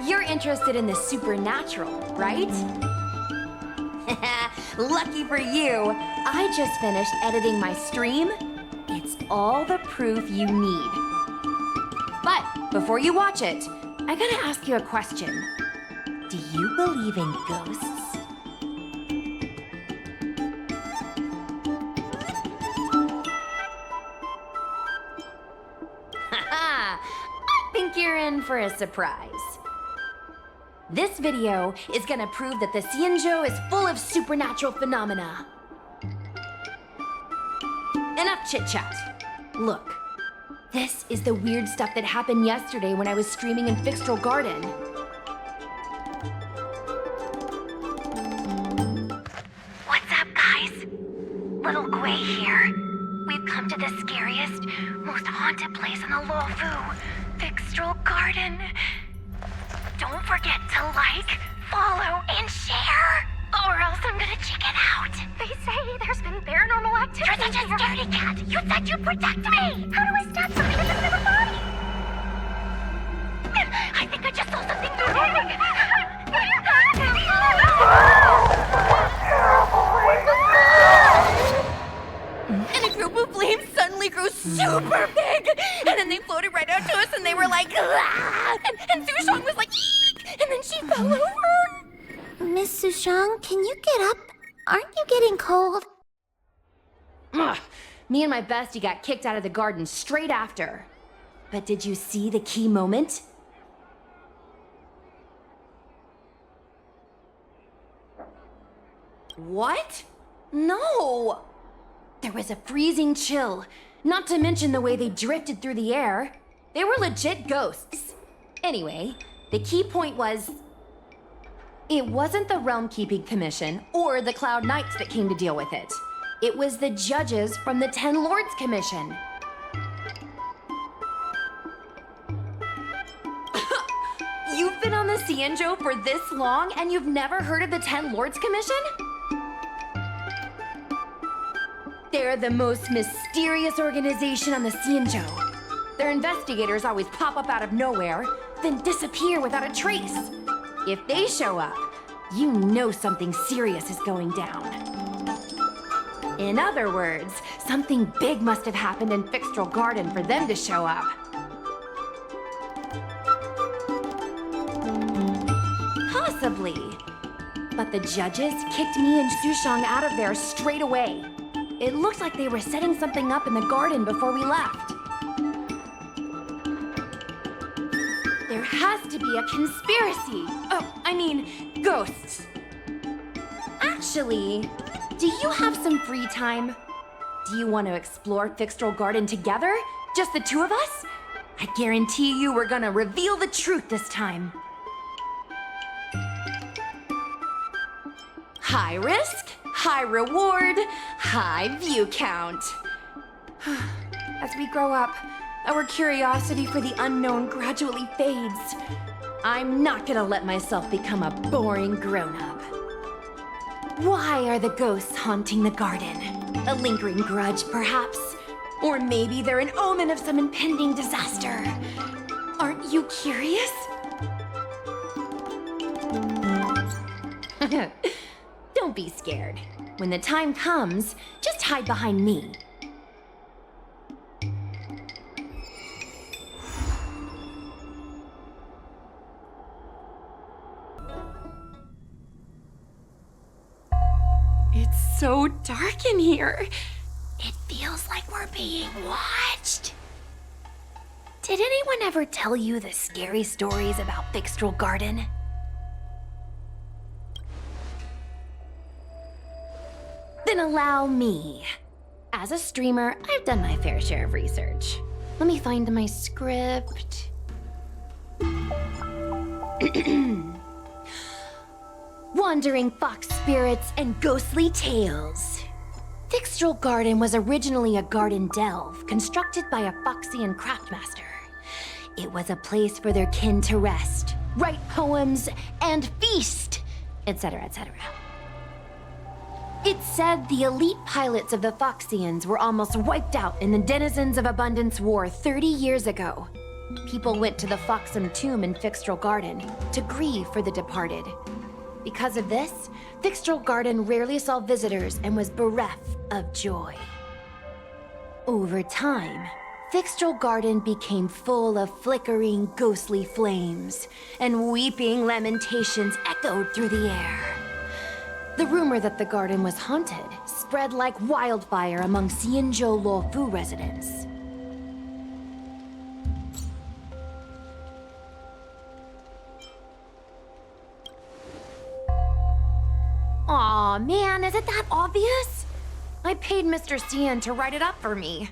You're interested in the supernatural, right? Lucky for you, I just finished editing my stream. It's all the proof you need. But before you watch it, I gotta ask you a question. Do you believe in ghosts? Haha! I think you're in for a surprise. This video is gonna prove that the Xianzhou is full of supernatural phenomena. Enough chit-chat. Look, this is the weird stuff that happened yesterday when I was streaming in Fixtral Garden. What's up, guys? Little Gui here. We've come to the scariest, most haunted place in the Luofu, Fixtral Garden. Don't forget to like, follow, and share, or else I'm gonna chicken out. They say there's been paranormal activity. You're such a scaredy cat. You said you'd protect me. How do I stop something that's in my body? I think I just saw something moving. And a group of flames suddenly grew super big, and then they floated right out to us, and they were like, ah! And Sushong was like, eek! And then she fell over. Miss Sushong, can you get up? Aren't you getting cold? Ugh. Me and my bestie got kicked out of the garden straight after. But did you see the key moment? What? No! There was a freezing chill, not to mention the way they drifted through the air. They were legit ghosts. Anyway, the key point was... it wasn't the Realm Keeping Commission or the Cloud Knights that came to deal with it. It was the judges from the Ten Lords Commission. You've been on the Xianzhou for this long and you've never heard of the Ten Lords Commission? They're the most mysterious organization on the Xianzhou. Their investigators always pop up out of nowhere, then disappear without a trace. If they show up, you know something serious is going down. In other words, something big must have happened in Fixtral Garden for them to show up. Possibly. But the judges kicked me and Sushong out of there straight away. It looked like they were setting something up in the garden before we left. There has to be a conspiracy. Oh, I mean, ghosts. Actually, do you have some free time? Do you want to explore Fixtral Garden together? Just the two of us? I guarantee you we're gonna reveal the truth this time. High risk, high reward, high view count. As we grow up, our curiosity for the unknown gradually fades. I'm not gonna let myself become a boring grown-up. Why are the ghosts haunting the garden? A lingering grudge, perhaps? Or maybe they're an omen of some impending disaster. Aren't you curious? Don't be scared. When the time comes, just hide behind me. It's so dark in here. It feels like we're being watched. Did anyone ever tell you the scary stories about Fixtral Garden? Then allow me. As a streamer, I've done my fair share of research. Let me find my script. Wandering fox spirits and ghostly tales. Fixtral Garden was originally a garden delve constructed by a Foxian craftmaster. It was a place for their kin to rest, write poems, and feast, etc., etc. It's said the elite pilots of the Foxians were almost wiped out in the Denizens of Abundance War 30 years ago. People went to the Foxian tomb in Fixtral Garden to grieve for the departed. Because of this, Fixtral Garden rarely saw visitors and was bereft of joy. Over time, Fixtral Garden became full of flickering, ghostly flames, and weeping lamentations echoed through the air. The rumor that the garden was haunted spread like wildfire among Xianzhou Luofu residents. Aw, man, is it that obvious? I paid Mr. Xian to write it up for me.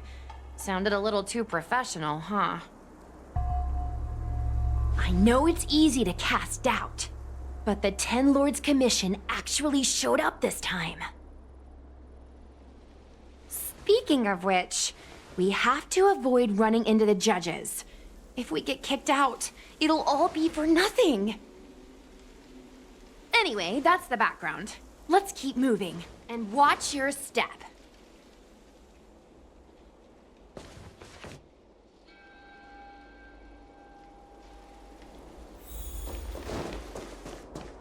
Sounded a little too professional, huh? I know it's easy to cast doubt, but the Ten Lords Commission actually showed up this time. Speaking of which, we have to avoid running into the judges. If we get kicked out, it'll all be for nothing. Anyway, that's the background. Let's keep moving, and watch your step.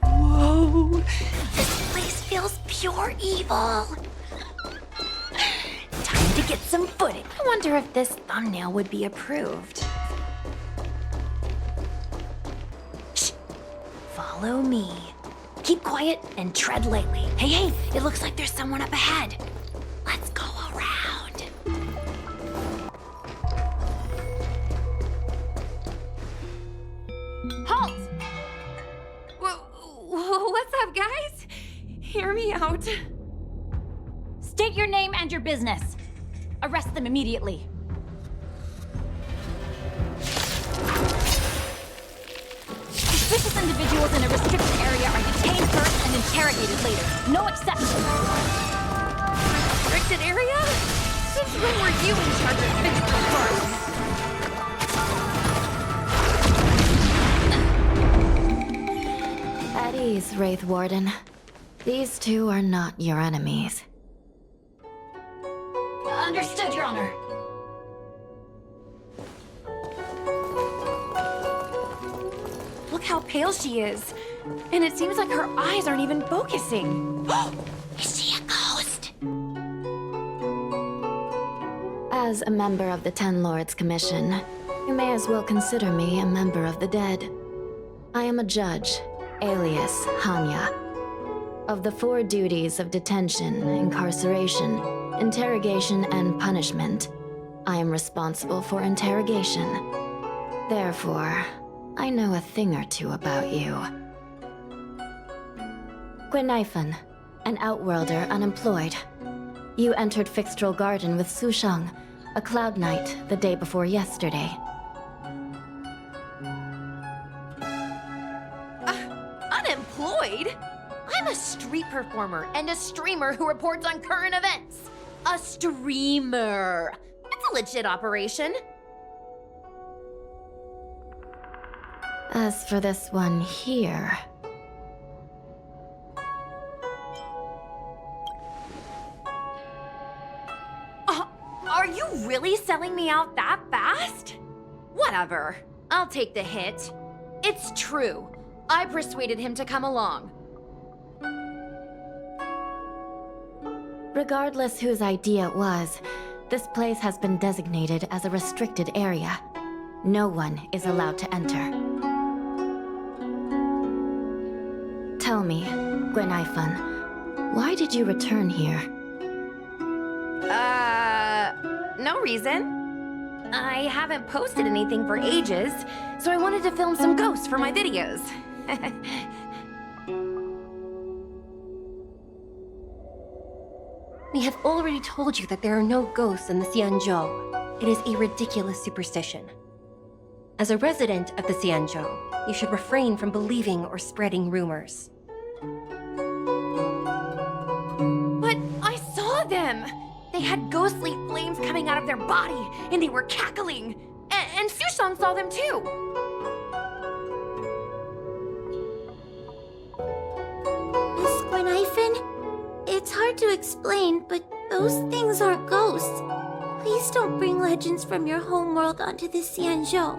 Whoa! This place feels pure evil. Time to get some footage. I wonder if this thumbnail would be approved. Shh! Follow me. Keep quiet and tread lightly. Hey, it looks like there's someone up ahead. Let's go around. Halt! What's up, guys? Hear me out. State your name and your business. Arrest them immediately. Suspicious individuals in a restricted area are detained first and interrogated later. No exceptions. Restricted area? Since when were you in charge of Fixtral Garden? At ease, Wraith Warden. These two are not your enemies. Understood, Your Honor. Look how pale she is. And it seems like her eyes aren't even focusing. Is she a ghost? As a member of the Ten Lords Commission, you may as well consider me a member of the dead. I am a judge, alias Hanya. Of the 4 duties of detention, incarceration, interrogation, and punishment, I am responsible for interrogation. Therefore, I know a thing or two about you. Guinaifen, an outworlder unemployed. You entered Fixtral Garden with Sushang, a cloud knight, the day before yesterday. Unemployed? I'm a street performer and a streamer who reports on current events. A streamer. That's a legit operation. As for this one here... Are you really selling me out that fast? Whatever. I'll take the hit. It's true. I persuaded him to come along. Regardless whose idea it was, this place has been designated as a restricted area. No one is allowed to enter. Tell me, Guinaifen, why did you return here? No reason. I haven't posted anything for ages, so I wanted to film some ghosts for my videos. We have already told you that there are no ghosts in the Xianzhou. It is a ridiculous superstition. As a resident of the Xianzhou, you should refrain from believing or spreading rumors. But I saw them! They had ghostly flames coming out of their body, and they were cackling! And Sushang saw them too! Miss Guinaifen? It's hard to explain, but those things aren't ghosts. Please don't bring legends from your homeworld onto the Xianzhou.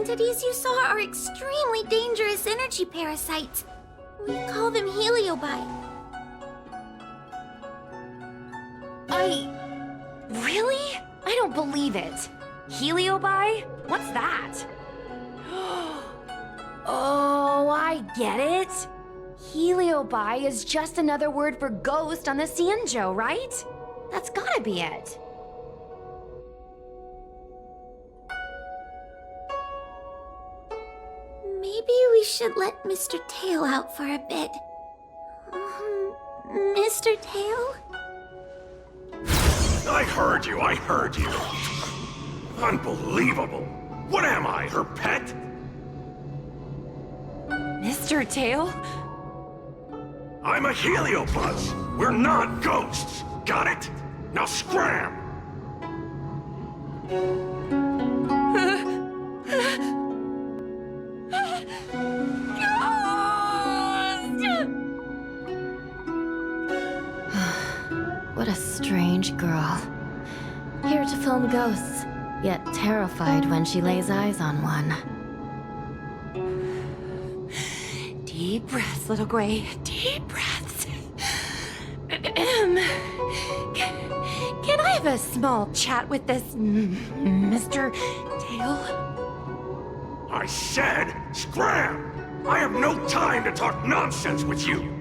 entities you saw are extremely dangerous energy parasites. We call them heliobi. Really? I don't believe it. Heliobi? What's that? Oh, I get it. Heliobi is just another word for ghost on the Xianzhou, right? That's gotta be it. Maybe we should let Mr. Tail out for a bit. Mr. Tail? I heard you. Unbelievable. What am I, her pet? Mr. Tail? I'm a heliobuzz. We're not ghosts. Got it? Now scram! What a strange girl. Here to film ghosts, yet terrified when she lays eyes on one. Deep breaths, little Gray. Deep breaths. Can I have a small chat with this Mr. Tail? I said scram! I have no time to talk nonsense with you.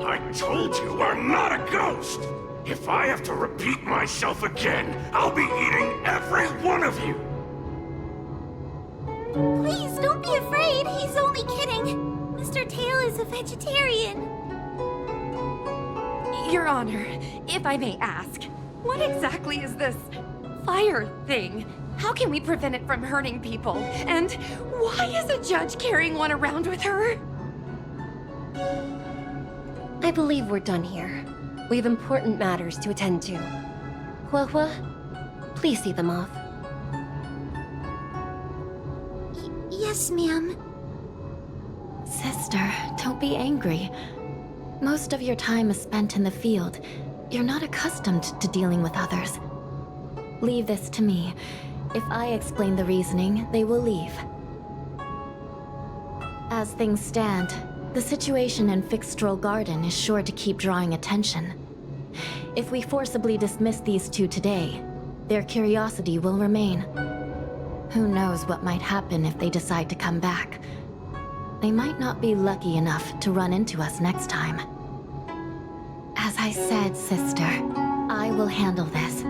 I told you I'm not a ghost! If I have to repeat myself again, I'll be eating every one of you! Please, don't be afraid. He's only kidding. Mr. Tail is a vegetarian. Your Honor, if I may ask, what exactly is this fire thing? How can we prevent it from hurting people? And why is a judge carrying one around with her? I believe we're done here. We have important matters to attend to. Hua, please see them off. Yes, ma'am. Sister, don't be angry. Most of your time is spent in the field. You're not accustomed to dealing with others. Leave this to me. If I explain the reasoning, they will leave. As things stand, the situation in Fixstral Garden is sure to keep drawing attention. If we forcibly dismiss these two today, their curiosity will remain. Who knows what might happen if they decide to come back. They might not be lucky enough to run into us next time. As I said, sister, I will handle this.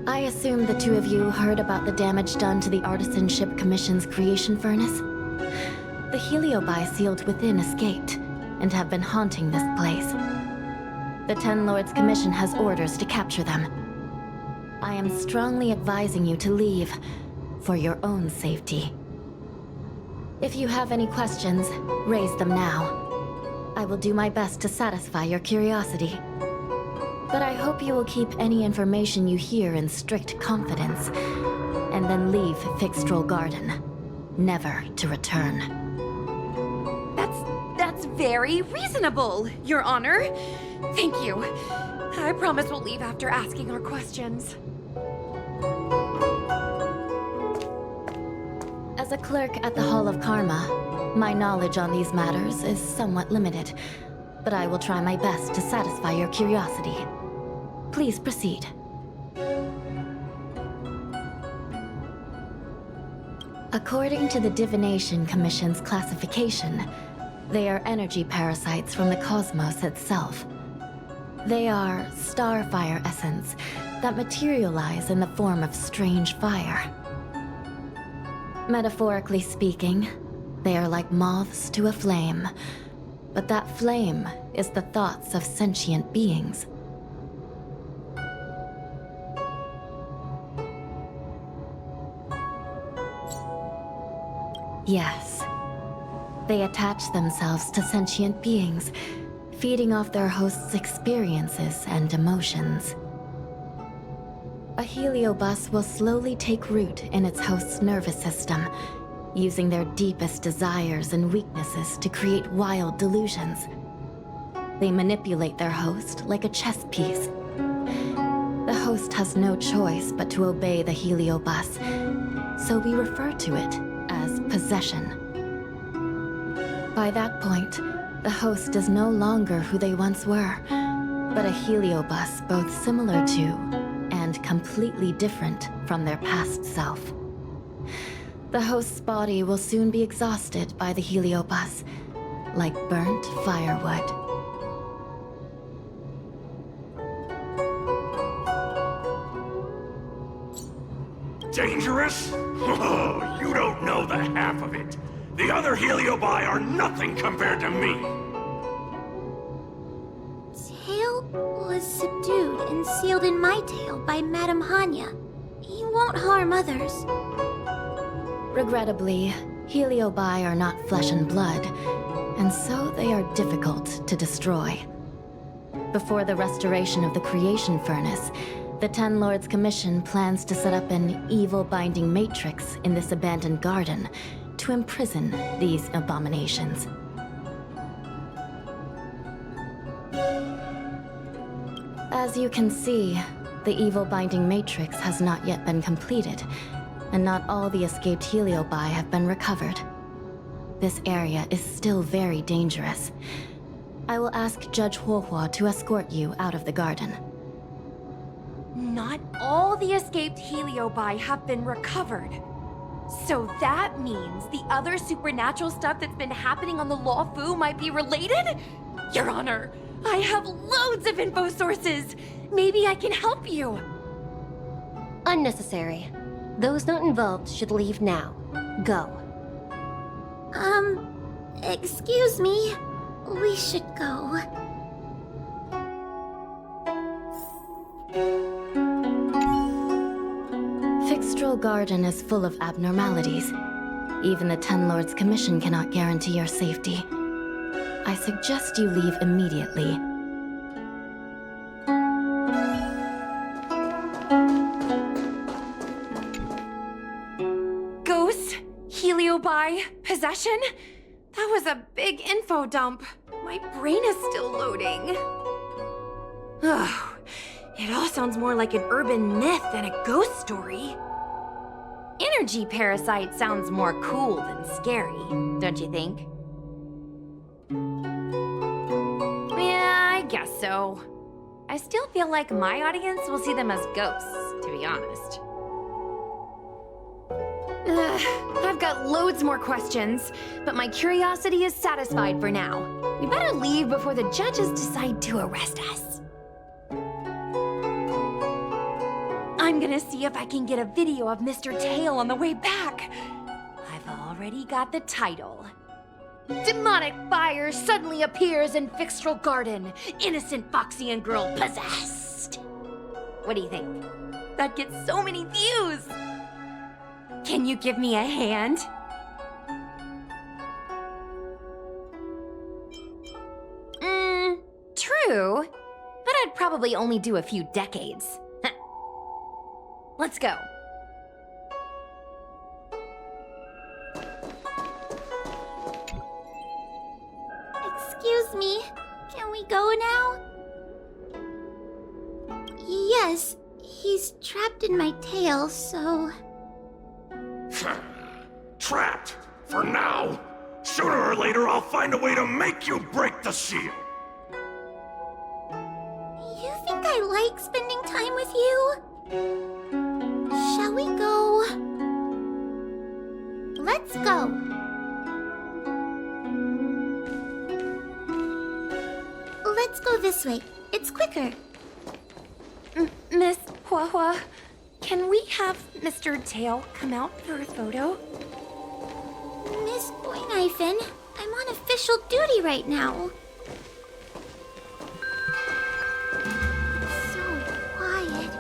I assume the two of you heard about the damage done to the Artisanship Commission's creation furnace? The heliobi sealed within escaped, and have been haunting this place. The Ten Lords Commission has orders to capture them. I am strongly advising you to leave, for your own safety. If you have any questions, raise them now. I will do my best to satisfy your curiosity. But I hope you will keep any information you hear in strict confidence, and then leave Fixstral Garden, never to return. That's very reasonable, Your Honor. Thank you. I promise we'll leave after asking our questions. As a clerk at the Hall of Karma, my knowledge on these matters is somewhat limited, but I will try my best to satisfy your curiosity. Please proceed. According to the Divination Commission's classification, they are energy parasites from the cosmos itself. They are starfire essence that materialize in the form of strange fire. Metaphorically speaking, they are like moths to a flame, but that flame is the thoughts of sentient beings. Yes. They attach themselves to sentient beings, feeding off their host's experiences and emotions. A heliobus will slowly take root in its host's nervous system, using their deepest desires and weaknesses to create wild delusions. They manipulate their host like a chess piece, host has no choice but to obey the heliobus, so we refer to it as possession. By that point, the host is no longer who they once were, but a heliobus both similar to and completely different from their past self. The host's body will soon be exhausted by the heliobus, like burnt firewood. Dangerous? Oh, you don't know the half of it. The other Heliobi are nothing compared to me. Tail was subdued and sealed in my tail by Madame Hanya. He won't harm others. Regrettably, Heliobi are not flesh and blood, and so they are difficult to destroy. Before the restoration of the creation furnace, the Ten Lords Commission plans to set up an evil binding matrix in this abandoned garden to imprison these abominations. As you can see, the evil binding matrix has not yet been completed, and not all the escaped Heliobi have been recovered. This area is still very dangerous. I will ask Judge Huohua to escort you out of the garden. Not all the escaped Heliobi have been recovered. So that means the other supernatural stuff that's been happening on the Luofu might be related? Your Honor, I have loads of info sources. Maybe I can help you. Unnecessary. Those not involved should leave now. Go. Excuse me. We should go. Fixtral Garden is full of abnormalities. Even the Ten Lords Commission cannot guarantee your safety. I suggest you leave immediately. Ghosts? Heliobi? Possession? That was a big info dump. My brain is still loading. Oh, it all sounds more like an urban myth than a ghost story. Energy parasite sounds more cool than scary, don't you think? Yeah, I guess so. I still feel like my audience will see them as ghosts, to be honest. I've got loads more questions, but my curiosity is satisfied for now. We better leave before the judges decide to arrest us. I'm gonna see if I can get a video of Mr. Tail on the way back. I've already got the title. Demonic fire suddenly appears in Fixtral Garden. Innocent Foxian girl possessed. What do you think? That gets so many views. Can you give me a hand? True. But I'd probably only do a few decades. Let's go. Excuse me. Can we go now? Yes. He's trapped in my tail, so... Trapped. For now. Sooner or later, I'll find a way to make you break the seal. You think I like spending time with you? Shall we go? Let's go. Let's go this way. It's quicker. Miss Huahua, can we have Mr. Tail come out for a photo? Miss Boyneifen, I'm on official duty right now. So quiet.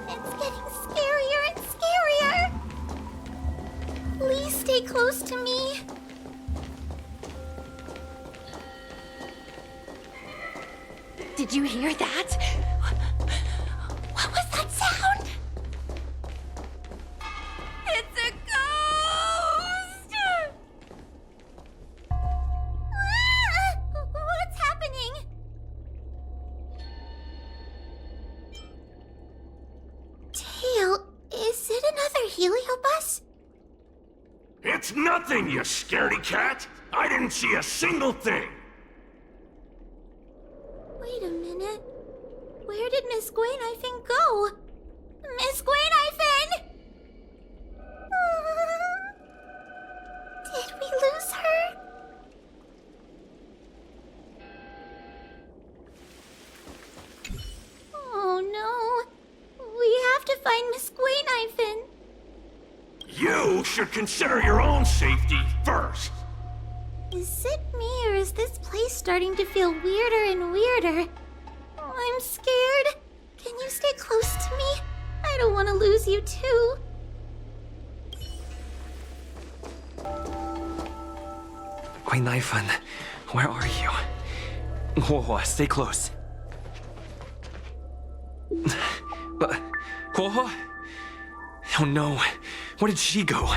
It's getting scarier and scarier. Please stay close to me. Did you hear that? What was that sound? It's a ghost! Ah! What's happening? It's nothing, you scaredy cat! I didn't see a single thing! Wait a minute. Where did Miss Gwaynifin go? Miss Gwaynifin! Did we lose her? Oh no. We have to find Miss Gwaynifin. You should consider your own safety first! Is it me, or is this place starting to feel weirder and weirder? Oh, I'm scared. Can you stay close to me? I don't want to lose you too. Gwaynifin, where are you? Whoa, stay close. Whoa? Oh no, where did she go?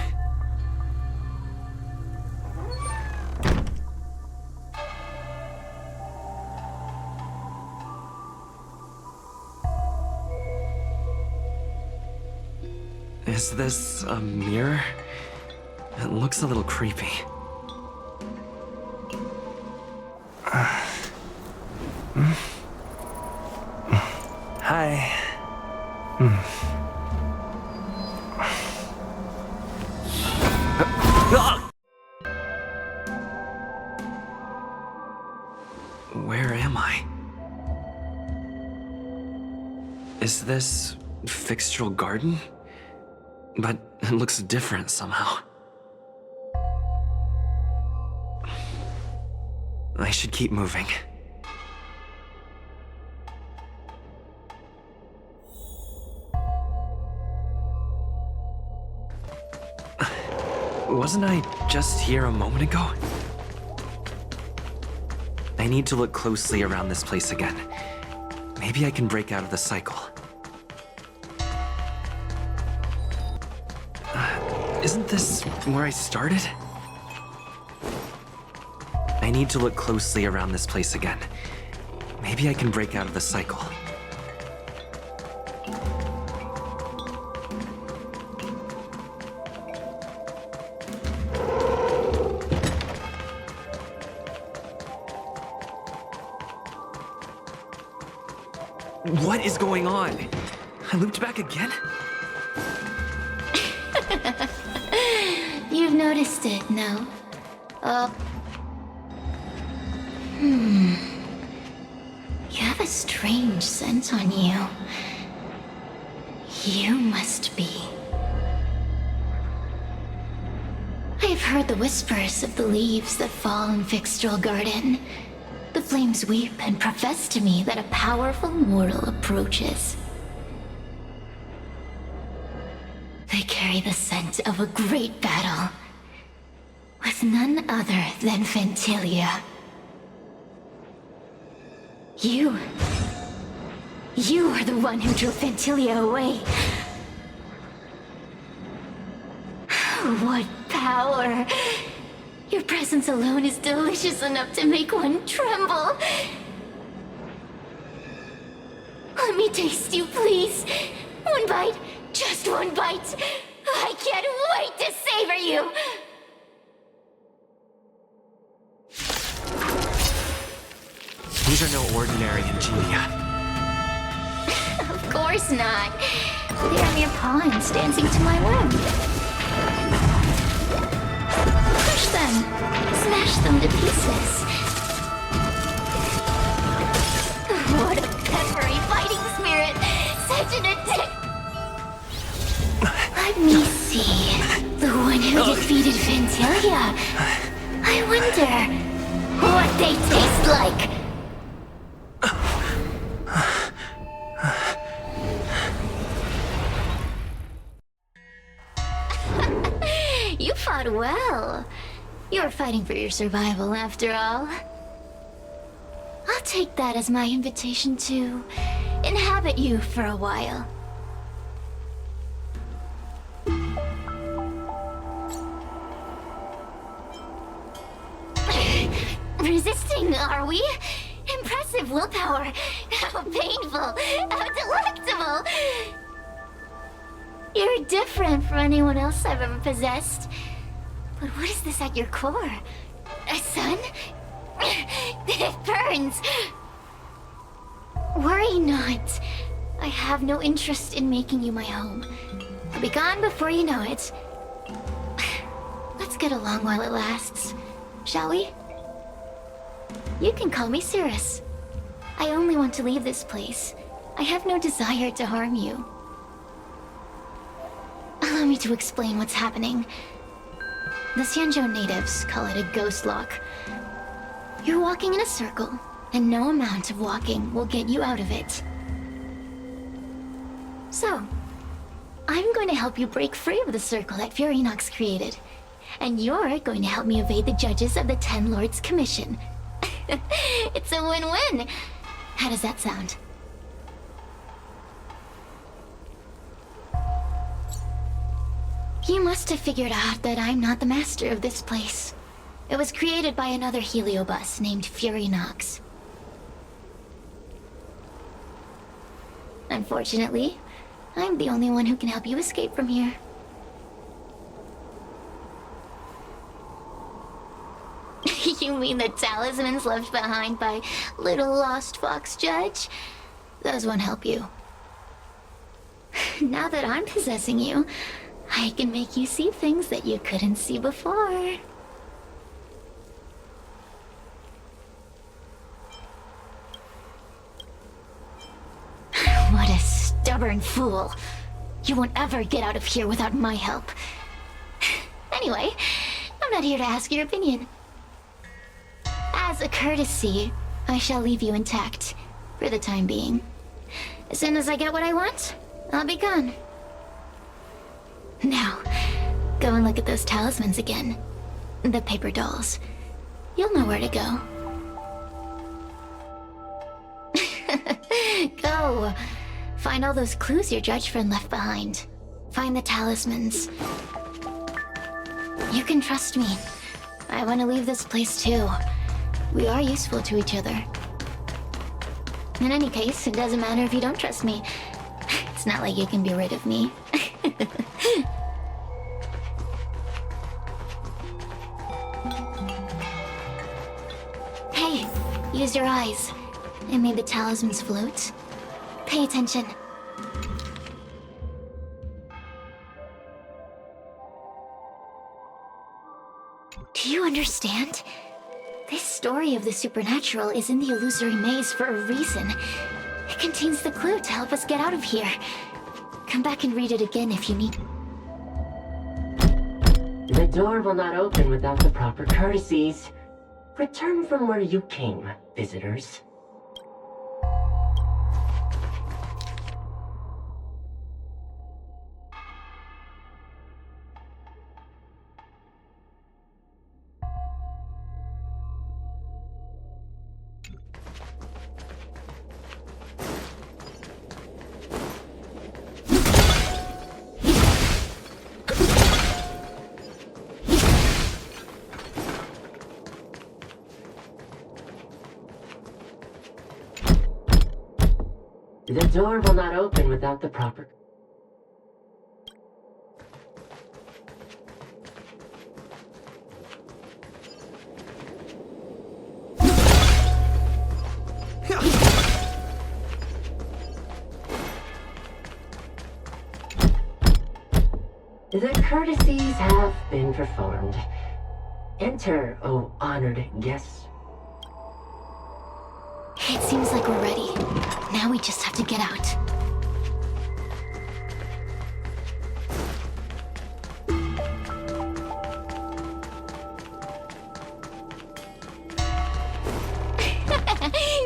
Is this a mirror? It looks a little creepy. Hi. Where am I? Is this Fixtral Garden? But it looks different somehow. I should keep moving. Wasn't I just here a moment ago? I need to look closely around this place again. Maybe I can break out of the cycle. Isn't this where I started? I need to look closely around this place again. Maybe I can break out of the cycle. What is going on? I looped back again? You've noticed it, no? You have a strange scent on you. You must be. I've heard the whispers of the leaves that fall in Fixtral Garden. The flames weep and profess to me that a powerful mortal approaches. They carry the scent of a great battle, with none other than Ventilia. You are the one who drove Ventilia away. What power! Your presence alone is delicious enough to make one tremble. Let me taste you, please. One bite, just one bite. I can't wait to savor you. These are no ordinary ingenia. Of course not. They are mere pawns dancing to my whim. Crush them. Smash them to pieces. What a peppery fighting spirit. Such an addict. Let me see. The one who defeated Ventilia. I wonder what they taste like. You fought well. You were fighting for your survival, after all. I'll take that as my invitation to inhabit you for a while. Resisting, are we? Impressive willpower. How painful. How delectable. You're different from anyone else I've ever possessed. this at your core? A sun? It burns! Worry not. I have no interest in making you my home. I'll be gone before you know it. Let's get along while it lasts, shall we? You can call me Cirrus. I only want to leave this place. I have no desire to harm you. Allow me to explain what's happening. The Xianzhou natives call it a ghost lock. You're walking in a circle, and no amount of walking will get you out of it. So, I'm going to help you break free of the circle that Furinox created. And you're going to help me evade the judges of the Ten Lords Commission. It's a win-win! How does that sound? You must have figured out that I'm not the master of this place. It was created by another heliobus named Furinox. Unfortunately, I'm the only one who can help you escape from here. You mean the talismans left behind by little lost fox judge? Those won't help you. Now that I'm possessing you, I can make you see things that you couldn't see before. What a stubborn fool. You won't ever get out of here without my help. Anyway, I'm not here to ask your opinion. As a courtesy, I shall leave you intact, for the time being. As soon as I get what I want, I'll be gone. Now, go and look at those talismans again. The paper dolls. You'll know where to go. Go! Find all those clues your judge friend left behind. Find the talismans. You can trust me. I want to leave this place too. We are useful to each other. In any case, it doesn't matter if you don't trust me. It's not like you can be rid of me. Hey, use your eyes. I made the talismans float. Pay attention. Do you understand? This story of the supernatural is in the illusory maze for a reason. It contains the clue to help us get out of here. Come back and read it again if you need. The door will not open without the proper courtesies. Return from where you came, visitors. The door will not open without the proper... The courtesies have been performed. Enter, O honored guests. It seems like we're ready. Now we just have to get out.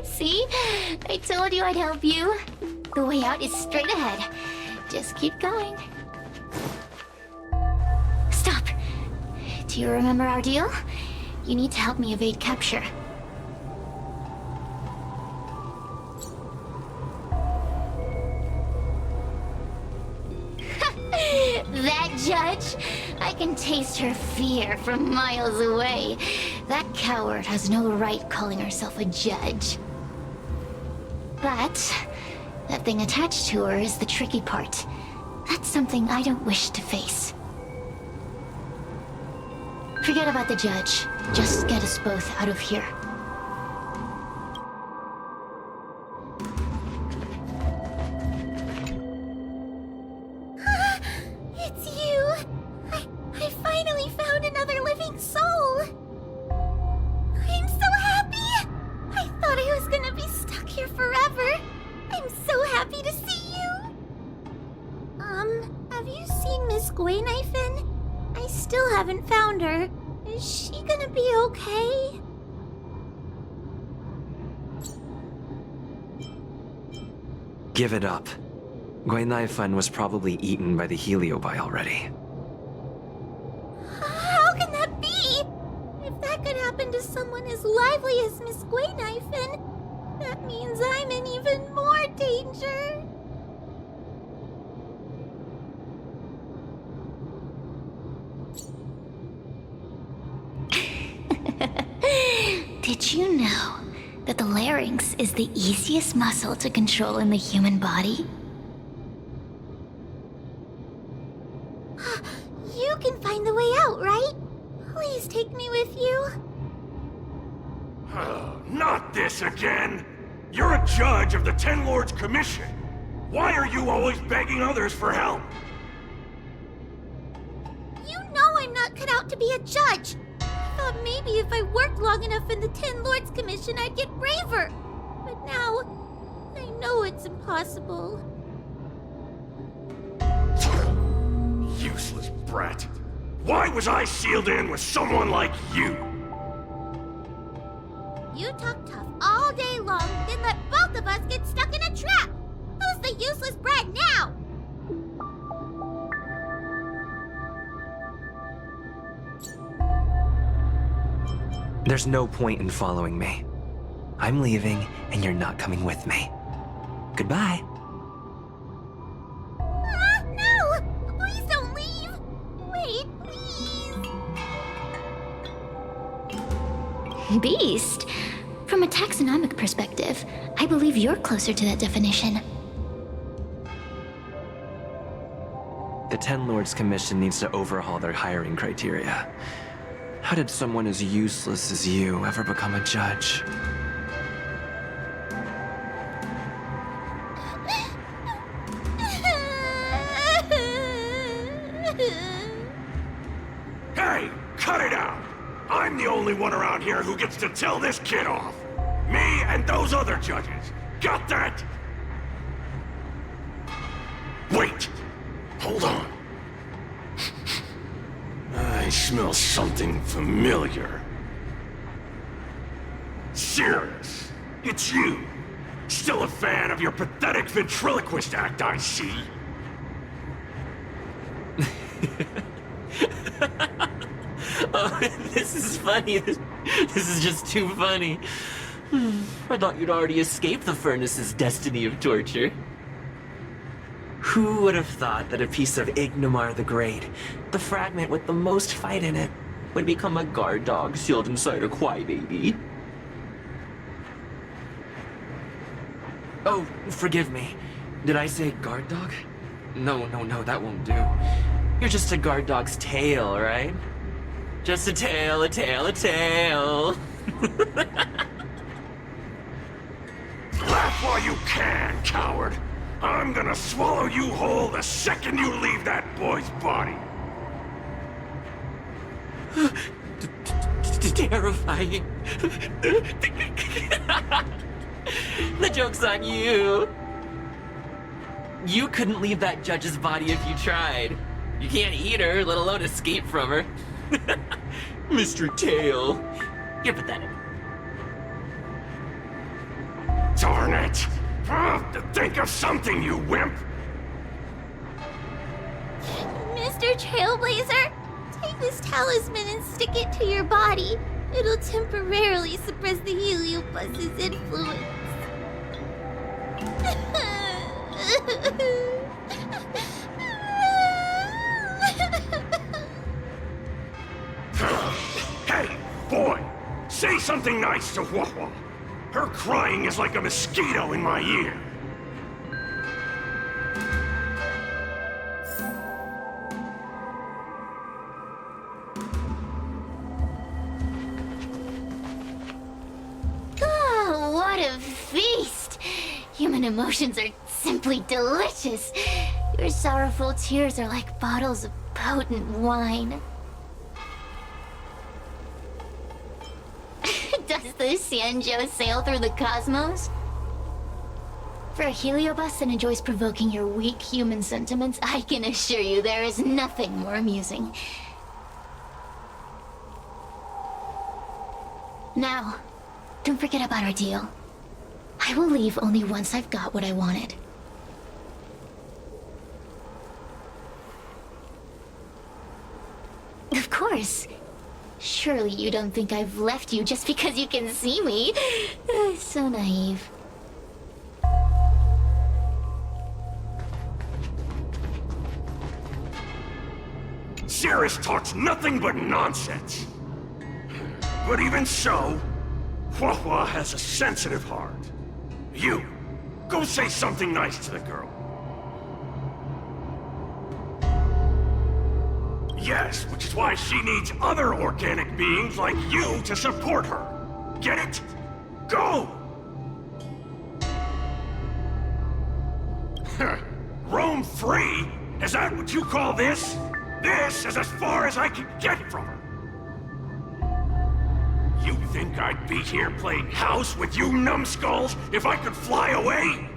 See? I told you I'd help you. The way out is straight ahead. Just keep going. Stop! Do you remember our deal? You need to help me evade capture. That judge? I can taste her fear from miles away. That coward has no right calling herself a judge. But that thing attached to her is the tricky part. That's something I don't wish to face. Forget about the judge. Just get us both out of here. It's you! I finally found another living soul! I'm so happy! I thought I was gonna be stuck here forever. I'm so happy to see you! Have you seen Miss Gwaynifin? I still haven't found her. Is she gonna be okay? Give it up. Gwaynifin was probably eaten by the heliobi already. How can that be? If that could happen to someone as lively as Miss Gwaynifin, that means I'm in even more danger. Did you know that the larynx is the easiest muscle to control in the human body? You can find the way out, right? Please take me with you. Not this again! You're a judge of the Ten Lords Commission. Why are you always begging others for help? You know I'm not cut out to be a judge. I thought maybe if I worked long enough in the Ten Lords Commission, I'd get braver. But now, I know it's impossible. Useless brat. Why was I sealed in with someone like you? You talk tough all day long, then let both of us get stuck in a trap. Who's the useless brat now? There's no point in following me. I'm leaving, and you're not coming with me. Goodbye. No! Please don't leave! Wait, please! Beast? From a taxonomic perspective, I believe you're closer to that definition. The Ten Lords Commission needs to overhaul their hiring criteria. How did someone as useless as you ever become a judge? Hey, cut it out! I'm the only one around here who gets to tell this kid off. Me and those other judges. Got that? Wait! Hold on. I smell something familiar. Sirius, it's you. Still a fan of your pathetic ventriloquist act, I see. Oh, this is funny. This is just too funny. I thought you'd already escaped the furnace's destiny of torture. Who would have thought that a piece of Ignomar the Great, the fragment with the most fight in it, would become a guard dog sealed inside a crybaby? Oh, forgive me. Did I say guard dog? No, that won't do. You're just a guard dog's tail, right? Just a tail, a tail, a tail. Laugh while you can, coward. I'm gonna swallow you whole the second you leave that boy's body. Terrifying. The joke's on you. You couldn't leave that judge's body if you tried. You can't eat her, let alone escape from her. Mr. Tail, you're pathetic. Darn it! Think of something, you wimp! Mr. Trailblazer, take this talisman and stick it to your body. It'll temporarily suppress the heliobus's influence. Hey, boy! Say something nice to Wawa. Her crying is like a mosquito in my ear. feast! Human emotions are simply delicious. Your sorrowful tears are like bottles of potent wine. Does the Xianzhou sail through the cosmos? For a heliobus that enjoys provoking your weak human sentiments, I can assure you there is nothing more amusing. Now, don't forget about our deal. I will leave only once I've got what I wanted. Of course. Surely you don't think I've left you just because you can see me. So naive. Cirrus talks nothing but nonsense. But even so, Hua has a sensitive heart. You, go say something nice to the girl. Yes, which is why she needs other organic beings like you to support her. Get it? Go! Roam free? Is that what you call this? This is as far as I can get from her. You think I'd be here playing house with you numbskulls if I could fly away?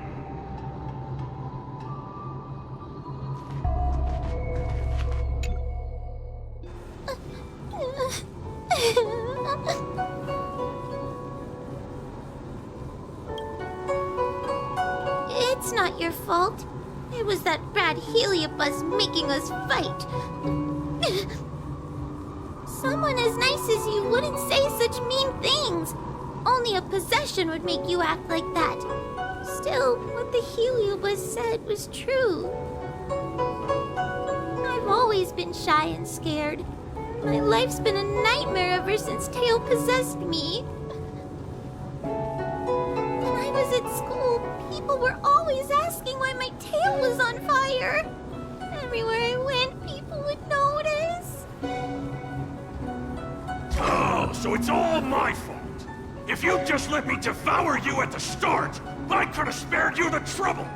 It's not your fault. It was that bad heliobus making us fight. Someone as nice as you wouldn't say such mean things. Only a possession would make you act like that. Still, what the heliobus said was true. I've always been shy and scared. My life's been a nightmare ever since Tail possessed me. When I was at school, people were always asking why my tail was on fire. Everywhere I went, people would notice. Oh, so it's all my fault. If you'd just let me devour you at the start, I could have spared you the trouble.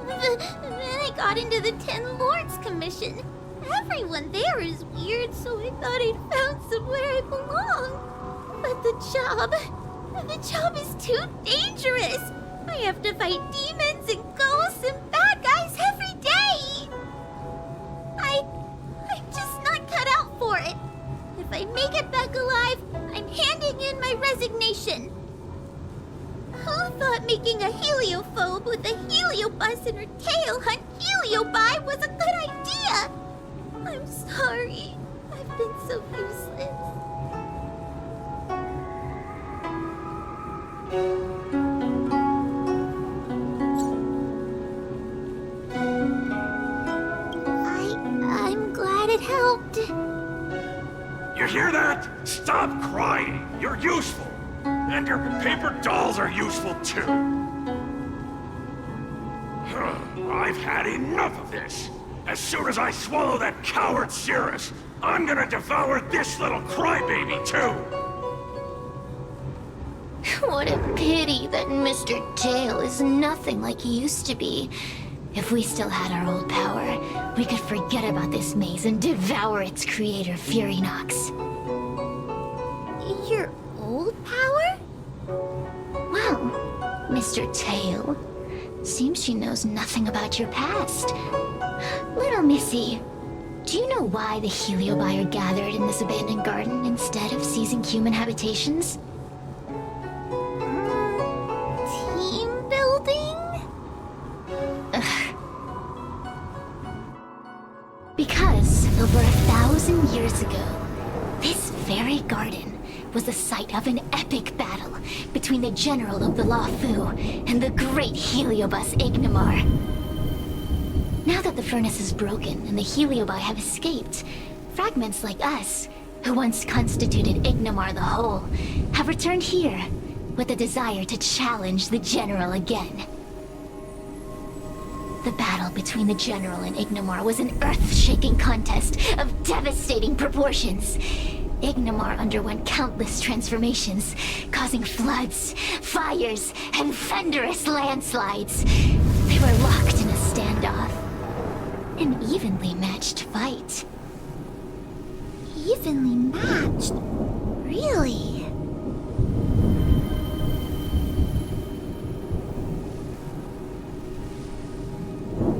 Then I got into the Ten Lords Commission. Everyone there is weird, so I thought I'd found somewhere I belong. But the job is too dangerous. I have to fight demons and ghosts and bad guys every day. I'm just not cut out for it. If I make it back alive, I'm handing in my resignation. Who thought making a heliophobe with a heliobus and her tail hunt heliobi was a good idea? I'm sorry. I've been so useless. I'm glad it helped. You hear that? Stop crying. You're useful. And your paper dolls are useful too. I've had enough of this. As soon as I swallow that coward Cirrus, I'm gonna devour this little crybaby too. What a pity that Mr. Tail is nothing like he used to be. If we still had our old power, we could forget about this maze and devour its creator, Furynox. Your old power? Well, Mr. Tail, seems she knows nothing about your past. Little Missy, do you know why the heliobi are gathered in this abandoned garden instead of seizing human habitations? Team building? Because over 1,000 years ago, this very garden was the site of an epic battle between the general of the Luofu and the great heliobus Ignimar. Now that the furnace is broken and the heliobi have escaped, fragments like us, who once constituted Ignimar the Whole, have returned here with a desire to challenge the general again. The battle between the general and Ignimar was an earth-shaking contest of devastating proportions. Ignomar underwent countless transformations, causing floods, fires, and thunderous landslides. They were locked in a standoff. An evenly matched fight. Evenly matched? Really?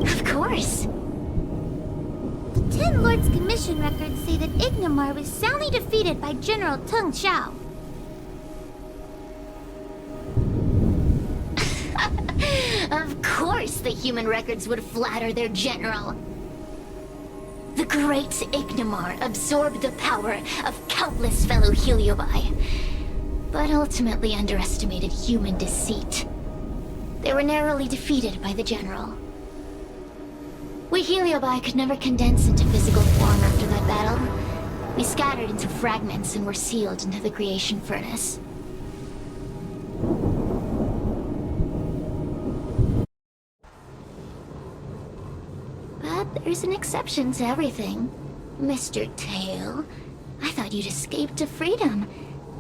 Of course. The Ten Lords Commission records say that Ignomar was soundly defeated by General Tung Xiao. Of course the human records would flatter their general. The great Ignomar absorbed the power of countless fellow Heliobi, but ultimately underestimated human deceit. They were narrowly defeated by the general. We Heliobi could never condense into physical form after that battle. We scattered into fragments and were sealed into the creation furnace. But there's an exception to everything. Mr. Tail, I thought you'd escaped to freedom.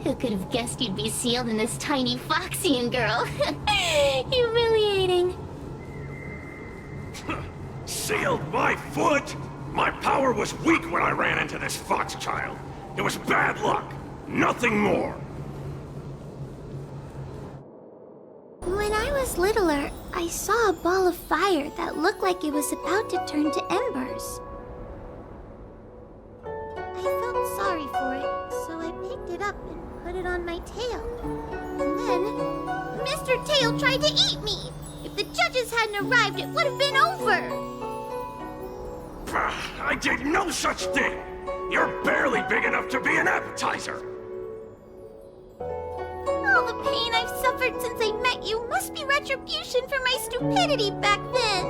Who could have guessed you'd be sealed in this tiny Foxian girl? Humiliating. Sealed my foot? My power was weak when I ran into this fox child. It was bad luck. Nothing more. When I was littler, I saw a ball of fire that looked like it was about to turn to embers. I felt sorry for it, so I picked it up and put it on my tail. And then, Mr. Tail tried to eat me! If the judges hadn't arrived, it would have been over! I did no such thing! You're barely big enough to be an appetizer! All the pain I've suffered since I met you must be retribution for my stupidity back then!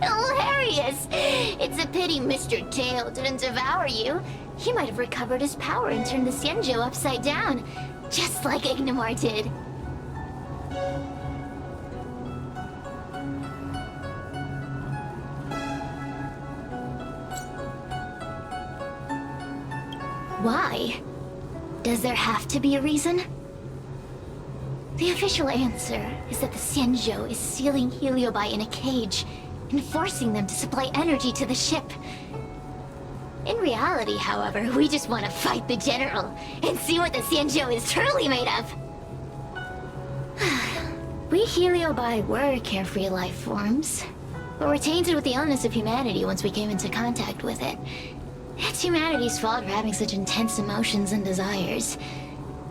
Hilarious! It's a pity Mr. Tail didn't devour you. He might have recovered his power and turned the Xianzhou upside down, just like Ignomar did. Why? Does there have to be a reason? The official answer is that the Xianzhou is sealing Heliobi in a cage and forcing them to supply energy to the ship. In reality, however, we just want to fight the general and see what the Xianzhou is truly made of. We Heliobi were carefree life forms, but were tainted with the illness of humanity once we came into contact with it. It's humanity's fault for having such intense emotions and desires.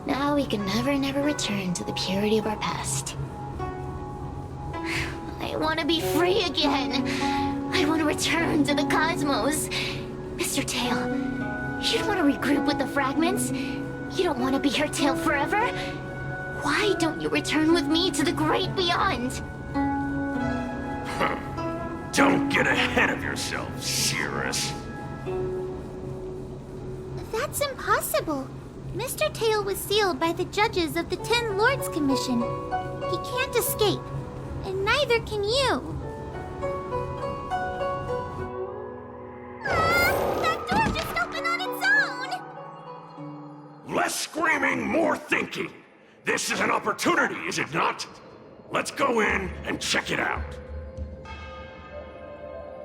Now we can never return to the purity of our past. I want to be free again. I want to return to the cosmos. Mr. Tail, you don't want to regroup with the fragments? You don't want to be her tail forever? Why don't you return with me to the great beyond? Don't get ahead of yourself, Cirrus. That's impossible. Mr. Tail was sealed by the judges of the Ten Lords Commission. He can't escape, and neither can you. That door just opened on its own! Less screaming, more thinking. This is an opportunity, is it not? Let's go in and check it out.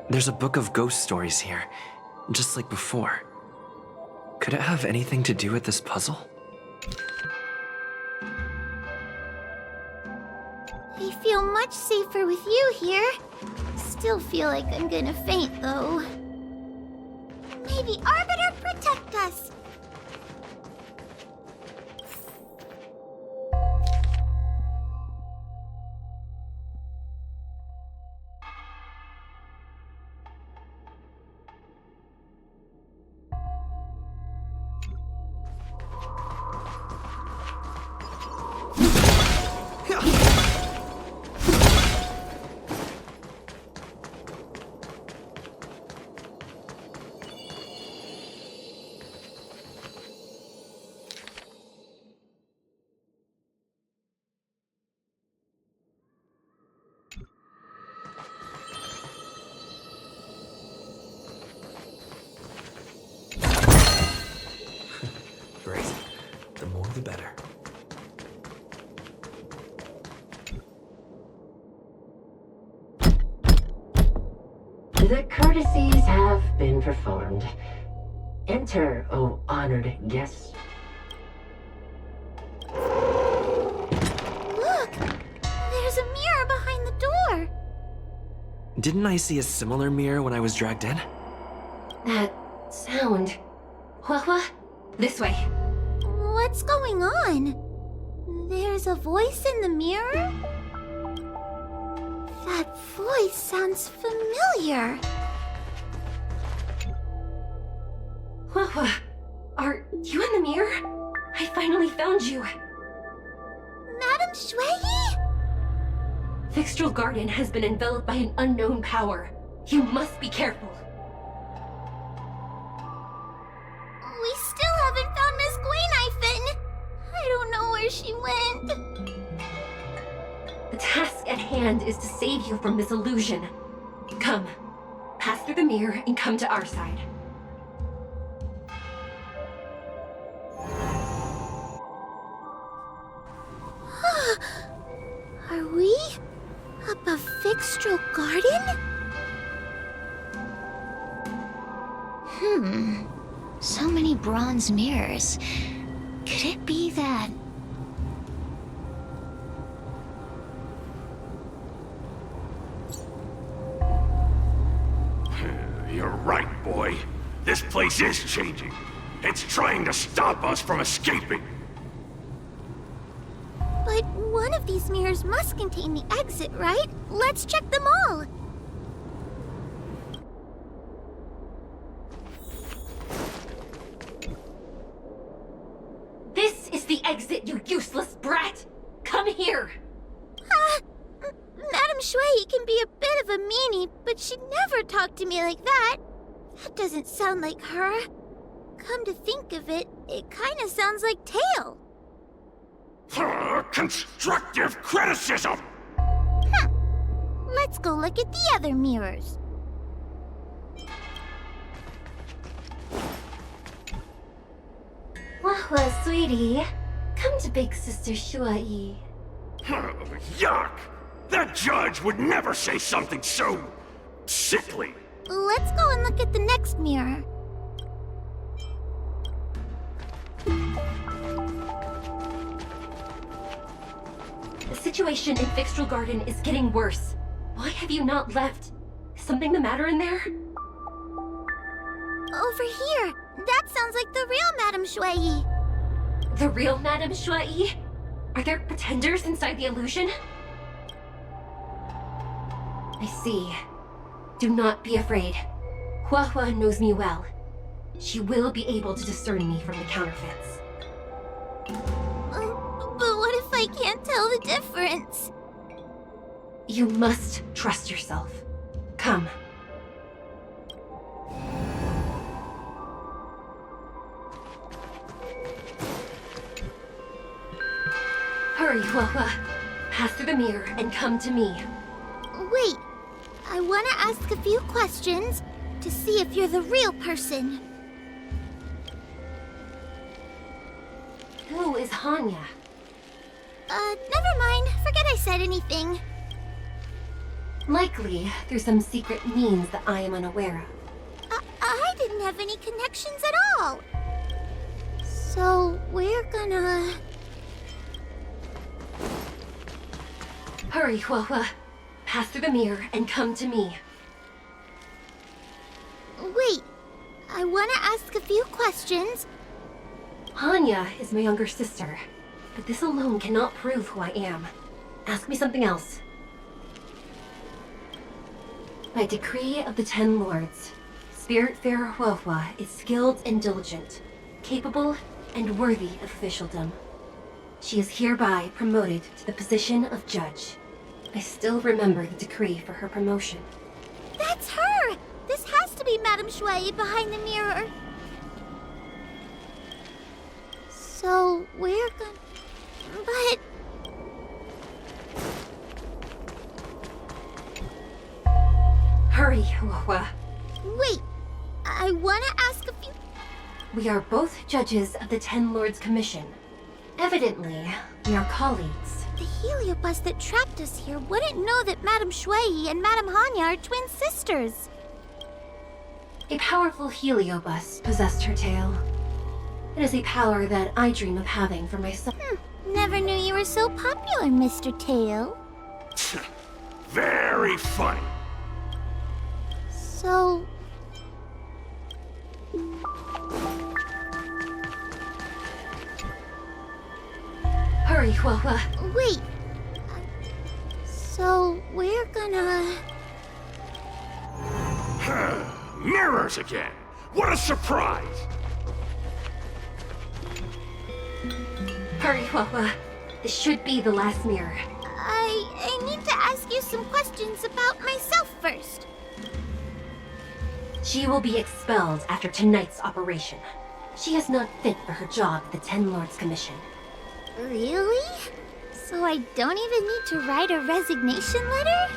There's a book of ghost stories here, just like before. Could it have anything to do with this puzzle? I feel much safer with you here. Still feel like I'm gonna faint, though. May the Arbiter protect us! better. The courtesies have been performed. Enter, O honored guests. Look! There's a mirror behind the door! Didn't I see a similar mirror when I was dragged in? That sound. Hua, this way. What's going on? There's a voice in the mirror? That voice sounds familiar. Hua, are you in the mirror? I finally found you. Madame Shui? Fixtral Garden has been enveloped by an unknown power. You must be careful. We still haven't found Miss Gwen. I don't know where she went. The task at hand is to save you from this illusion. Come, pass through the mirror and come to our side. Are we up a Fixtral Garden? So many bronze mirrors. Could it be that... You're right, boy. This place is changing. It's trying to stop us from escaping. But one of these mirrors must contain the exit, right? Let's check them all. This is the exit, you useless brat! Come here! Madame Shui can be a bit of a meanie, but she'd never talk to me like that. That doesn't sound like her. Come to think of it, it kind of sounds like Tail. Constructive criticism! Let's go look at the other mirrors. Wahwa, sweetie. Come to Big Sister Shuai. Yuck! That judge would never say something so... sickly. Let's go and look at the next mirror. The situation in Fixtral Garden is getting worse. Why have you not left? Is something the matter in there? Over here. That sounds like the real Madame Shui. The real Madame Shui? Are there pretenders inside the illusion? I see. Do not be afraid. Hua knows me well. She will be able to discern me from the counterfeits. But what if I can't tell the difference? You must trust yourself. Come. Hurry, Hua. Pass through the mirror and come to me. Wait. I want to ask a few questions to see if you're the real person. Who is Hanya? Never mind. Forget I said anything. Likely, through some secret means that I am unaware of. I didn't have any connections at all. So, we're gonna... Hurry, Hua. Pass through the mirror and come to me. Wait. I want to ask a few questions. Hanya is my younger sister, but this alone cannot prove who I am. Ask me something else. By decree of the 10 Lords, Spiritfarer Hua is skilled and diligent, capable and worthy of officialdom. She is hereby promoted to the position of judge. I still remember the decree for her promotion. That's her! This has to be Madame Shui behind the mirror. So, we're gonna... But... Hurry, Hua. Wait, I want to ask a few... We are both judges of the 10 Lords Commission. Evidently, we are colleagues. The heliobus that trapped us here wouldn't know that Madame Shui and Madame Hanya are twin sisters. A powerful heliobus possessed her tail. It is a power that I dream of having for myself. Never knew you were so popular, Mr. Tail. Very funny. So... Hurry, Hua. Wait. So, we're gonna... Mirrors again! What a surprise! Hurry, Hua. This should be the last mirror. I need to ask you some questions about myself first. She will be expelled after tonight's operation. She is not fit for her job at the Ten Lords Commission. Really? So I don't even need to write a resignation letter?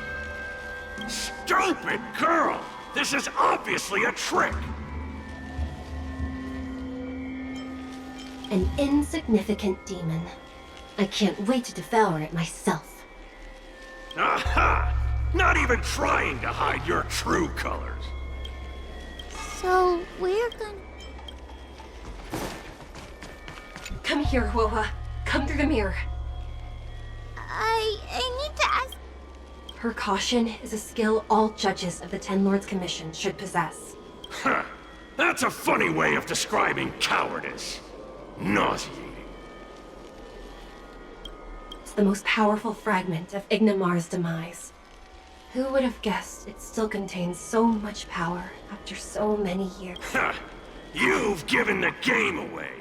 Stupid girl! This is obviously a trick! An insignificant demon. I can't wait to devour it myself. Aha! Not even trying to hide your true colors. So we're gonna... Come here, Hua. Come through the mirror. I need to ask... Her caution is a skill all judges of the Ten Lords Commission should possess. Huh. That's a funny way of describing cowardice. Nauseating. It's the most powerful fragment of Ignimar's demise. Who would have guessed it still contains so much power after so many years? Ha! You've given the game away.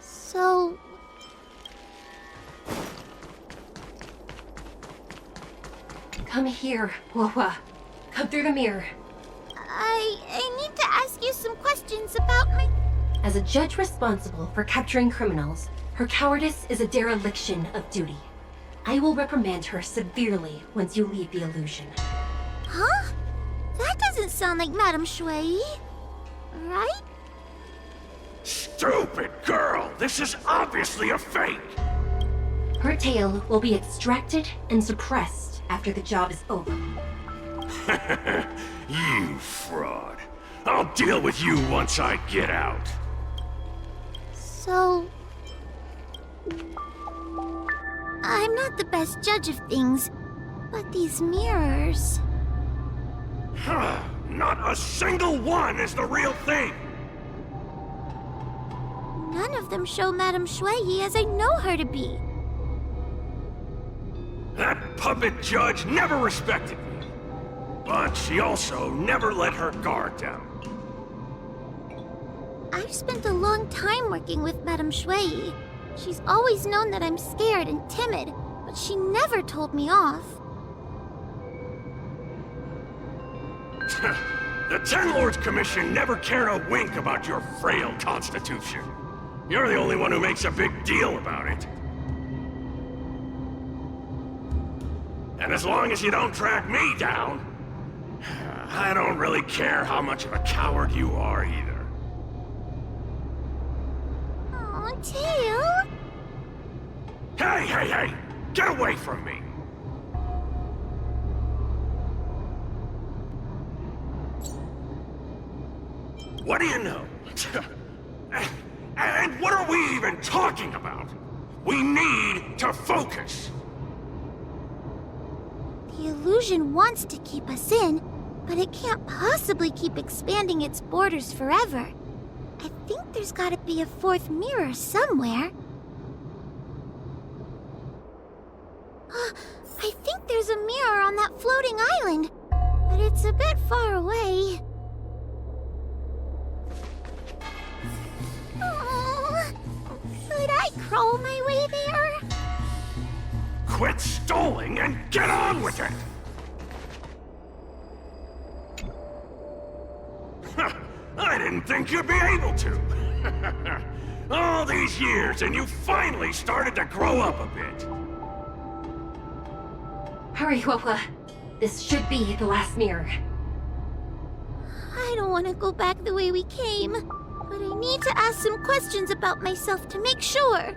So... Come here, Hua. Come through the mirror. I need to ask you some questions about my... As a judge responsible for capturing criminals, her cowardice is a dereliction of duty. I will reprimand her severely once you leave the illusion. Huh? That doesn't sound like Madame Shui. Right? Stupid girl! This is obviously a fake! Her tail will be extracted and suppressed after the job is over. You fraud. I'll deal with you once I get out. So... I'm not the best judge of things, but these mirrors... Not a single one is the real thing! None of them show Madame Shui as I know her to be. That puppet judge never respected me. But she also never let her guard down. I've spent a long time working with Madame Shui. She's always known that I'm scared and timid, but she never told me off. The Ten Lords Commission never cared a wink about your frail constitution. You're the only one who makes a big deal about it. And as long as you don't track me down, I don't really care how much of a coward you are either. Aw, Tail? Hey! Get away from me! What do you know? And what are we even talking about? We need to focus! The illusion wants to keep us in, but it can't possibly keep expanding its borders forever. I think there's gotta be a fourth mirror somewhere. I think there's a mirror on that floating island, but it's a bit far away. Oh, could I crawl my way there? Quit stalling and get on with it! I didn't think you'd be able to. All these years and you finally started to grow up a bit. Hurry, Hua. This should be the last mirror. I don't want to go back the way we came. but I need to ask some questions about myself to make sure.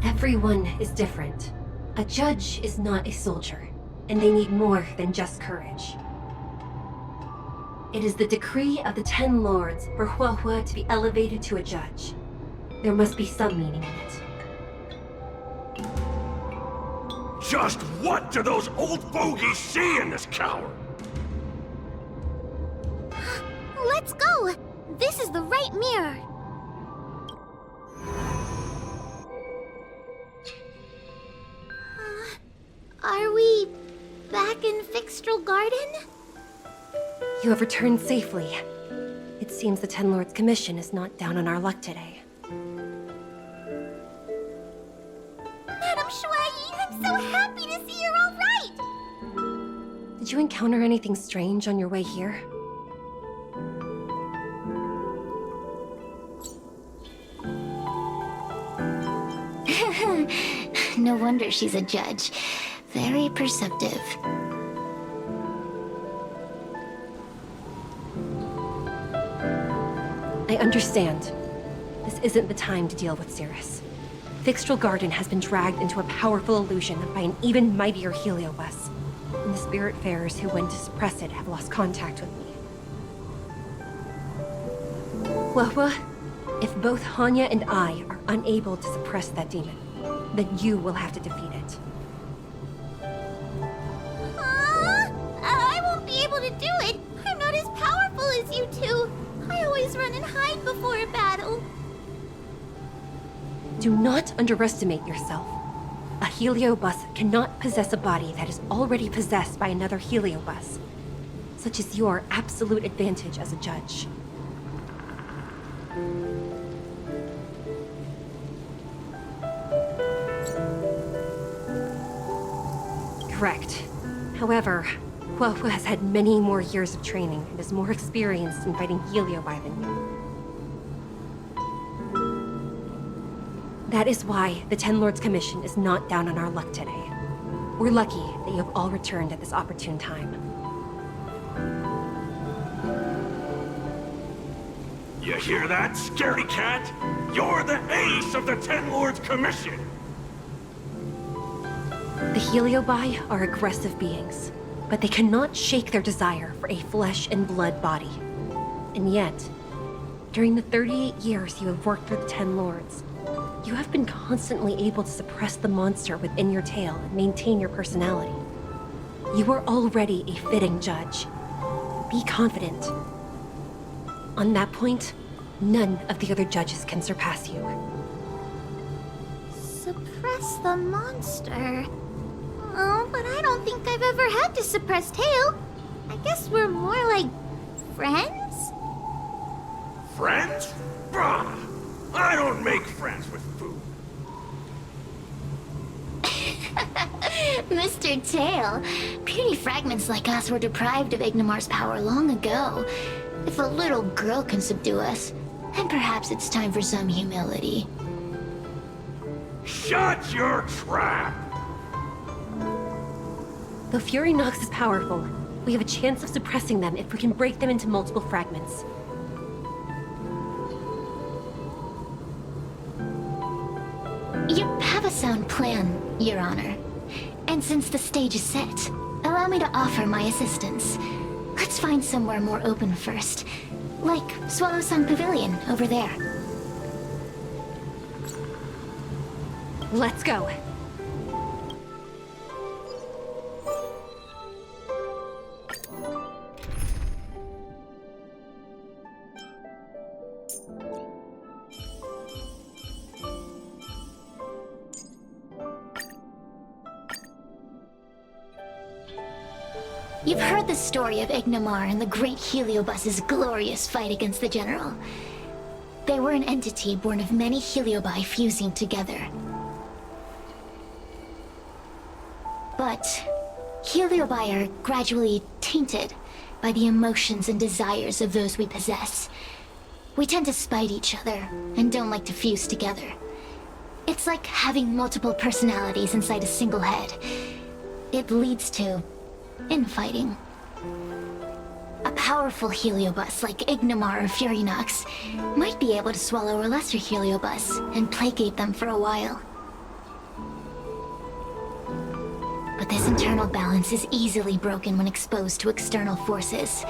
Everyone is different. A judge is not a soldier, and they need more than just courage. It is the decree of the Ten Lords for Huahua to be elevated to a judge. There must be some meaning in it. Just what do those old fogies see in this coward? Let's go! This is the right mirror. Are we back in Fixtral Garden? You have returned safely. It seems the Ten Lords Commission is not down on our luck today. Madam Shuai, I'm so happy to see you're all right! Did you encounter anything strange on your way here? No wonder she's a judge. Very perceptive. I understand. This isn't the time to deal with Cirrus. Fixtral Garden has been dragged into a powerful illusion by an even mightier Heliobus, and the Spiritfarers who went to suppress it have lost contact with me. Huahua, if both Hanya and I are unable to suppress that demon, then you will have to defeat it. I won't be able to do it. I'm not as powerful as you two. I always run and hide before a battle. Do not underestimate yourself. A Heliobus cannot possess a body that is already possessed by another Heliobus. Such is your absolute advantage as a judge. Correct. However, Huahua has had many more years of training and is more experienced in fighting Heliobi than you. That is why the Ten Lords Commission is not down on our luck today. We're lucky that you have all returned at this opportune time. You hear that, scaredy cat? You're the ace of the Ten Lords Commission! The Heliobi are aggressive beings, but they cannot shake their desire for a flesh and blood body. And yet, during the 38 years you have worked for the Ten Lords, you have been constantly able to suppress the monster within your tail and maintain your personality. You are already a fitting judge. Be confident. On that point, none of the other judges can surpass you. Suppress the monster? Oh, but I don't think I've ever had to suppress Tail. I guess we're more like friends? Friends? Bah! I don't make friends with food. Mr. Tail, puny fragments like us were deprived of Ignimar's power long ago. If a little girl can subdue us, then perhaps it's time for some humility. Shut your trap! Though Fury Nox is powerful, we have a chance of suppressing them if we can break them into multiple fragments. You have a sound plan, Your Honor. And since the stage is set, allow me to offer my assistance. Let's find somewhere more open first. Like Swallow Sun Pavilion over there. Let's go. You've heard the story of Ignimar and the great Heliobus's glorious fight against the General. They were an entity born of many Heliobi fusing together. But Heliobi are gradually tainted by the emotions and desires of those we possess. We tend to spite each other and don't like to fuse together. It's like having multiple personalities inside a single head. It leads to infighting. A powerful heliobus like Ignimar or Furinox might be able to swallow a lesser heliobus and placate them for a while. But this internal balance is easily broken when exposed to external forces.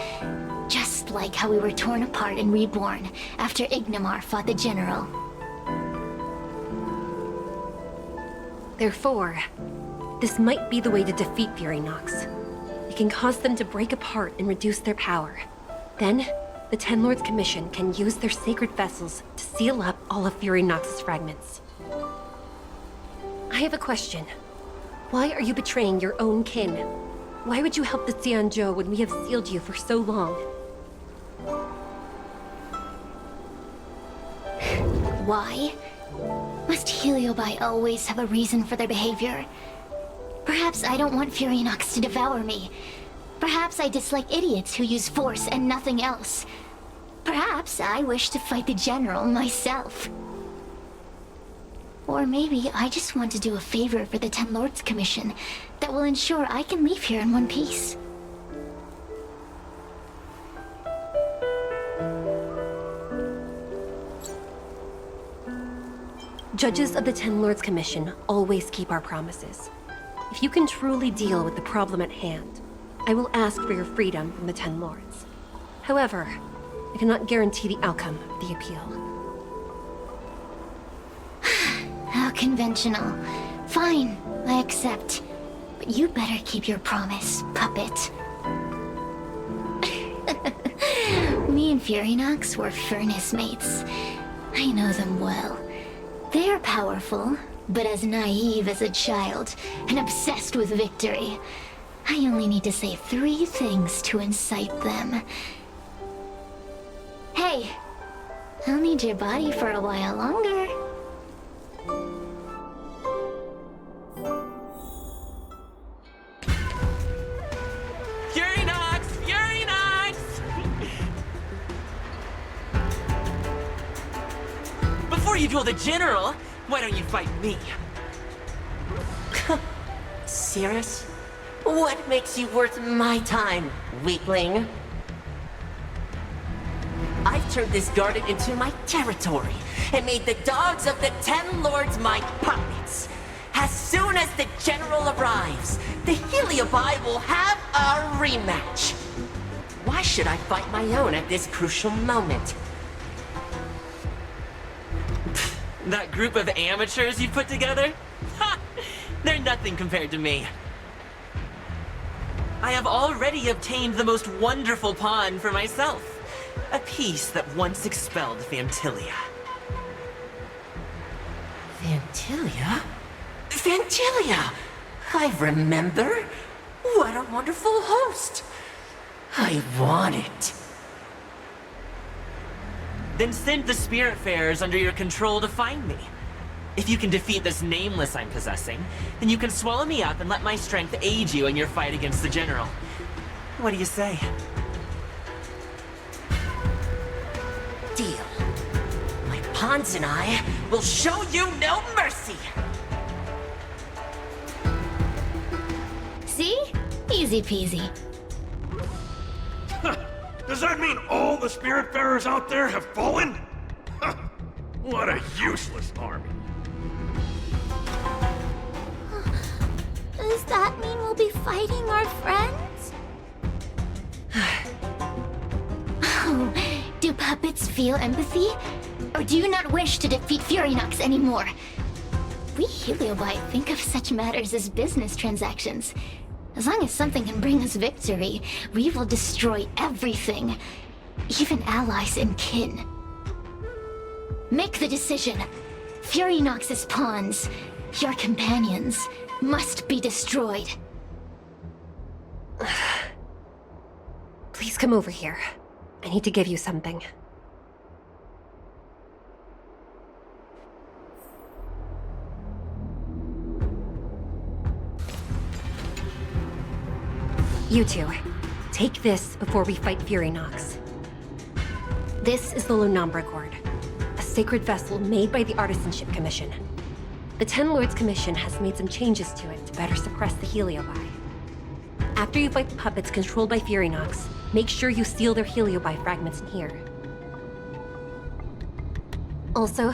Just like how we were torn apart and reborn after Ignimar fought the General. Therefore, this might be the way to defeat Furinox. We can cause them to break apart and reduce their power. Then, the Ten Lords Commission can use their sacred vessels to seal up all of Furinox's fragments. I have a question. Why are you betraying your own kin? Why would you help the Xianzhou when we have sealed you for so long? Why? Must Heliobi always have a reason for their behavior? Perhaps I don't want Furinox to devour me. Perhaps I dislike idiots who use force and nothing else. Perhaps I wish to fight the General myself. Or maybe I just want to do a favor for the Ten Lords Commission that will ensure I can leave here in one piece. Judges of the Ten Lords Commission always keep our promises. If you can truly deal with the problem at hand, I will ask for your freedom from the Ten Lords. However, I cannot guarantee the outcome of the appeal. How conventional. Fine, I accept. But you better keep your promise, puppet. Me and Furinox were furnace mates. I know them well. They're powerful, but as naive as a child, and obsessed with victory. I only need to say 3 things to incite them. Hey, I'll need your body for a while longer. Furinox! Furinox! Before you duel the General, why don't you fight me? Serious? What makes you worth my time, weakling? I've turned this garden into my territory and made the dogs of the Ten Lords my puppets. As soon as the General arrives, the Heliobi will have a rematch. Why should I fight my own at this crucial moment? That group of amateurs you put together? Ha! They're nothing compared to me. I have already obtained the most wonderful pawn for myself. A piece that once expelled Fantilia. Fantilia? Fantilia! I remember. What a wonderful host. I want it. Then send the Spiritfarers under your control to find me. If you can defeat this nameless I'm possessing, then you can swallow me up and let my strength aid you in your fight against the General. What do you say? Deal. My pawns and I will show you no mercy. See? Easy peasy. Does that mean all the Spiritfarers out there have fallen? What a useless army. Does that mean we'll be fighting our friends? Oh, do puppets feel empathy? Or do you not wish to defeat Furinox anymore? We Heliobi think of such matters as business transactions. As long as something can bring us victory, we will destroy everything. Even allies and kin. Make the decision. Furinox's pawns, your companions, must be destroyed. Please come over here. I need to give you something. You two, take this before we fight Furinox. This is the Lunombra Cord, a sacred vessel made by the Artisanship Commission. The Ten Lords Commission has made some changes to it to better suppress the Heliobi. After you fight the puppets controlled by Furynox, make sure you seal their heliobi fragments in here. Also,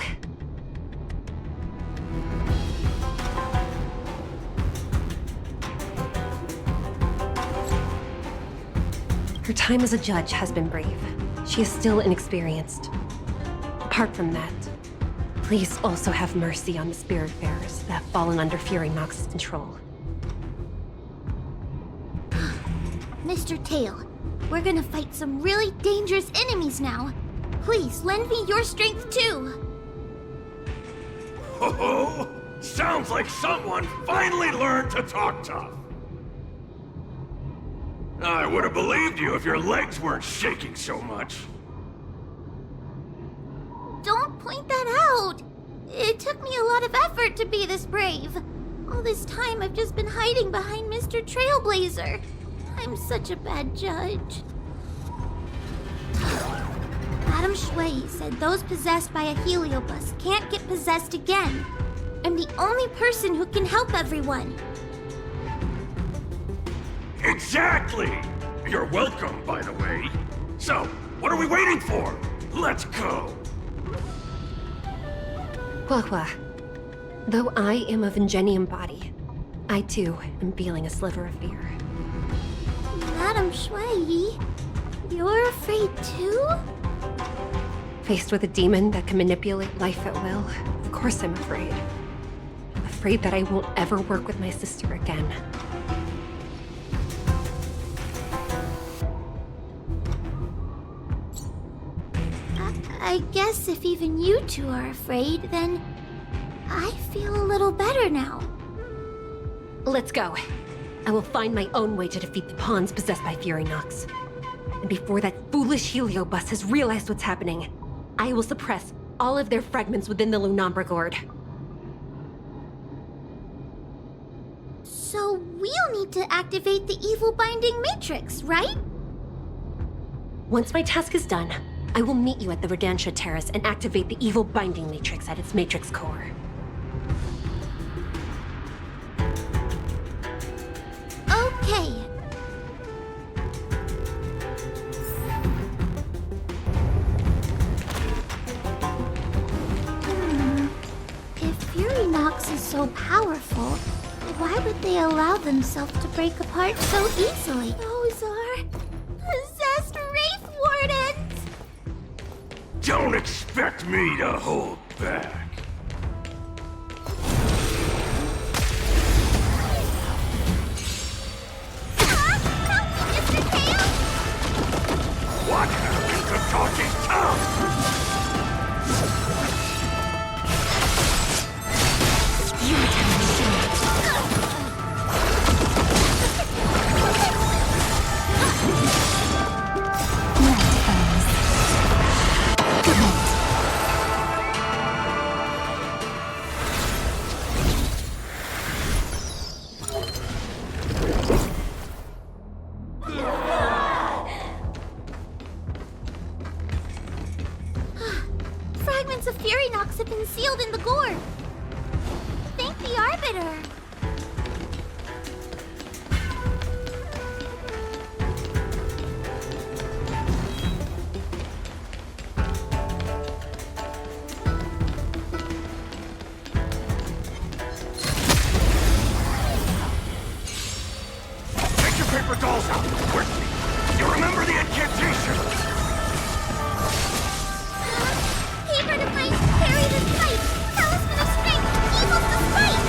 her time as a judge has been brief. She is still inexperienced. Apart from that, please also have mercy on the Spiritfarers that have fallen under Furynox's control. Mr. Tail, we're gonna fight some really dangerous enemies now. Please, lend me your strength too. Ho-ho! Sounds like someone finally learned to talk tough. I would have believed you if your legs weren't shaking so much. Don't point that out. It took me a lot of effort to be this brave. All this time I've just been hiding behind Mr. Trailblazer. I'm such a bad judge. Madame Shui said those possessed by a heliobus can't get possessed again. I'm the only person who can help everyone. Exactly! You're welcome, by the way. So, what are we waiting for? Let's go! Hua, though I am of Ingenium body, I too am feeling a sliver of fear. Madame Shui, you're afraid too? Faced with a demon that can manipulate life at will, of course I'm afraid. I'm afraid that I won't ever work with my sister again. I guess if even you two are afraid, then I feel a little better now. Let's go. I will find my own way to defeat the pawns possessed by Furynox. And before that foolish heliobus has realized what's happening, I will suppress all of their fragments within the Lunombra Gourd. So we'll need to activate the evil binding matrix, right? Once my task is done, I will meet you at the Verdantia Terrace and activate the evil binding matrix at its matrix core. Okay. If Furynox is so powerful, why would they allow themselves to break apart so easily? Those are possessed Wraith Wardens! Don't expect me to hold back. Mr. Tail? What happened to talking tough? Fragments of Furynox have been sealed in the gourd. Thank the Arbiter. Take your paper dolls out. Quickly. You remember the incantation? Paper to fight, carry the fight. Talisman of strength, evil's despite.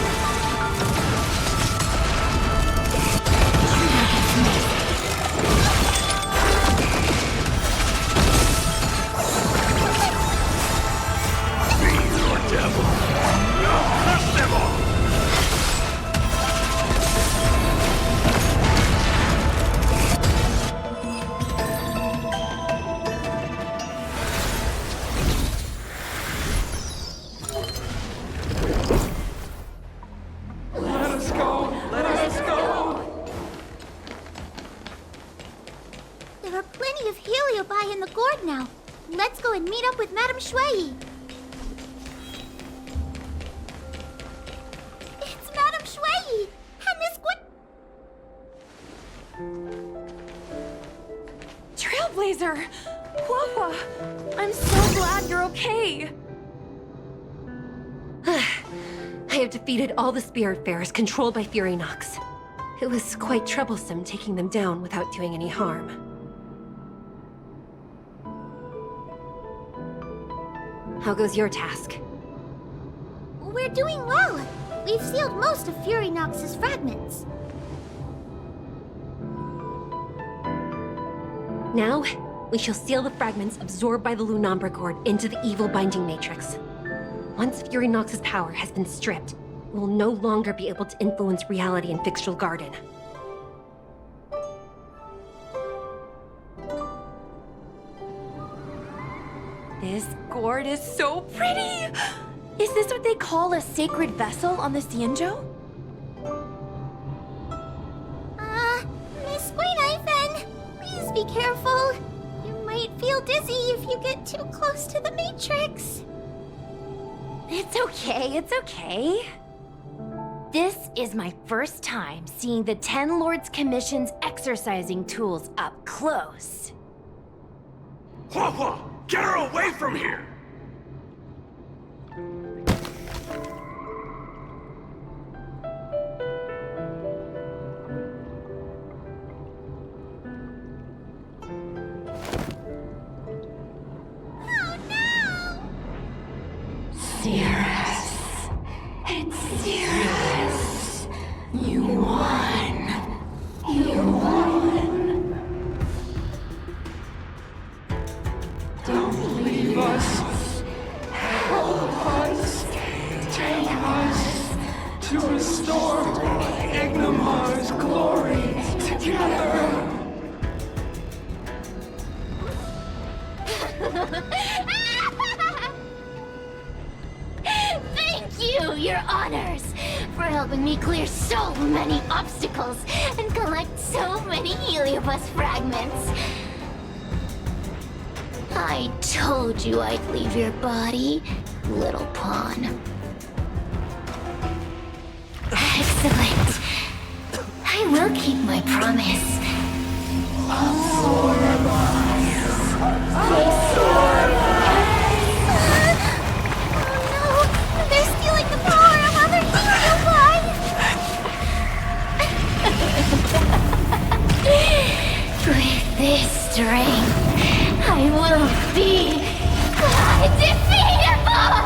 Be your devil. Now crush them all. There are plenty of heliobi in the gourd now. Let's go and meet up with Madame Shui. It's Madame Shui and Miss Trailblazer! Whoa! I'm so glad you're okay! I have defeated all the Spiritfarers controlled by Furynox. It was quite troublesome taking them down without doing any harm. How goes your task? We're doing well. We've sealed most of Furynox's fragments. Now, we shall seal the fragments absorbed by the Lunombra cord into the evil binding matrix. Once Furynox's power has been stripped, we will no longer be able to influence reality in Fixtral Garden. This gourd is so pretty! Is this what they call a sacred vessel on the Xianzhou? Miss Guinaifen, please be careful. You might feel dizzy if you get too close to the Matrix. It's okay, it's okay. This is my first time seeing the Ten Lords Commission's exercising tools up close. Hua Hua! Get her away from here! Thank you, Your Honors, for helping me clear so many obstacles and collect so many Heliobus fragments. I told you I'd leave your body, little pawn. Excellent. I will keep my promise. Oh no! They're stealing the power of other Heliobus! With this strength, I will be undefeatable!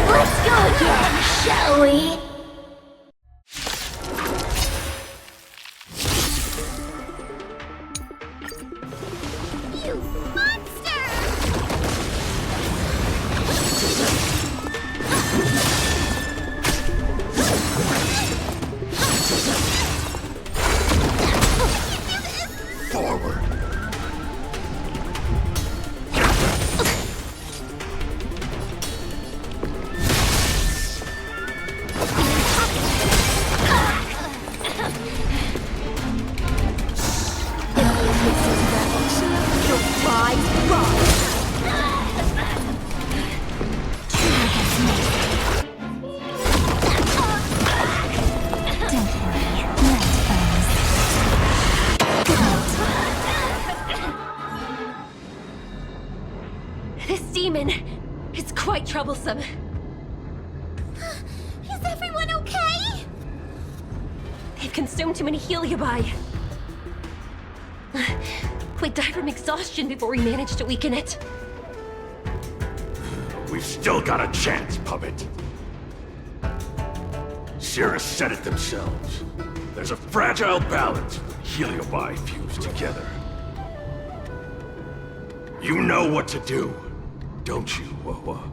Let's go again, shall we? You monster! Forward! This demon is quite troublesome. Is everyone okay? They've consumed too many Heliobi. We died from exhaustion before we managed to weaken it. We've still got a chance, puppet. Cirrus said it themselves. There's a fragile balance when Heliobi fused together. You know what to do, don't you, Wawa?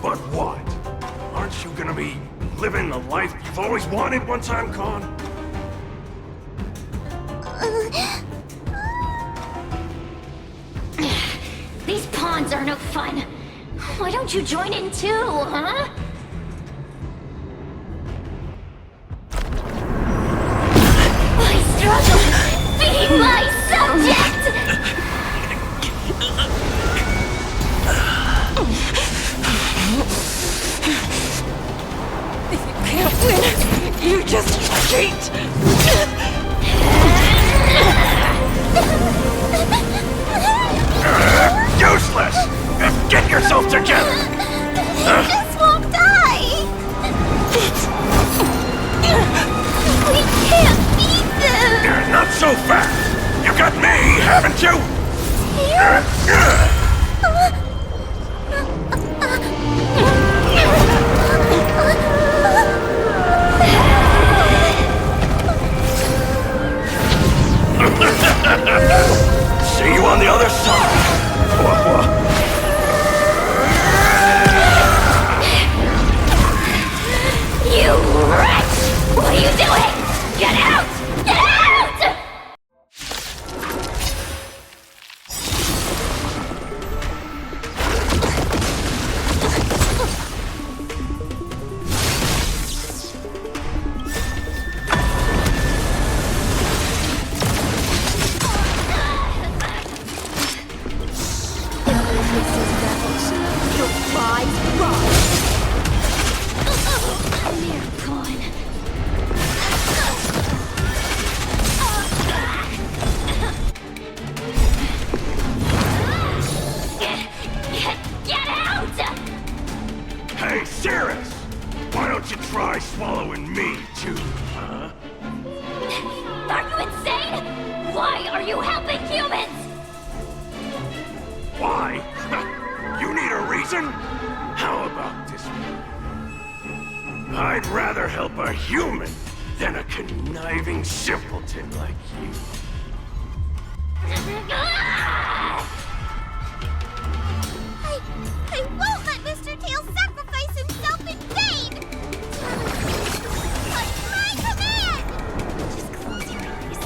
But what? Aren't you gonna be living the life you've always wanted once I'm gone? These pawns are no fun. Why don't you join in too, huh? I struggle being my subject! Useless! Get yourself together! This won't die! We can't beat them! Not so fast! You got me, haven't you? See you on the other side! You wretch! What are you doing? Get out! Get out! Hey, Cirrus! Why don't you try swallowing me, too, huh? Are you insane? Why are you helping humans? Why? You need a reason? How about this one? I'd rather help a human than a conniving simpleton like you. I won't let Mr. Tail sacrifice himself in vain! On my command! Just close your eyes.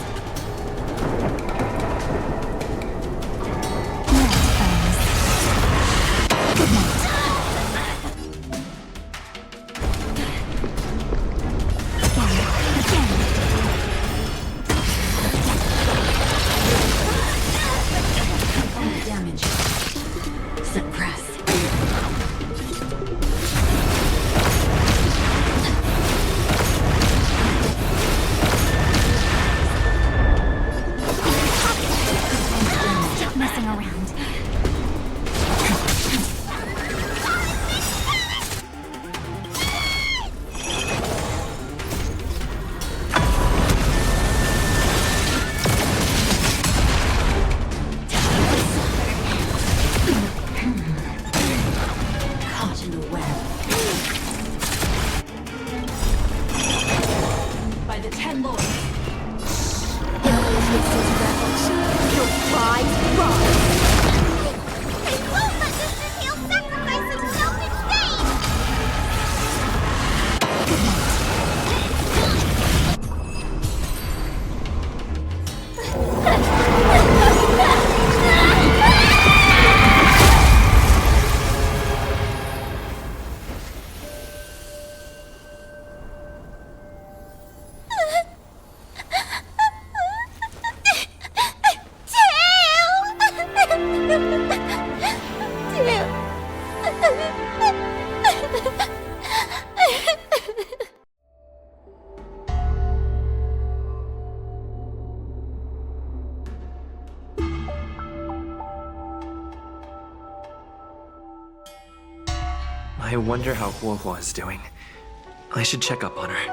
I wonder how Huohua is doing. I should check up on her.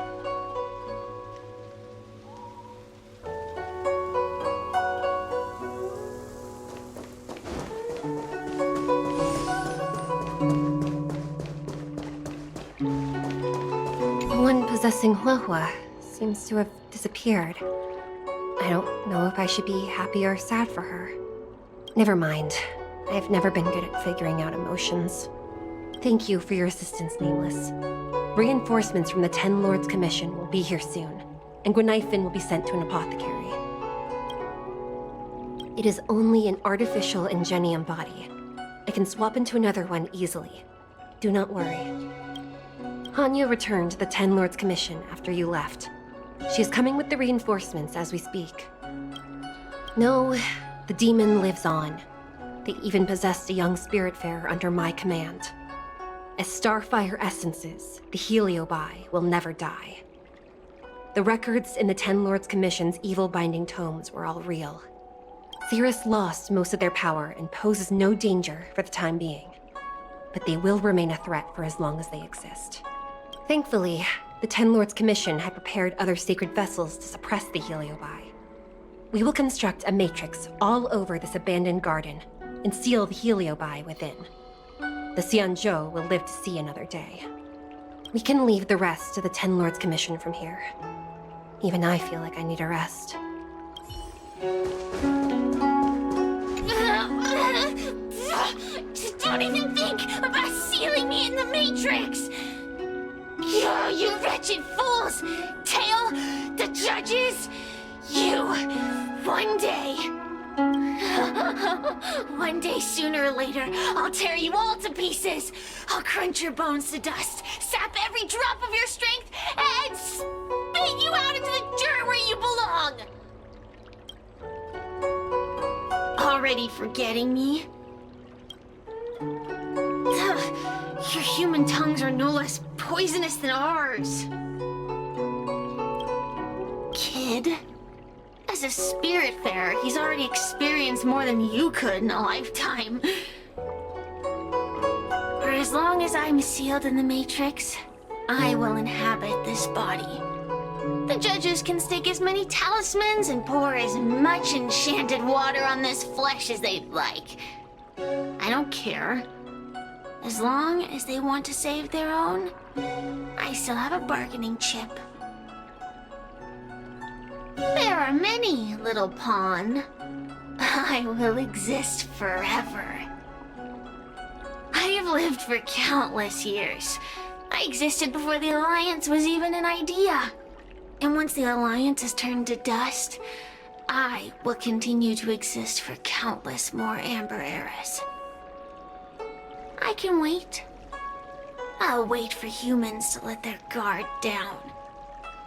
The one possessing Huohua seems to have disappeared. I don't know if I should be happy or sad for her. Never mind. I've never been good at figuring out emotions. Thank you for your assistance, Nameless. Reinforcements from the Ten Lords Commission will be here soon, and Gwynaifin will be sent to an apothecary. It is only an artificial ingenium body. I can swap into another one easily. Do not worry. Hanya returned to the Ten Lords Commission after you left. She is coming with the reinforcements as we speak. No, the demon lives on. They even possessed a young spiritfarer under my command. As Starfire essences, the Heliobi will never die. The records in the Ten Lords Commission's evil binding tomes were all real. Cirrus lost most of their power and poses no danger for the time being. But they will remain a threat for as long as they exist. Thankfully, the Ten Lords Commission had prepared other sacred vessels to suppress the Heliobi. We will construct a matrix all over this abandoned garden and seal the Heliobi within. The Xianzhou will live to see another day. We can leave the rest to the Ten Lords Commission from here. Even I feel like I need a rest. Don't even think about sealing me in the Matrix! You wretched fools! Tail, the judges, you, one day... One day, sooner or later, I'll tear you all to pieces! I'll crunch your bones to dust, sap every drop of your strength, and spit you out into the dirt where you belong! Already forgetting me? Your human tongues are no less poisonous than ours. Kid, as a spiritfarer, he's already experienced more than you could in a lifetime. For as long as I'm sealed in the Matrix, I will inhabit this body. The judges can stake as many talismans and pour as much enchanted water on this flesh as they'd like. I don't care. As long as they want to save their own, I still have a bargaining chip. There are many, little pawn. I will exist forever. I have lived for countless years. I existed before the Alliance was even an idea. And once the Alliance is turned to dust, I will continue to exist for countless more Amber eras. I can wait. I'll wait for humans to let their guard down.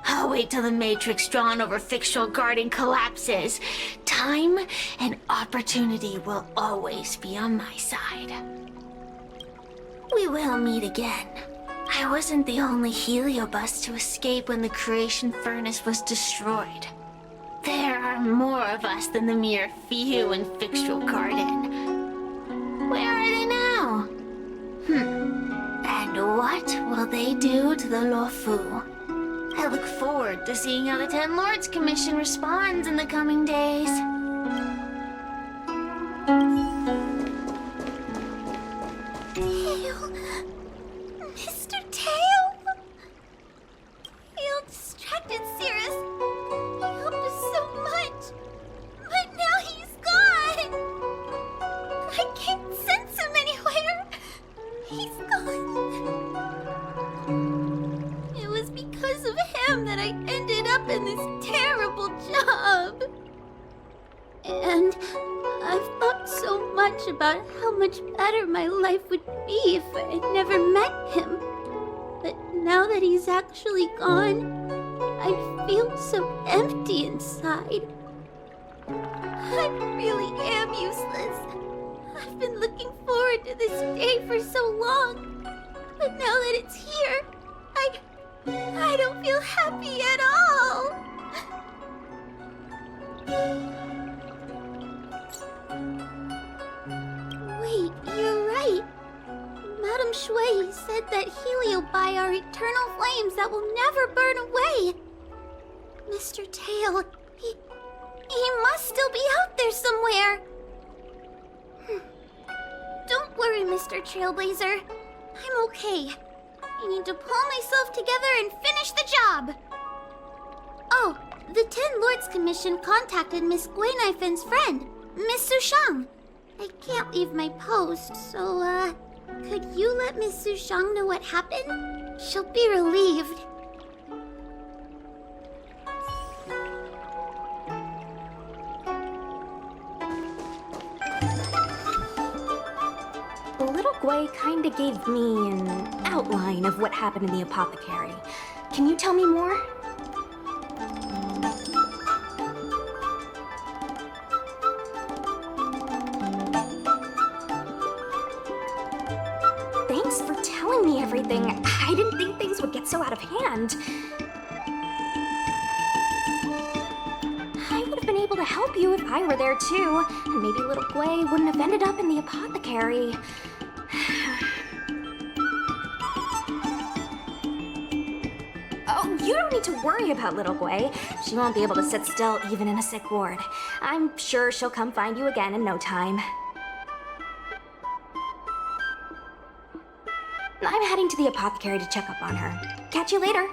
I'll wait till the Matrix drawn over Fictional Garden collapses. Time and opportunity will always be on my side. We will meet again. I wasn't the only Heliobus to escape when the creation furnace was destroyed. There are more of us than the mere few in Fictional Garden. Where are they now? And what will they do to the Luofu? I look forward to seeing how the Ten Lords Commission responds in the coming days. Tail? Mr. Tail? Tail distracted Cirrus. He helped us so much. But now he's gone. I can't sense him anywhere. He's gone. It was because of him that I ended up in this terrible job. And I've thought so much about how much better my life would be if I had never met him. But now that he's actually gone, I feel so empty inside. I really am useless. I've been looking forward to this day for so long. But now that it's here, I don't feel happy at all. Wait, you're right. Madame Shui said that Heliobi are eternal flames that will never burn away. Mr. Tail, he must still be out there somewhere. Don't worry, Mr. Trailblazer. I'm okay. I need to pull myself together and finish the job. Oh, the Ten Lords Commission contacted Miss Guinaifin's friend, Miss Sushang. I can't leave my post, so, could you let Miss Sushang know what happened? She'll be relieved. Little Gui kinda gave me an outline of what happened in the apothecary. Can you tell me more? Thanks for telling me everything. I didn't think things would get so out of hand. able to help you if I were there too. And maybe little Gwei wouldn't have ended up in the apothecary. Oh, you don't need to worry about little Gwei. She won't be able to sit still even in a sick ward. I'm sure she'll come find you again in no time. I'm heading to the apothecary to check up on her. Catch you later.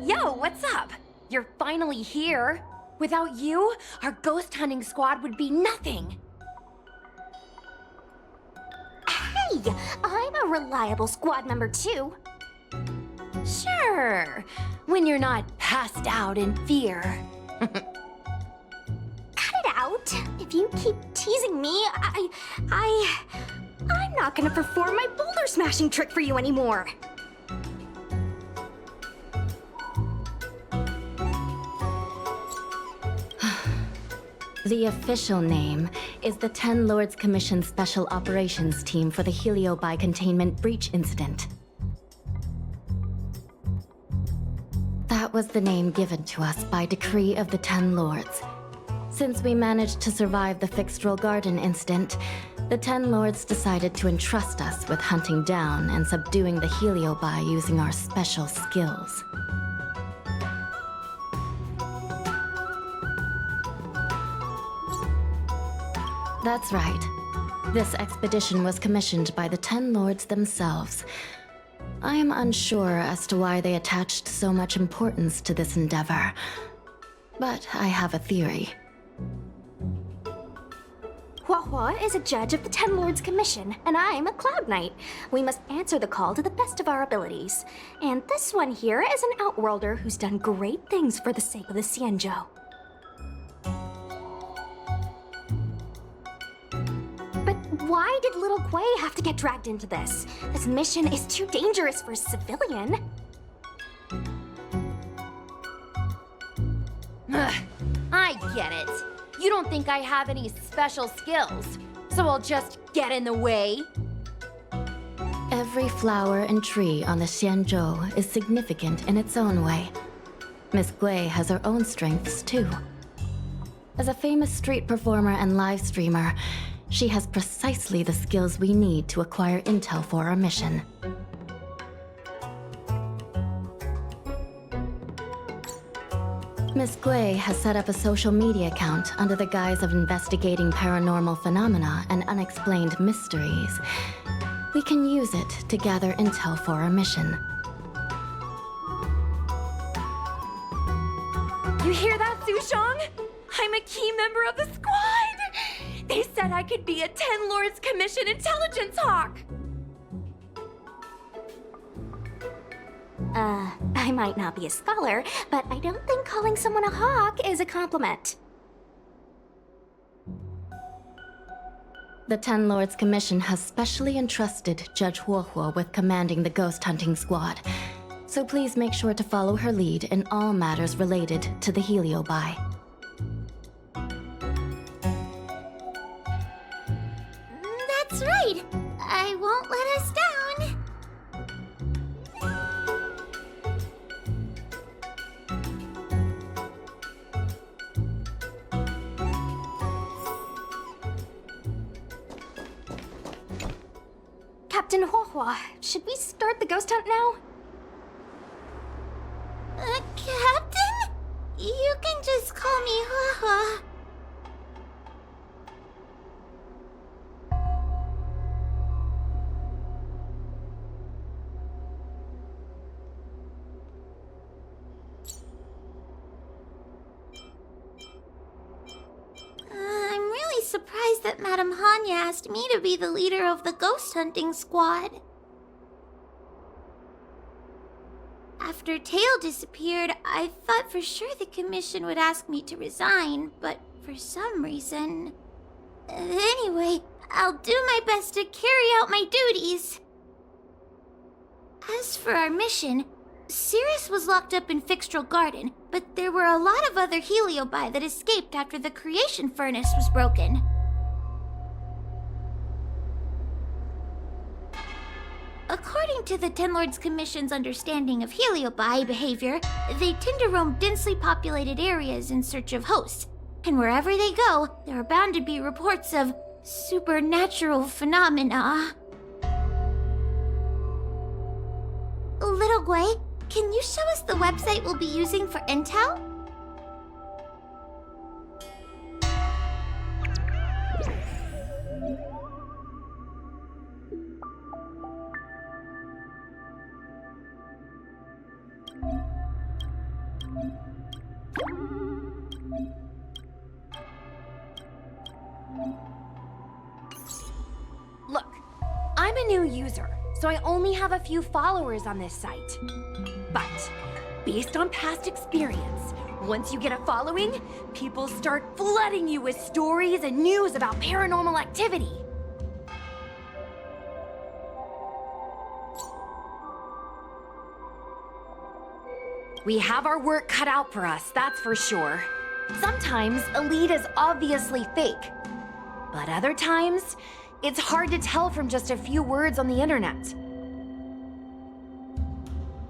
Yo, what's up? You're finally here. Without you, our ghost hunting squad would be nothing. Hey, I'm a reliable squad member too. Sure, when you're not passed out in fear. Cut it out. If you keep teasing me, I'm not gonna perform my boulder smashing trick for you anymore. The official name is the Ten Lords Commission Special Operations Team for the Heliobi Containment Breach Incident. That was the name given to us by decree of the Ten Lords. Since we managed to survive the Fixtral Garden incident, the Ten Lords decided to entrust us with hunting down and subduing the Heliobi using our special skills. That's right. This expedition was commissioned by the Ten Lords themselves. I am unsure as to why they attached so much importance to this endeavor, but I have a theory. Hua is a judge of the Ten Lords Commission, and I'm a Cloud Knight. We must answer the call to the best of our abilities. And this one here is an Outworlder who's done great things for the sake of the Xianzhou. But why did little Gwei have to get dragged into this? This mission is too dangerous for a civilian. Ugh, I get it. You don't think I have any special skills, so I'll just get in the way? Every flower and tree on the Xianzhou is significant in its own way. Miss Gwei has her own strengths, too. As a famous street performer and live streamer, she has precisely the skills we need to acquire intel for our mission. Miss Gwei has set up a social media account under the guise of investigating paranormal phenomena and unexplained mysteries. We can use it to gather intel for our mission. You hear that, Sushong? I'm a key member of the squad! They said I could be a Ten Lords Commission intelligence hawk! I might not be a scholar, but I don't think calling someone a hawk is a compliment. The Ten Lords Commission has specially entrusted Judge Huohuo with commanding the ghost hunting squad, so please make sure to follow her lead in all matters related to the Heliobi. That's right. I won't let us down. Captain Huohua, should we start the ghost hunt now? Captain? You can just call me Hua. I'm really surprised that Madame Hanya asked me to be the leader of the ghost hunting squad. After Tail disappeared, I thought for sure the commission would ask me to resign, but for some reason... Anyway, I'll do my best to carry out my duties. As for our mission, Cirrus was locked up in Fixtral Garden, but there were a lot of other Heliobi that escaped after the creation furnace was broken. According to the Ten Lords Commission's understanding of Heliobi behavior, they tend to roam densely populated areas in search of hosts, and wherever they go, there are bound to be reports of supernatural phenomena. Little Gwei, can you show us the website we'll be using for intel? Look, I'm a new user, so I only have a few followers on this site. But, based on past experience, once you get a following, people start flooding you with stories and news about paranormal activity. We have our work cut out for us, that's for sure. Sometimes a lead is obviously fake, but other times, it's hard to tell from just a few words on the internet.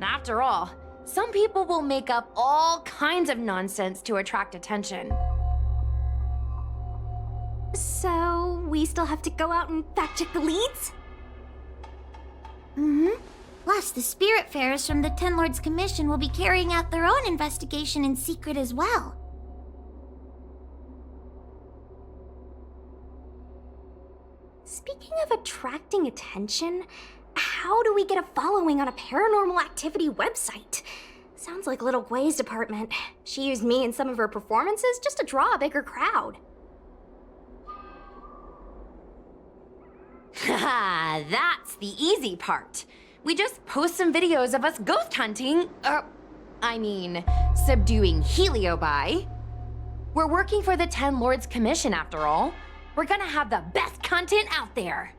After all, some people will make up all kinds of nonsense to attract attention. So, we still have to go out and fact-check the leads? Mm-hmm. Plus, the Spiritfarers from the Ten Lords Commission will be carrying out their own investigation in secret as well. Speaking of attracting attention, how do we get a following on a paranormal activity website? Sounds like Little Gwei's department. She used me in some of her performances just to draw a bigger crowd. Haha, that's the easy part. We just post some videos of us ghost hunting, subduing Heliobi. We're working for the Ten Lords Commission after all. We're gonna have the best content out there.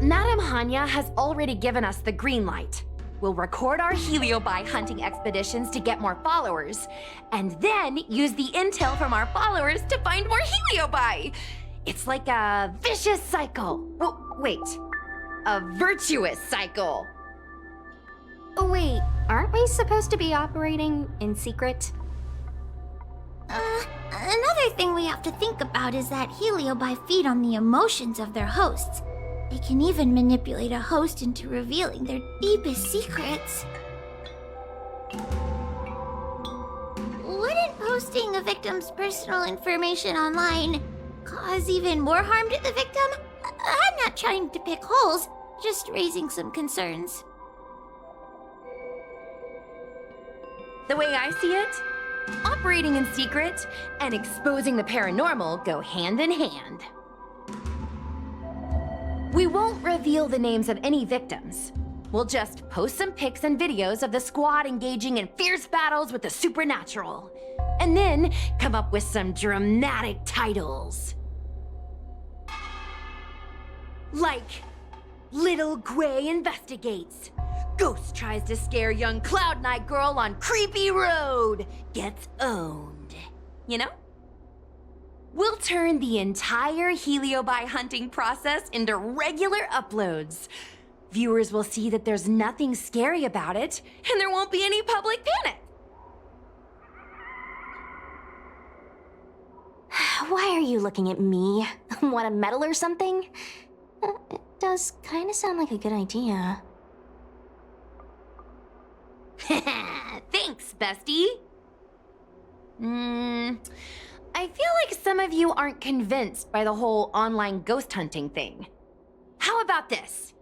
Madame Hanya has already given us the green light. We'll record our Heliobi hunting expeditions to get more followers, and then use the intel from our followers to find more Heliobi. It's like a vicious cycle. Oh, wait. A virtuous cycle. Oh wait, aren't we supposed to be operating in secret? Another thing we have to think about is that Heliobi feed on the emotions of their hosts. They can even manipulate a host into revealing their deepest secrets. Wouldn't posting a victim's personal information online cause even more harm to the victim? I'm not trying to pick holes, just raising some concerns. The way I see it, operating in secret and exposing the paranormal go hand in hand. We won't reveal the names of any victims. We'll just post some pics and videos of the squad engaging in fierce battles with the supernatural. And then come up with some dramatic titles. Like, Little Gwei investigates. Ghost tries to scare young Cloud Knight girl on creepy road. Gets owned. You know? We'll turn the entire Heliobi hunting process into regular uploads. Viewers will see that there's nothing scary about it, and there won't be any public panic. Why are you looking at me? Want a medal or something? It does kind of sound like a good idea. Thanks, bestie. I feel like some of you aren't convinced by the whole online ghost hunting thing. How about this?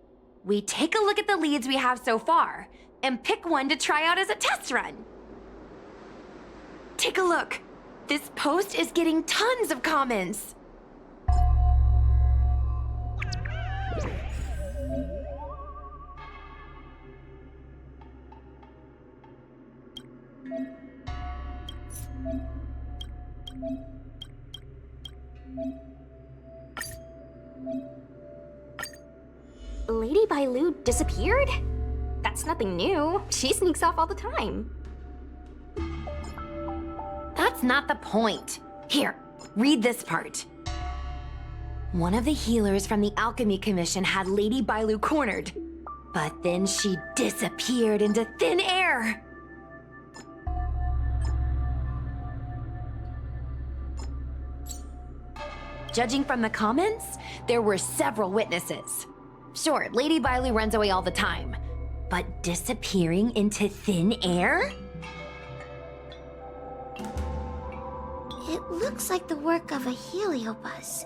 We take a look at the leads we have so far, and pick one to try out as a test run. Take a look. This post is getting tons of comments. Lady Bailu disappeared? That's nothing new. She sneaks off all the time. That's not the point. Here, read this part. One of the healers from the Alchemy Commission had Lady Bailu cornered, but then she disappeared into thin air. Judging from the comments, there were several witnesses. Sure, Lady Bailu runs away all the time, but disappearing into thin air? It looks like the work of a heliobus.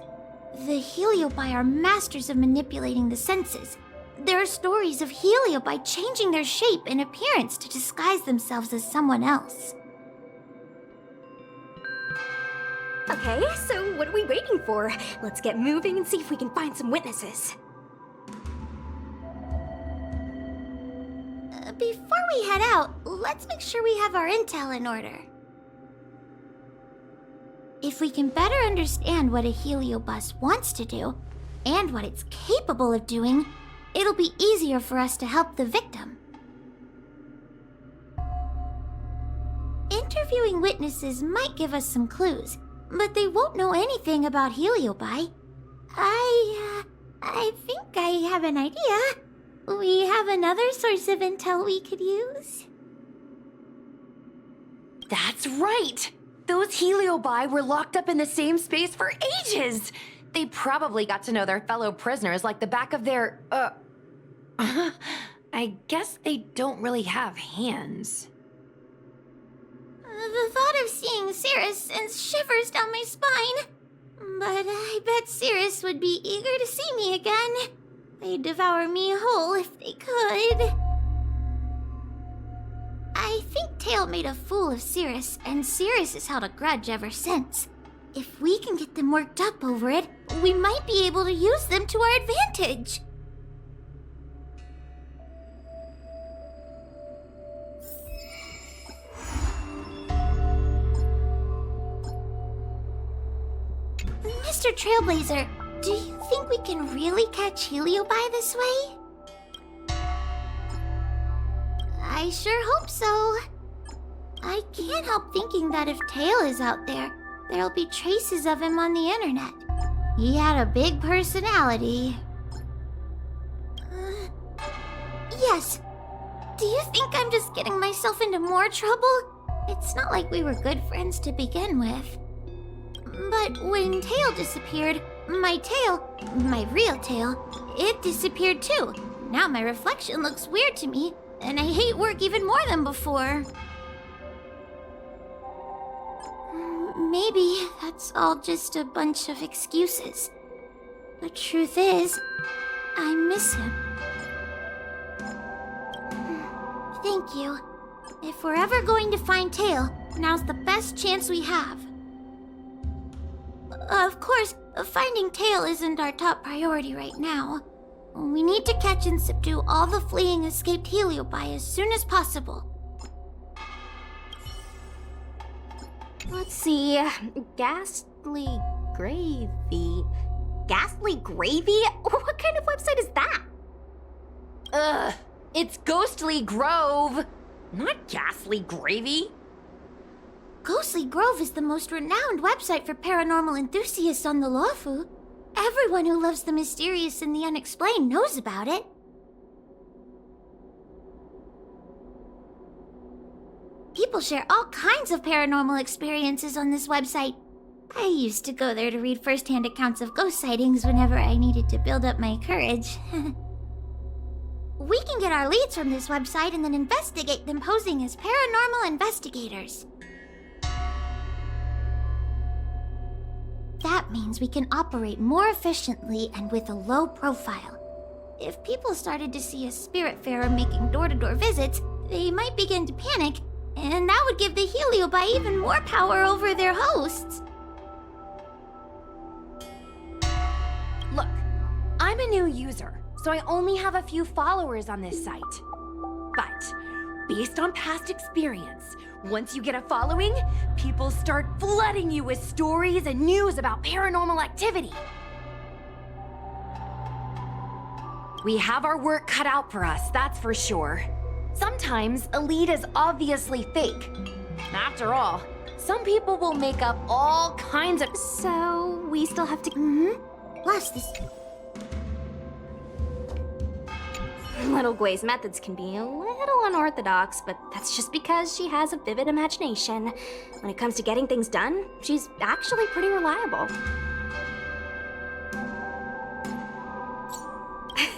The heliobi are masters of manipulating the senses. There are stories of heliobi changing their shape and appearance to disguise themselves as someone else. Okay, so what are we waiting for? Let's get moving and see if we can find some witnesses. Before we head out, let's make sure we have our intel in order. If we can better understand what a heliobus wants to do, and what it's capable of doing, it'll be easier for us to help the victim. Interviewing witnesses might give us some clues, but they won't know anything about heliobi. I think I have an idea. We have another source of intel we could use. That's right! Those heliobi were locked up in the same space for ages! They probably got to know their fellow prisoners like the back of their, I guess they don't really have hands. The thought of seeing Cirrus sends shivers down my spine. But I bet Cirrus would be eager to see me again. They'd devour me whole if they could. I think Tail made a fool of Cirrus, and Cirrus has held a grudge ever since. If we can get them worked up over it, we might be able to use them to our advantage. Mr. Trailblazer, do you think we can really catch heliobi this way? I sure hope so. I can't help thinking that if Tail is out there, there'll be traces of him on the internet. He had a big personality. Yes. Do you think I'm just getting myself into more trouble? It's not like we were good friends to begin with. But when Tail disappeared, my real tail, it disappeared too. Now my reflection looks weird to me, and I hate work even more than before. Maybe that's all just a bunch of excuses. The truth is, I miss him. Thank you. If we're ever going to find Tail, now's the best chance we have. Of course, finding Tail isn't our top priority right now. We need to catch and subdue all the fleeing escaped heliobi as soon as possible. Let's see. Ghastly Gravy. Ghastly Gravy? What kind of website is that? Ugh, it's Ghostly Grove, not Ghastly Gravy. Ghostly Grove is the most renowned website for paranormal enthusiasts on the Lawfu. Everyone who loves the mysterious and the unexplained knows about it. People share all kinds of paranormal experiences on this website. I used to go there to read first-hand accounts of ghost sightings whenever I needed to build up my courage. We can get our leads from this website and then investigate them posing as paranormal investigators. That means we can operate more efficiently and with a low profile. If people started to see a spiritfarer making door-to-door visits, they might begin to panic, And that would give the Heliobi even more power over their hosts. Look, I'm a new user, so I only have a few followers on this site. But, based on past experience, once you get a following, people start flooding you with stories and news about paranormal activity. We have our work cut out for us, that's for sure. Sometimes a lead is obviously fake. After all, some people will make up all kinds of— So, we still have to. Plus, this. Little Gui's methods can be a little unorthodox, but that's just because she has a vivid imagination. When it comes to getting things done, she's actually pretty reliable.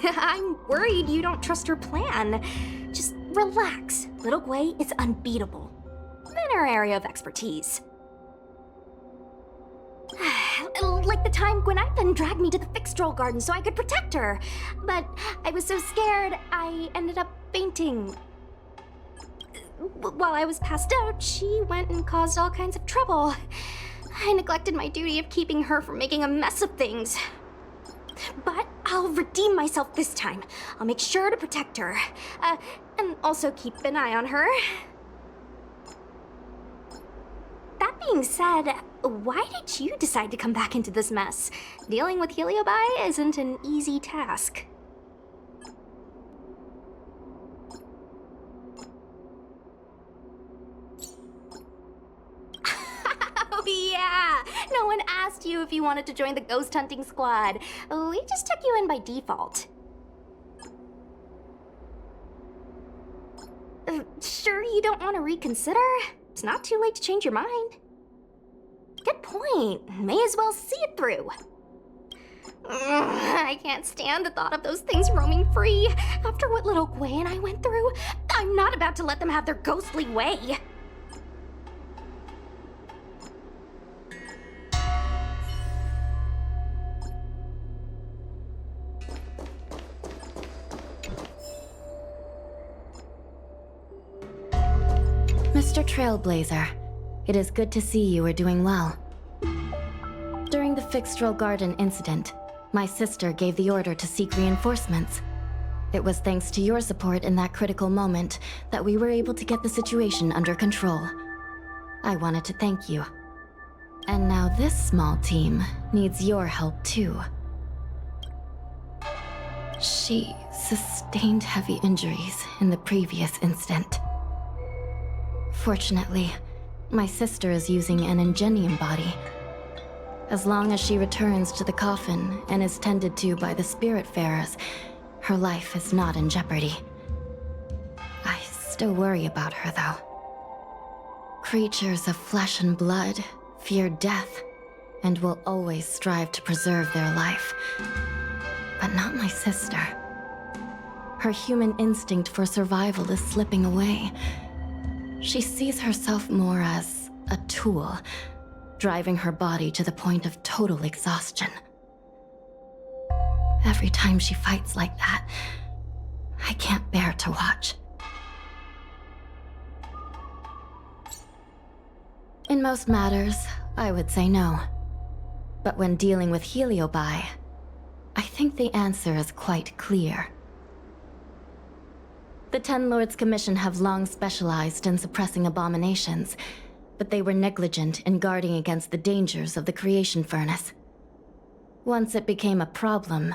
I'm worried you don't trust her plan. Just relax. Little Gui is unbeatable. In her area of expertise. Like the time Gwen dragged me to the Fixtroll Garden so I could protect her. But I was so scared, I ended up fainting. While I was passed out, she went and caused all kinds of trouble. I neglected my duty of keeping her from making a mess of things. But I'll redeem myself this time. I'll make sure to protect her. And also keep an eye on her. That being said, why did you decide to come back into this mess? Dealing with Heliobi isn't an easy task. Oh yeah! No one asked you if you wanted to join the ghost hunting squad. We just took you in by default. Sure you don't want to reconsider? It's not too late to change your mind. Good point. May as well see it through. I can't stand the thought of those things roaming free. After what little Gui and I went through, I'm not about to let them have their ghostly way. Mr. Trailblazer, it is good to see you are doing well. During the Fixtroll Garden incident, my sister gave the order to seek reinforcements. It was thanks to your support in that critical moment that we were able to get the situation under control. I wanted to thank you. And now this small team needs your help too. She sustained heavy injuries in the previous incident. Fortunately, my sister is using an Ingenium body. As long as she returns to the coffin and is tended to by the Spiritfarers, her life is not in jeopardy. I still worry about her, though. Creatures of flesh and blood fear death and will always strive to preserve their life. But not my sister. Her human instinct for survival is slipping away. She sees herself more as a tool, driving her body to the point of total exhaustion. Every time she fights like that, I can't bear to watch. In most matters, I would say no. But when dealing with Heliobi, I think the answer is quite clear. The Ten Lords Commission have long specialized in suppressing abominations, but they were negligent in guarding against the dangers of the creation furnace. Once it became a problem,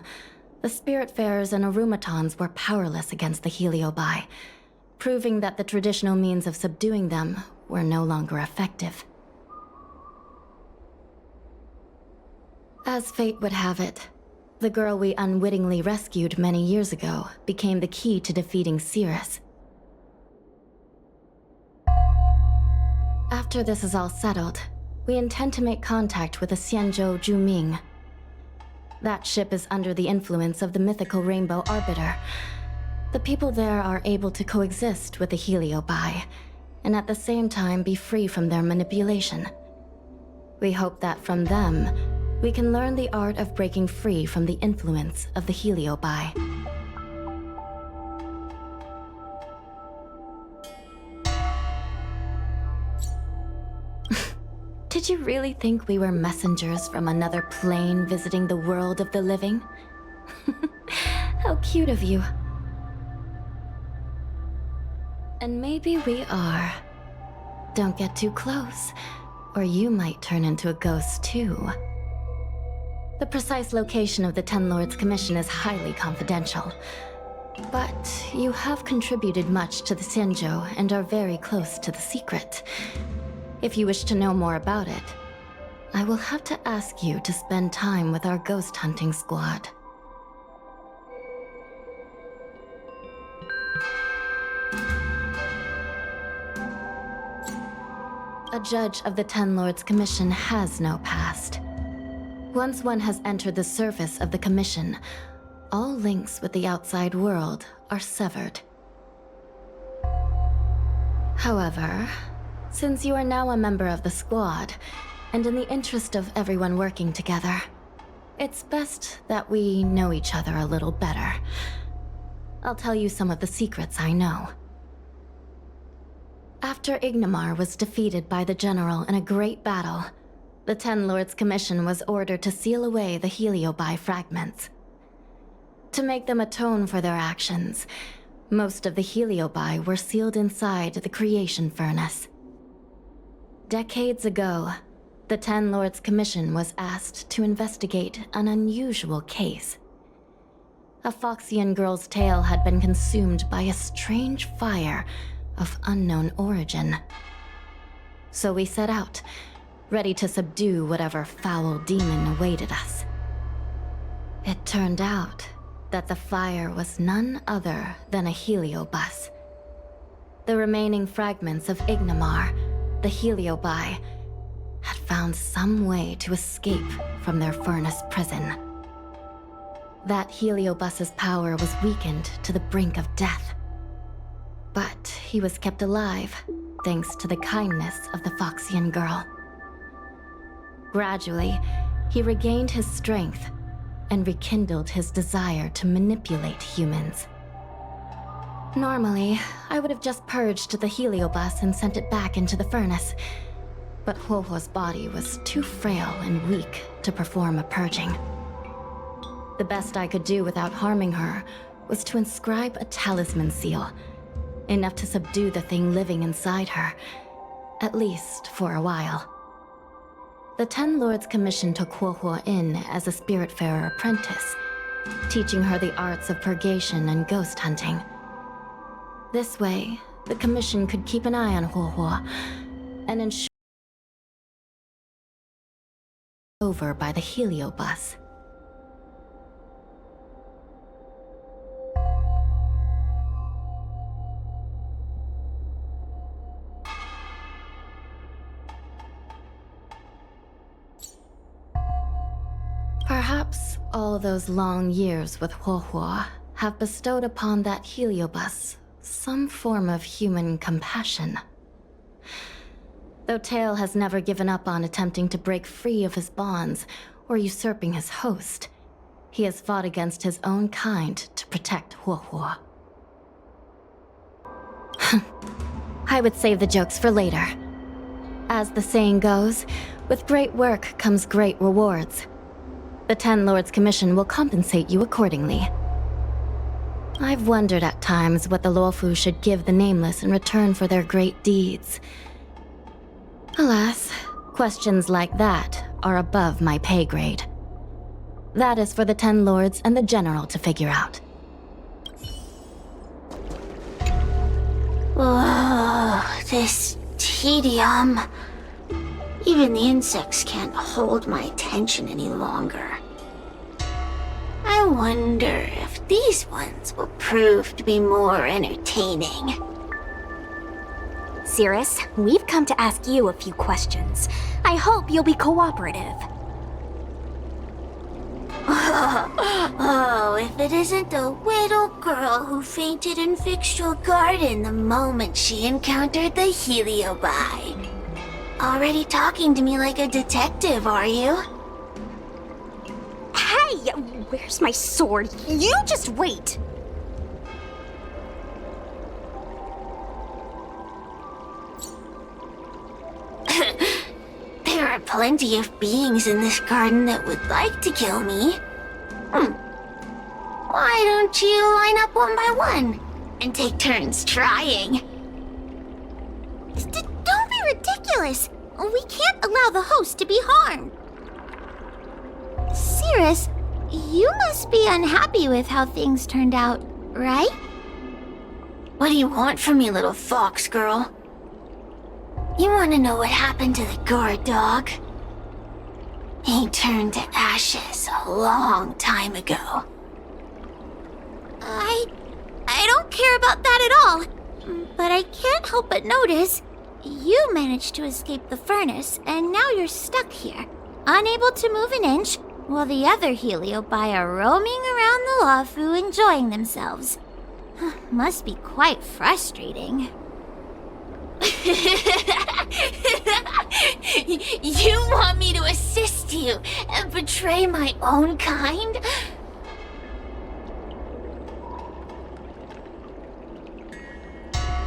the Spiritfarers and Arumatons were powerless against the Heliobi, proving that the traditional means of subduing them were no longer effective. As fate would have it, the girl we unwittingly rescued many years ago became the key to defeating Cirrus. After this is all settled, we intend to make contact with the Xianzhou Juming. That ship is under the influence of the mythical Rainbow Arbiter. The people there are able to coexist with the Heliobi, and at the same time be free from their manipulation. We hope that from them, we can learn the art of breaking free from the influence of the Heliobi. really think we were messengers from another plane visiting the world of the living? How cute of you. And maybe we are. Don't get too close, or you might turn into a ghost too. The precise location of the Ten Lords Commission is highly confidential. But you have contributed much to the Senjo and are very close to the secret. If you wish to know more about it, I will have to ask you to spend time with our ghost hunting squad. A judge of the Ten Lords Commission has no past. Once one has entered the surface of the Commission, all links with the outside world are severed. However, since you are now a member of the squad, and in the interest of everyone working together, it's best that we know each other a little better. I'll tell you some of the secrets I know. After Ignamar was defeated by the General in a great battle, the Ten Lords Commission was ordered to seal away the Heliobi fragments. To make them atone for their actions, most of the Heliobi were sealed inside the creation furnace. Decades ago, the Ten Lords Commission was asked to investigate an unusual case. A Foxian girl's tail had been consumed by a strange fire of unknown origin. So we set out, ready to subdue whatever foul demon awaited us. It turned out that the fire was none other than a heliobus. The remaining fragments of Ignamar, the Heliobi, had found some way to escape from their furnace prison. That heliobus's power was weakened to the brink of death. But he was kept alive, thanks to the kindness of the Foxian girl. Gradually, he regained his strength and rekindled his desire to manipulate humans. Normally, I would have just purged the heliobus and sent it back into the furnace, but Huohuo's body was too frail and weak to perform a purging. The best I could do without harming her was to inscribe a talisman seal, enough to subdue the thing living inside her, at least for a while. The Ten Lords Commission took Huohuo in as a Spiritfarer apprentice, teaching her the arts of purgation and ghost hunting. This way, the Commission could keep an eye on Huohuo and ensure over by the heliobus. Perhaps all those long years with Huohuo have bestowed upon that heliobus some form of human compassion. Though Tail has never given up on attempting to break free of his bonds or usurping his host, he has fought against his own kind to protect Huohuo. I would save the jokes for later. As the saying goes, with great work comes great rewards. The Ten Lords Commission will compensate you accordingly. I've wondered at times what the Luofu should give the Nameless in return for their great deeds. Alas, questions like that are above my pay grade. That is for the Ten Lords and the General to figure out. Oh, this tedium. Even the insects can't hold my attention any longer. I wonder if these ones will prove to be more entertaining. Cirrus, we've come to ask you a few questions. I hope you'll be cooperative. Oh, if it isn't the little girl who fainted in Vixtrel Garden the moment she encountered the Heliobi. Already talking to me like a detective, are you? Hey, where's my sword? You just wait! There are plenty of beings in this garden that would like to kill me. Why don't you line up one by one and take turns trying? Don't be ridiculous. We can't allow the host to be harmed. Cirrus, you must be unhappy with how things turned out, right? What do you want from me, little fox girl? You want to know what happened to the guard dog? He turned to ashes a long time ago. I don't care about that at all. But I can't help but notice you managed to escape the furnace, and now you're stuck here, unable to move an inch, while the other Heliobi are roaming around the Lawfu enjoying themselves. Must be quite frustrating. You want me to assist you and betray my own kind?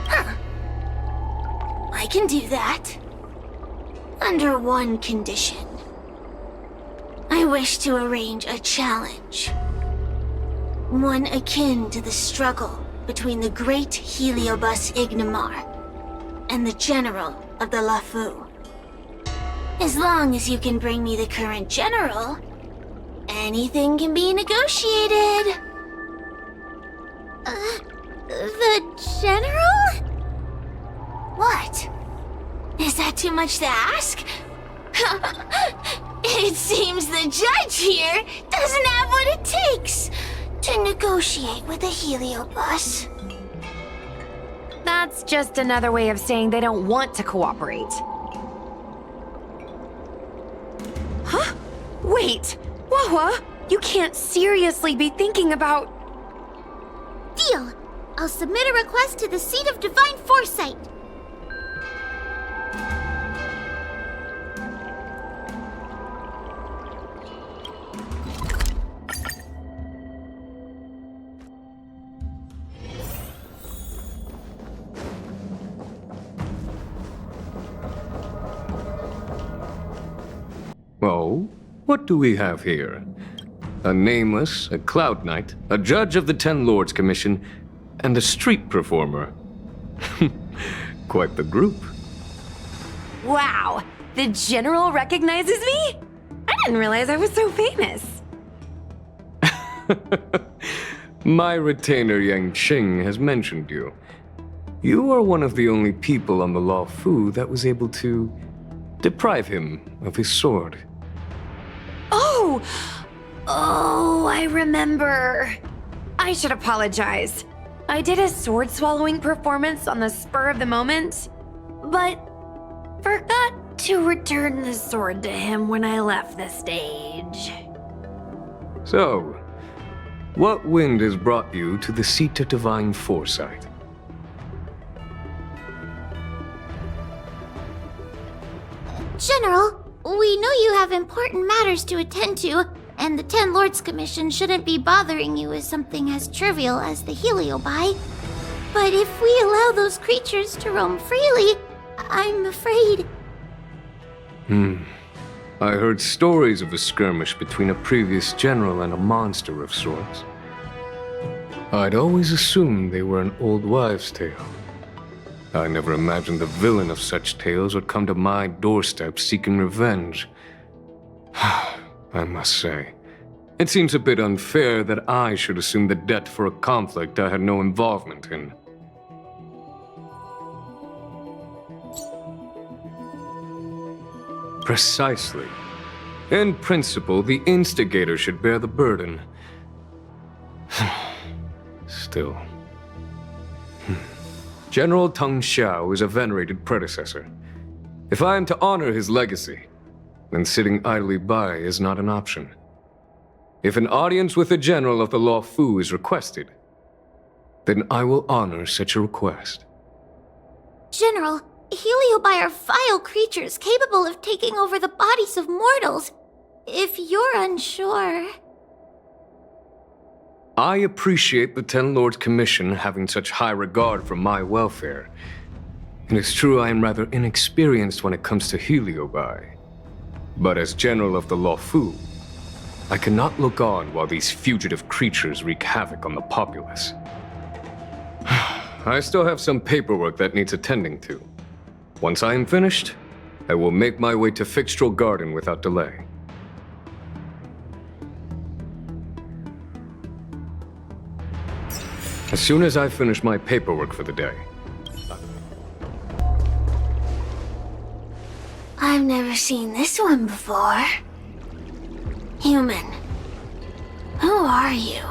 Huh. I can do that. Under one condition. I wish to arrange a challenge. One akin to the struggle between the great Heliobus Ignamar and the general of the Lawfu. As long as you can bring me the current general, anything can be negotiated. The general? What? Is that too much to ask? It seems the judge here doesn't have what it takes to negotiate with the Heliobus. That's just another way of saying they don't want to cooperate. Huh? Wait! Wawa! You can't seriously be thinking about... Deal! I'll submit a request to the Seat of Divine Foresight. Oh, what do we have here? A nameless, a cloud knight, a judge of the Ten Lords Commission, and a street performer. Quite the group. Wow! The General recognizes me? I didn't realize I was so famous. My retainer Yang Qing has mentioned you. You are one of the only people on the Lawfu that was able to deprive him of his sword. Oh, I remember. I should apologize. I did a sword-swallowing performance on the spur of the moment, but forgot to return the sword to him when I left the stage. So, what wind has brought you to the Seat of Divine Foresight? General, we know you have important matters to attend to, and the Ten Lords Commission shouldn't be bothering you with something as trivial as the Heliobi. But if we allow those creatures to roam freely, I'm afraid... I heard stories of a skirmish between a previous general and a monster of sorts. I'd always assumed they were an old wives' tale. I never imagined the villain of such tales would come to my doorstep seeking revenge. I must say, it seems a bit unfair that I should assume the debt for a conflict I had no involvement in. Precisely. In principle, the instigator should bear the burden. Still. General Teng Xiao is a venerated predecessor. If I am to honor his legacy, then sitting idly by is not an option. If an audience with the general of the Lawfu is requested, then I will honor such a request. General, Heliobi are vile creatures capable of taking over the bodies of mortals. If you're unsure... I appreciate the Ten Lords Commission having such high regard for my welfare. It is true I am rather inexperienced when it comes to Heliobi. But as General of the Luofu, I cannot look on while these fugitive creatures wreak havoc on the populace. I still have some paperwork that needs attending to. Once I am finished, I will make my way to Fixtral Garden without delay. As soon as I finish my paperwork for the day. I've never seen this one before. Human. Who are you?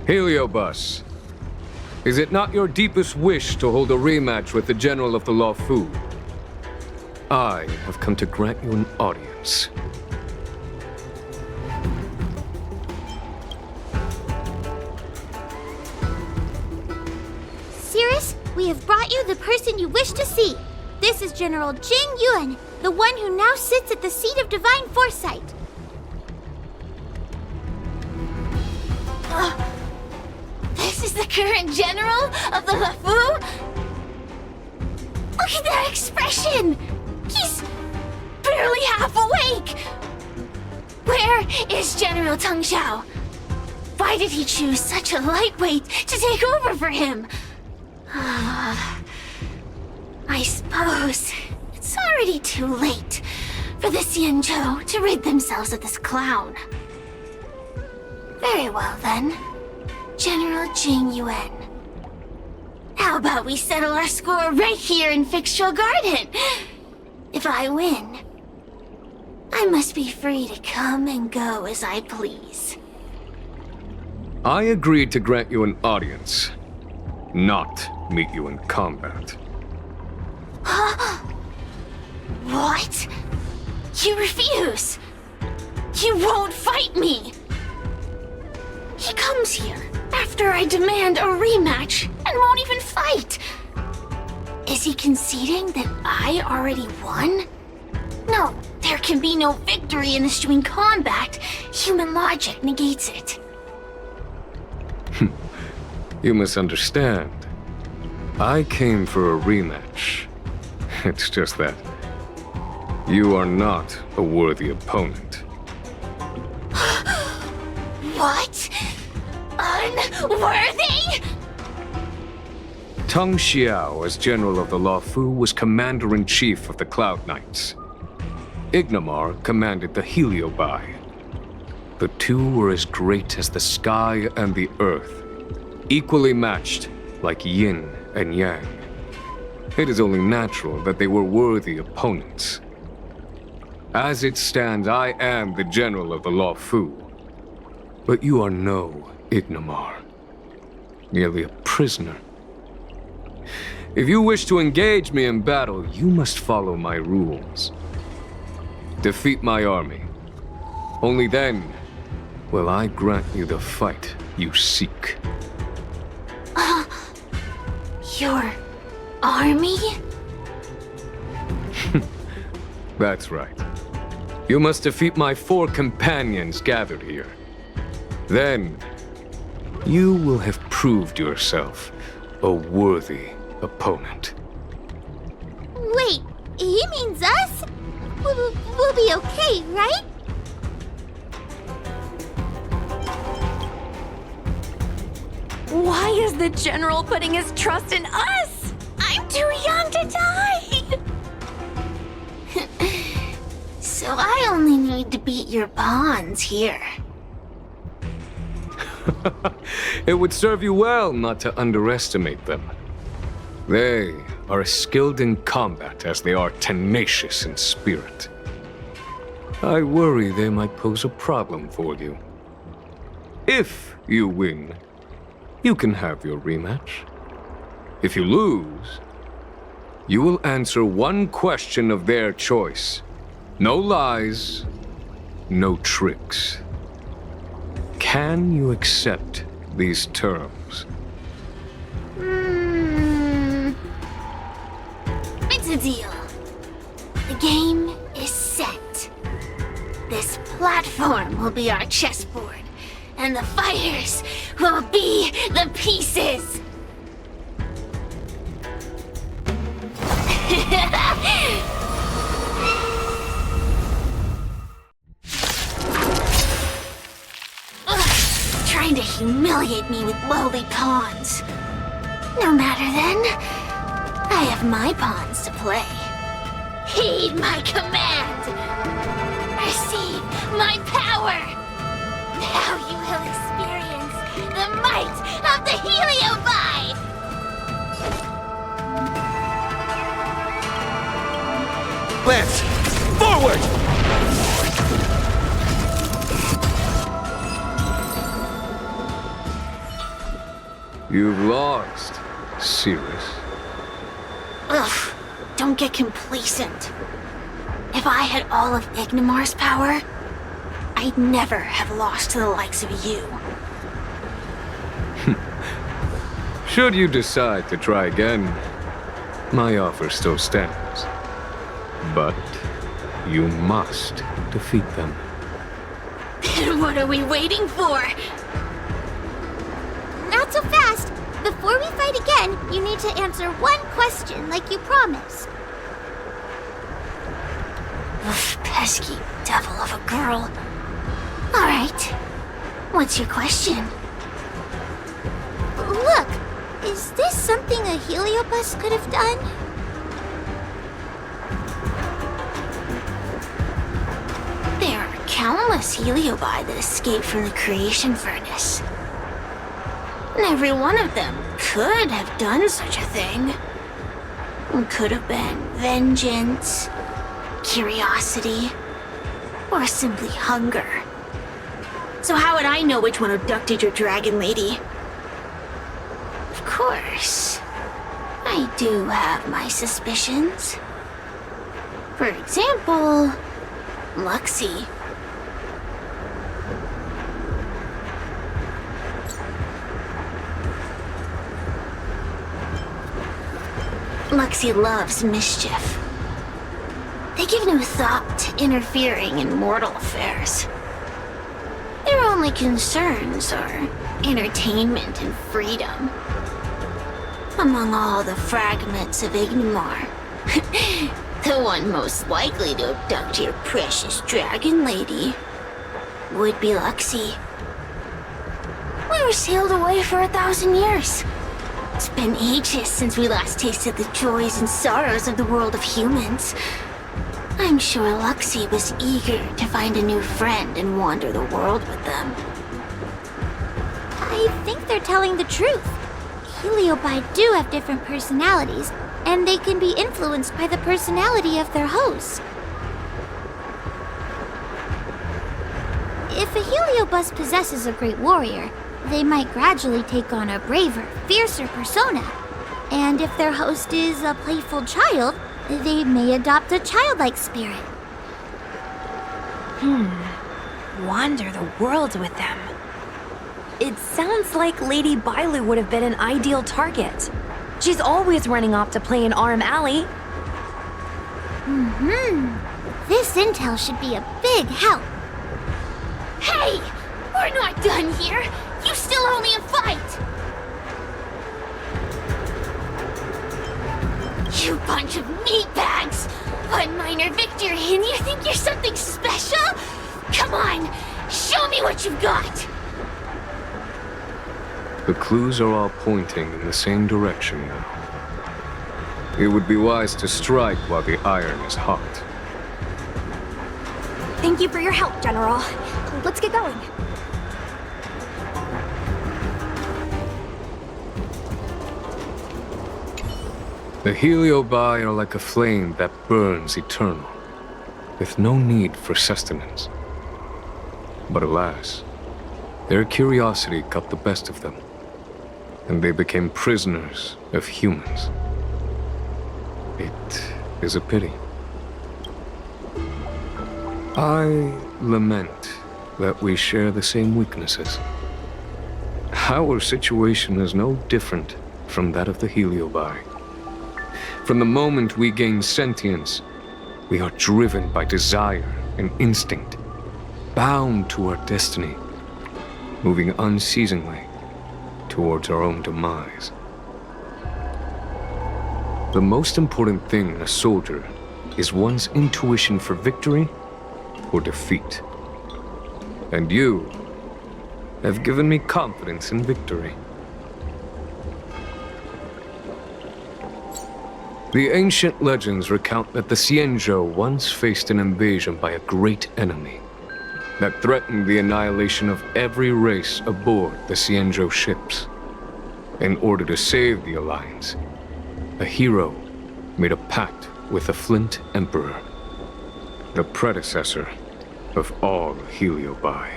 Heliobus, is it not your deepest wish to hold a rematch with the General of the Luofu? I have come to grant you an audience. Cirrus, we have brought you the person you wish to see. This is General Jing Yuan, the one who now sits at the seat of divine foresight. This is the current general of the Luofu? Look at that expression! He's barely half awake! Where is General Teng Xiao? Why did he choose such a lightweight to take over for him? I suppose it's already too late for the Xianzhou to rid themselves of this clown. Very well then, General Jing Yuan. How about we settle our score right here in Fixtral Garden? If I win, I must be free to come and go as I please. I agreed to grant you an audience, not meet you in combat. What? You refuse? You won't fight me? He comes here after I demand a rematch and won't even fight. Is he conceding that I already won? No, there can be no victory in this string combat. Human logic negates it. You misunderstand. I came for a rematch. It's just that you are not a worthy opponent. What? Unworthy? Teng Xiao, as General of the Luofu, was Commander-in-Chief of the Cloud Knights. Ignamar commanded the Heliobai. The two were as great as the sky and the earth, equally matched like yin and yang. It is only natural that they were worthy opponents. As it stands, I am the General of the Luofu. But you are no Ignamar, merely a prisoner. If you wish to engage me in battle, you must follow my rules. Defeat my army. Only then will I grant you the fight you seek. Your army? That's right. You must defeat my 4 companions gathered here. Then, you will have proved yourself a worthy opponent. Wait, he means us? We'll be okay, right? Why is the General putting his trust in us? I'm too young to die! So I only need to beat your pawns here. It would serve you well not to underestimate them. They are as skilled in combat as they are tenacious in spirit. I worry they might pose a problem for you. If you win, you can have your rematch. If you lose, you will answer one question of their choice. No lies, no tricks. Can you accept these terms? It's a deal. The game is set. This platform will be our chessboard, and the fighters will be the pieces. trying to humiliate me with lowly pawns. No matter then, I have my pawns to play. Heed my command! Receive my power! Now you will experience the might of the Heliobi! Lance, forward! You've lost, Cirrus. Ugh, don't get complacent. If I had all of Ignimar's power, I'd never have lost to the likes of you. Should you decide to try again, my offer still stands. But you must defeat them. What are we waiting for? Not so fast. Before we fight again, you need to answer one question like you promised. Ugh, pesky devil of a girl. Alright. What's your question? Look, is this something a Heliobus could have done? There are countless Heliobi that escaped from the creation furnace. And every one of them could have done such a thing. It could have been vengeance, curiosity, or simply hunger. So how would I know which one abducted your dragon lady? Of course, I do have my suspicions. For example, Luxie. Luxie loves mischief. They give no thought to interfering in mortal affairs. Their only concerns are entertainment and freedom. Among all the fragments of Ignimar, the one most likely to abduct your precious dragon lady would be Luxie. We were sealed away for 1,000 years. It's been ages since we last tasted the joys and sorrows of the world of humans. I'm sure Luxie was eager to find a new friend and wander the world with them. I think they're telling the truth. Heliobi do have different personalities, and they can be influenced by the personality of their host. If a Heliobus possesses a great warrior, they might gradually take on a braver, fiercer persona. And if their host is a playful child, they may adopt a childlike spirit. Wander the world with them. It sounds like Lady Bailu would have been an ideal target. She's always running off to play in Arm Alley. This intel should be a big help. Hey! We're not done here! You still owe me a fight! You bunch of meatbags! One minor victory and you think you're something special? Come on, show me what you've got! The clues are all pointing in the same direction now. It would be wise to strike while the iron is hot. Thank you for your help, General. Let's get going. The Heliobi are like a flame that burns eternal, with no need for sustenance. But alas, their curiosity got the best of them, and they became prisoners of humans. It is a pity. I lament that we share the same weaknesses. Our situation is no different from that of the Heliobi. From the moment we gain sentience, we are driven by desire and instinct, bound to our destiny, moving unceasingly towards our own demise. The most important thing in a soldier is one's intuition for victory or defeat. And you have given me confidence in victory. The ancient legends recount that the Xianzhou once faced an invasion by a great enemy that threatened the annihilation of every race aboard the Xianzhou ships. In order to save the Alliance, a hero made a pact with the Flint Emperor, the predecessor of all Heliobi.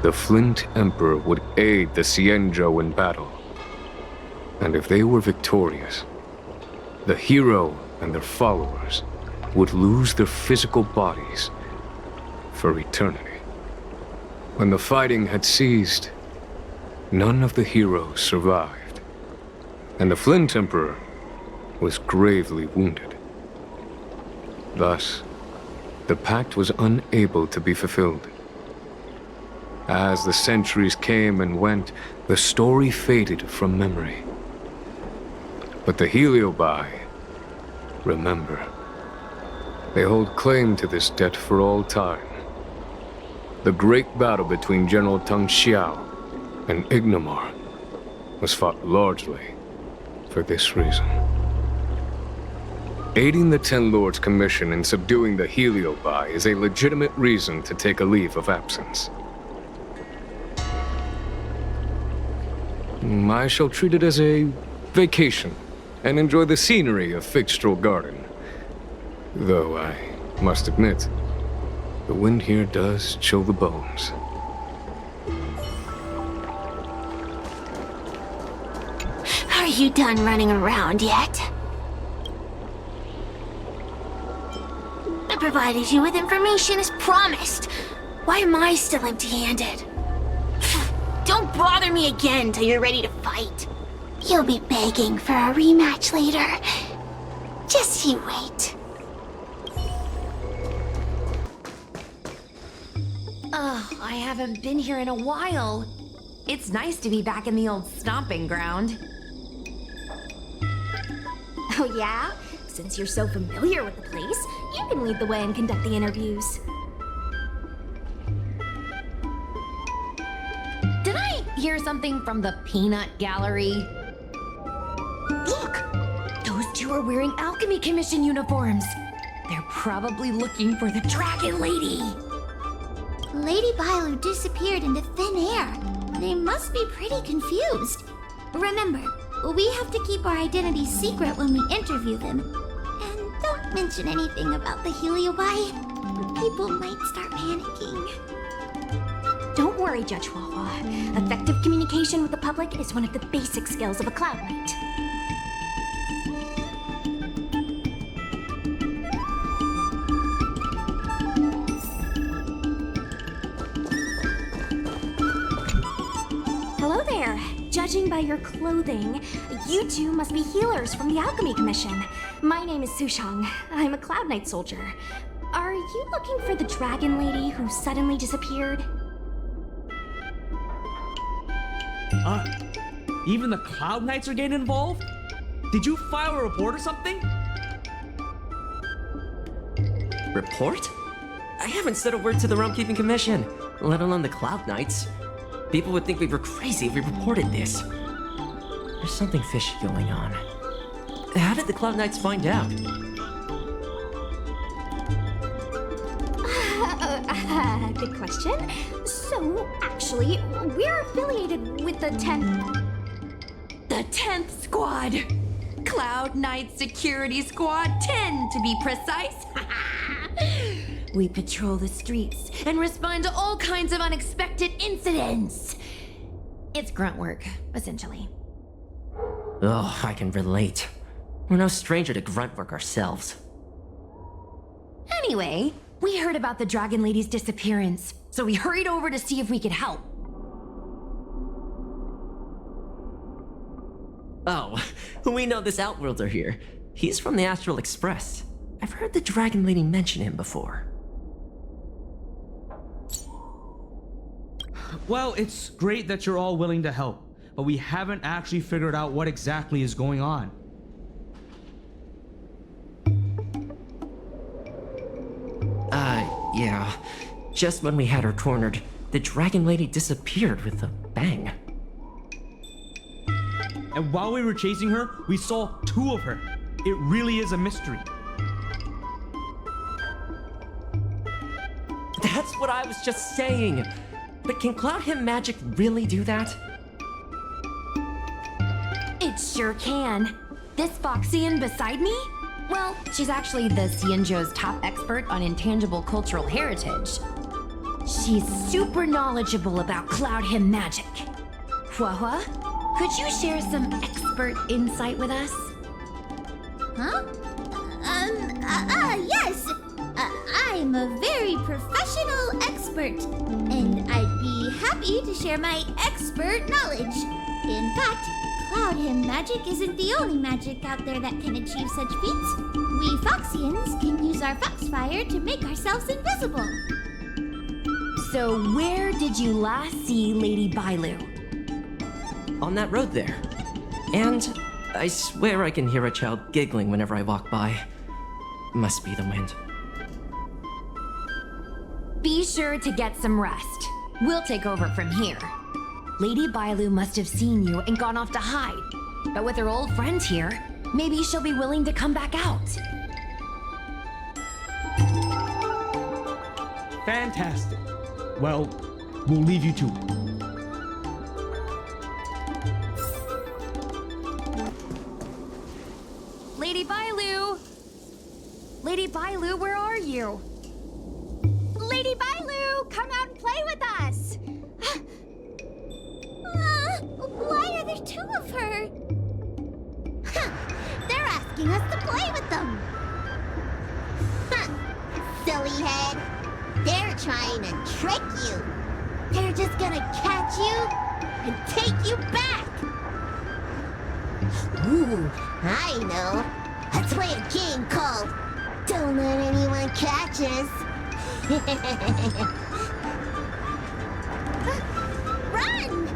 The Flint Emperor would aid the Xianzhou in battle, and if they were victorious, the hero and their followers would lose their physical bodies for eternity. When the fighting had ceased, none of the heroes survived, and the Flint Emperor was gravely wounded. Thus, the pact was unable to be fulfilled. As the centuries came and went, the story faded from memory. But the Heliobi remember. They hold claim to this debt for all time. The great battle between General Tang Xiao and Ignomar was fought largely for this reason. Aiding the Ten Lords' commission in subduing the Heliobi is a legitimate reason to take a leave of absence. I shall treat it as a vacation and enjoy the scenery of Figstrel Garden. Though I must admit, the wind here does chill the bones. Are you done running around yet? I provided you with information as promised. Why am I still empty-handed? Don't bother me again till you're ready to fight. You'll be begging for a rematch later. Just you wait. I haven't been here in a while. It's nice to be back in the old stomping ground. Oh yeah? Since you're so familiar with the place, you can lead the way and conduct the interviews. Did I hear something from the peanut gallery? Look! Those two are wearing Alchemy Commission uniforms. They're probably looking for the Dragon Lady. Lady Bailu disappeared into thin air. They must be pretty confused. Remember, we have to keep our identities secret when we interview them. And don't mention anything about the Heliobi. People might start panicking. Don't worry, Judge Wawa. Effective communication with the public is one of the basic skills of a Cloud Knight. Hello there. Judging by your clothing, you two must be healers from the Alchemy Commission. My name is Sushang. I'm a Cloud Knight soldier. Are you looking for the Dragon Lady who suddenly disappeared? Even the Cloud Knights are getting involved? Did you file a report or something? Report? I haven't said a word to the Realm-Keeping Commission, let alone the Cloud Knights. People would think we were crazy if we reported this. There's something fishy going on. How did the Cloud Knights find out? Good question. So, actually, we're affiliated with the 10th Squad. Cloud Knight Security Squad 10, to be precise. We patrol the streets and respond to all kinds of unexpected incidents. It's grunt work, essentially. Oh, I can relate. We're no stranger to grunt work ourselves. Anyway, we heard about the Dragon Lady's disappearance, so we hurried over to see if we could help. Oh, we know this Outworlder here. He's from the Astral Express. I've heard the Dragon Lady mention him before. Well, it's great that you're all willing to help, but we haven't actually figured out what exactly is going on. Yeah. Just when we had her cornered, the Dragon Lady disappeared with a bang. And while we were chasing her, we saw 2 of her. It really is a mystery. That's what I was just saying. But can Cloud Him magic really do that? It sure can. This Foxian beside me? Well, she's actually the Xianzhou's top expert on intangible cultural heritage. She's super knowledgeable about Cloud Him magic. Huahua, could you share some expert insight with us? Huh? Yes. I'm a very professional expert, and I'd be happy to share my expert knowledge. In fact, Cloud Him magic isn't the only magic out there that can achieve such feats. We Foxians can use our Foxfire to make ourselves invisible. So where did you last see Lady Bailu? On that road there. And I swear I can hear a child giggling whenever I walk by. Must be the wind. Be sure to get some rest. We'll take over from here. Lady Bailu must have seen you and gone off to hide. But with her old friend here, maybe she'll be willing to come back out. Fantastic. Well, we'll leave you to it. Lady Bailu! Lady Bailu, where are you? Lady Bailu, come out and play with us! Why are there 2 of her? They're asking us to play with them. Silly head. They're trying to trick you. They're just gonna catch you and take you back. Ooh, I know. Let's play a game called Don't Let Anyone Catch Us. Run!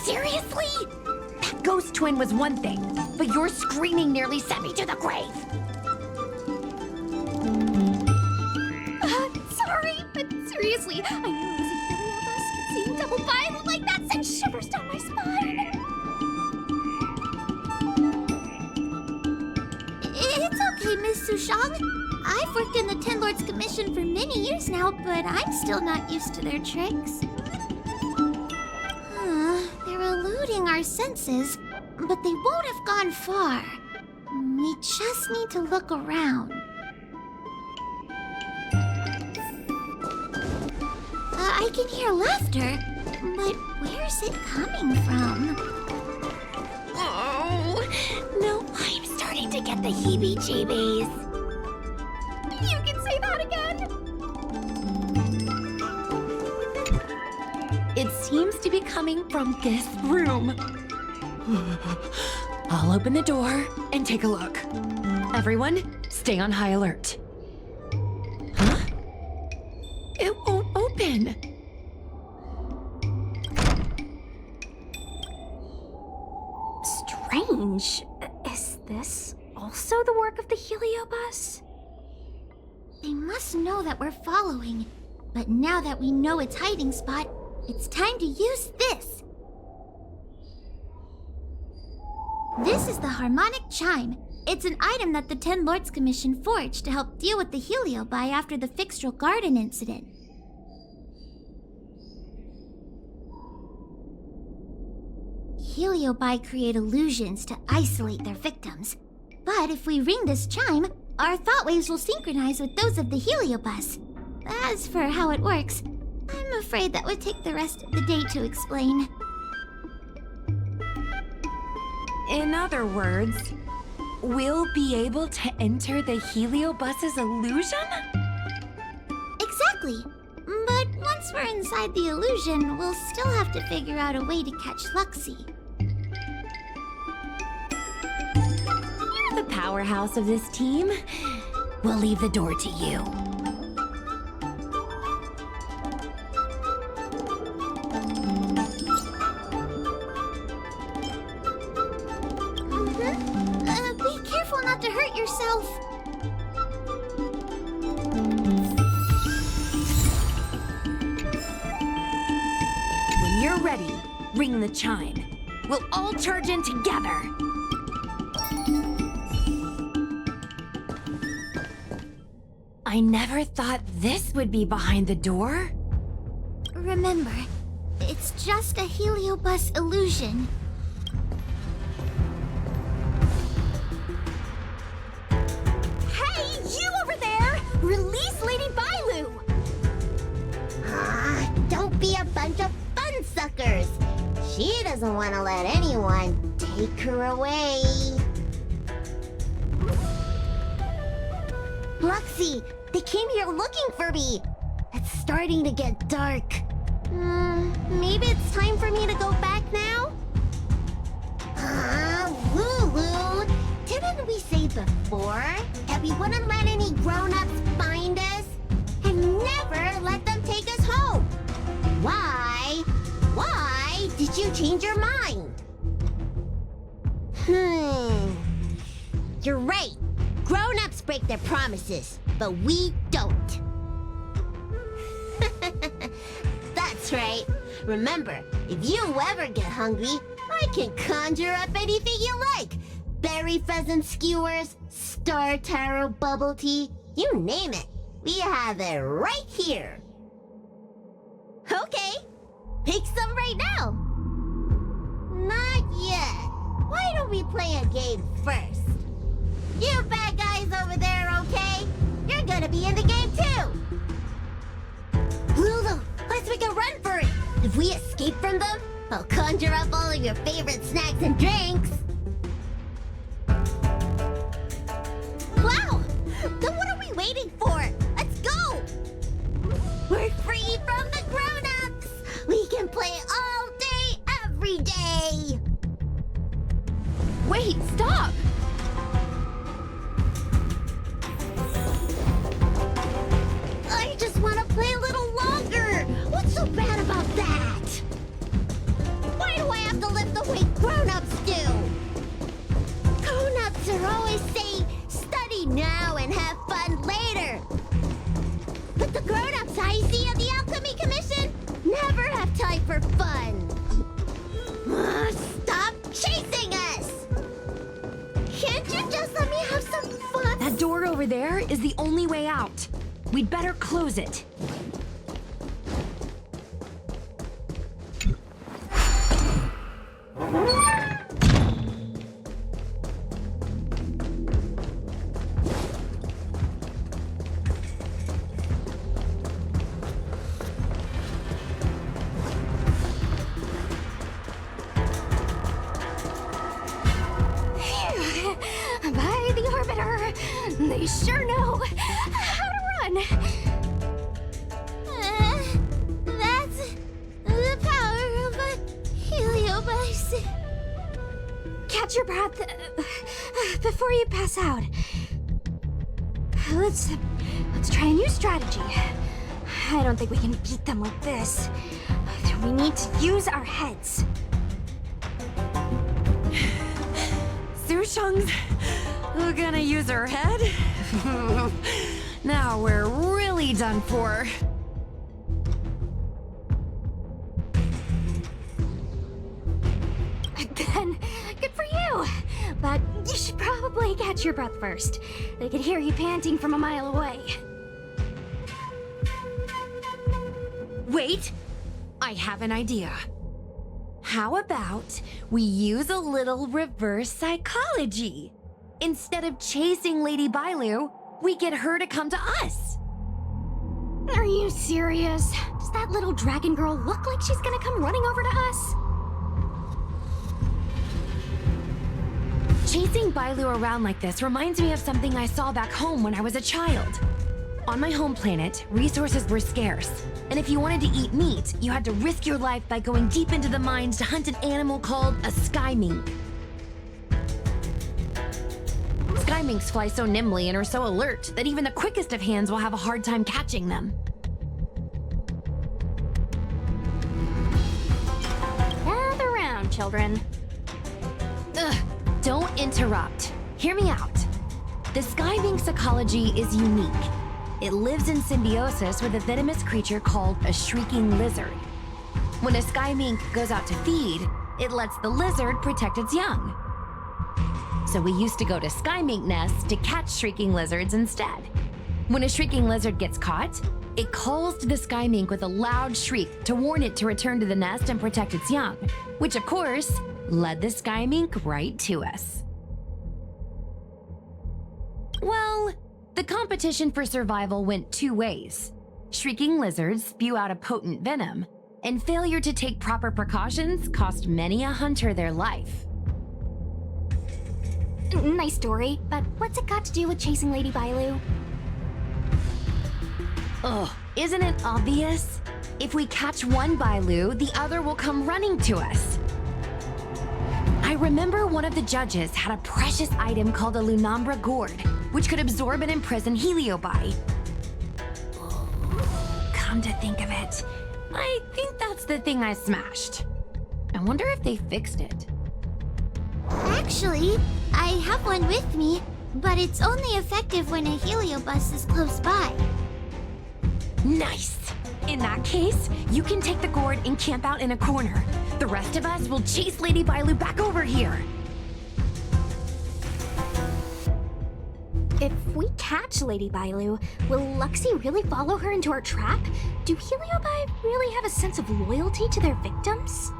Seriously? That ghost twin was one thing, but your screaming nearly sent me to the grave. Sorry, but seriously, I knew it was a Heliobus. Seeing double Bailu like that sent shivers down my spine. It's okay, Miss Sushang. I've worked in the Ten Lords Commission for many years now, but I'm still not used to their tricks. They're eluding our senses, but they won't have gone far. We just need to look around. I can hear laughter, but where's it coming from? Oh, no, I'm starting to get the heebie-jeebies. You can say that again! It seems to be coming from this room. I'll open the door and take a look. Everyone, stay on high alert. Huh? It won't open. Strange. Is this also the work of the Heliobus? They must know that we're following. But now that we know its hiding spot, it's time to use this. This is the harmonic chime. It's an item that the Ten Lords Commission forged to help deal with the Heliobi after the Fixtral Garden incident. Heliobi create illusions to isolate their victims. But if we ring this chime, our thought waves will synchronize with those of the Heliobus. As for how it works, I'm afraid that would take the rest of the day to explain. In other words, we'll be able to enter the Heliobus's illusion? Exactly. But once we're inside the illusion, we'll still have to figure out a way to catch Luxie. You're the powerhouse of this team. We'll leave the door to you. Be careful. careful not to hurt yourself. When you're ready, ring the chime. We'll all charge in together. I never thought this would be behind the door. Remember, it's just a heliobus illusion. Hey, you over there! Release Lady Bailu! Don't be a bunch of fun suckers. She doesn't want to let anyone take her away. Luxie, they came here looking for me. It's starting to get dark. Maybe it's time for me to go back now? Lulu, didn't we say before that we wouldn't let any grown-ups find us? And never let them take us home? Why? Why did you change your mind? You're right. Grown-ups break their promises, but we don't. That's right. Remember, if you ever get hungry, I can conjure up anything you like. Berry pheasant skewers, star taro bubble tea, you name it. We have it right here. Okay, pick some right now. Not yet. Why don't we play a game first? You bad guys over there, okay? You're gonna be in the game too. Lulu, let's make a run for it. If we escape from them, I'll conjure up all of your favorite snacks and drinks. Wow! Then what are we waiting for? Let's go! We're free from the grown-ups! We can play all day, every day! Wait, stop! I just want to play a little longer! What's so bad about that? Why do I have to live the way grown-ups do? Grown-ups are always saying, study now and have fun later. But the grown-ups I see at the Alchemy Commission never have time for fun. Stop chasing us! Can't you just let me have some fun? That door over there is the only way out. We'd better close it. By the Orbiter, they sure know how to run. That's the power of a heliobus. Catch your breath before you pass out. Let's try a new strategy. I don't think we can beat them like this. We need to use our heads. Sushung's gonna use her head? Now we're really done for. Then, good for you. But you should probably catch your breath first. They could hear you panting from a mile away. Wait, I have an idea. How about we use a little reverse psychology? Instead of chasing Lady Bailu, we get her to come to us. Are you serious? Does that little dragon girl look like she's gonna come running over to us? Chasing Bailu around like this reminds me of something I saw back home when I was a child. On my home planet, resources were scarce, and if you wanted to eat meat, you had to risk your life by going deep into the mines to hunt an animal called a sky mink. Sky minks fly so nimbly and are so alert that even the quickest of hands will have a hard time catching them. Gather round, children. Ugh, don't interrupt. Hear me out. The Skymink's ecology is unique. It lives in symbiosis with a venomous creature called a shrieking lizard. When a Skymink goes out to feed, it lets the lizard protect its young. So we used to go to Skymink nests to catch shrieking lizards instead. When a shrieking lizard gets caught, it calls to the Skymink with a loud shriek to warn it to return to the nest and protect its young, which of course led the Skymink right to us. Well, the competition for survival went two ways. Shrieking lizards spew out a potent venom, and failure to take proper precautions cost many a hunter their life. Nice story, but what's it got to do with chasing Lady Bailu? Ugh, isn't it obvious? If we catch one Bailu, the other will come running to us. I remember one of the judges had a precious item called a Lunambra gourd, which could absorb and imprison Heliobi. Come to think of it, I think that's the thing I smashed. I wonder if they fixed it. Actually, I have one with me, but it's only effective when a heliobus is close by. Nice! In that case, you can take the gourd and camp out in a corner. The rest of us will chase Lady Bailu back over here. If we catch Lady Bailu, will Luxie really follow her into our trap? Do Heliobi really have a sense of loyalty to their victims?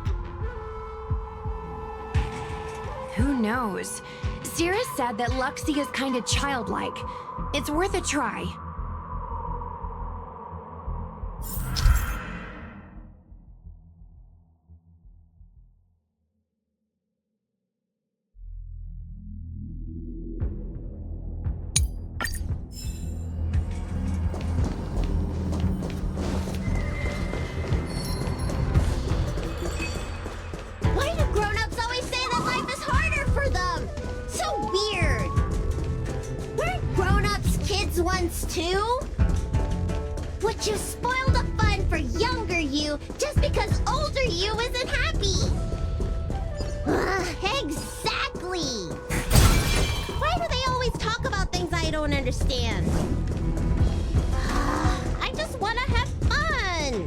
Who knows? Sierra said that Luxie is kinda childlike. It's worth a try. Why do grown-ups always say that life is harder for them? So weird. Weren't grown-ups kids once too? Would you spoil the fun for younger you just because older you isn't happy? Exactly. Why do they always talk about things I don't understand? I just want to have fun.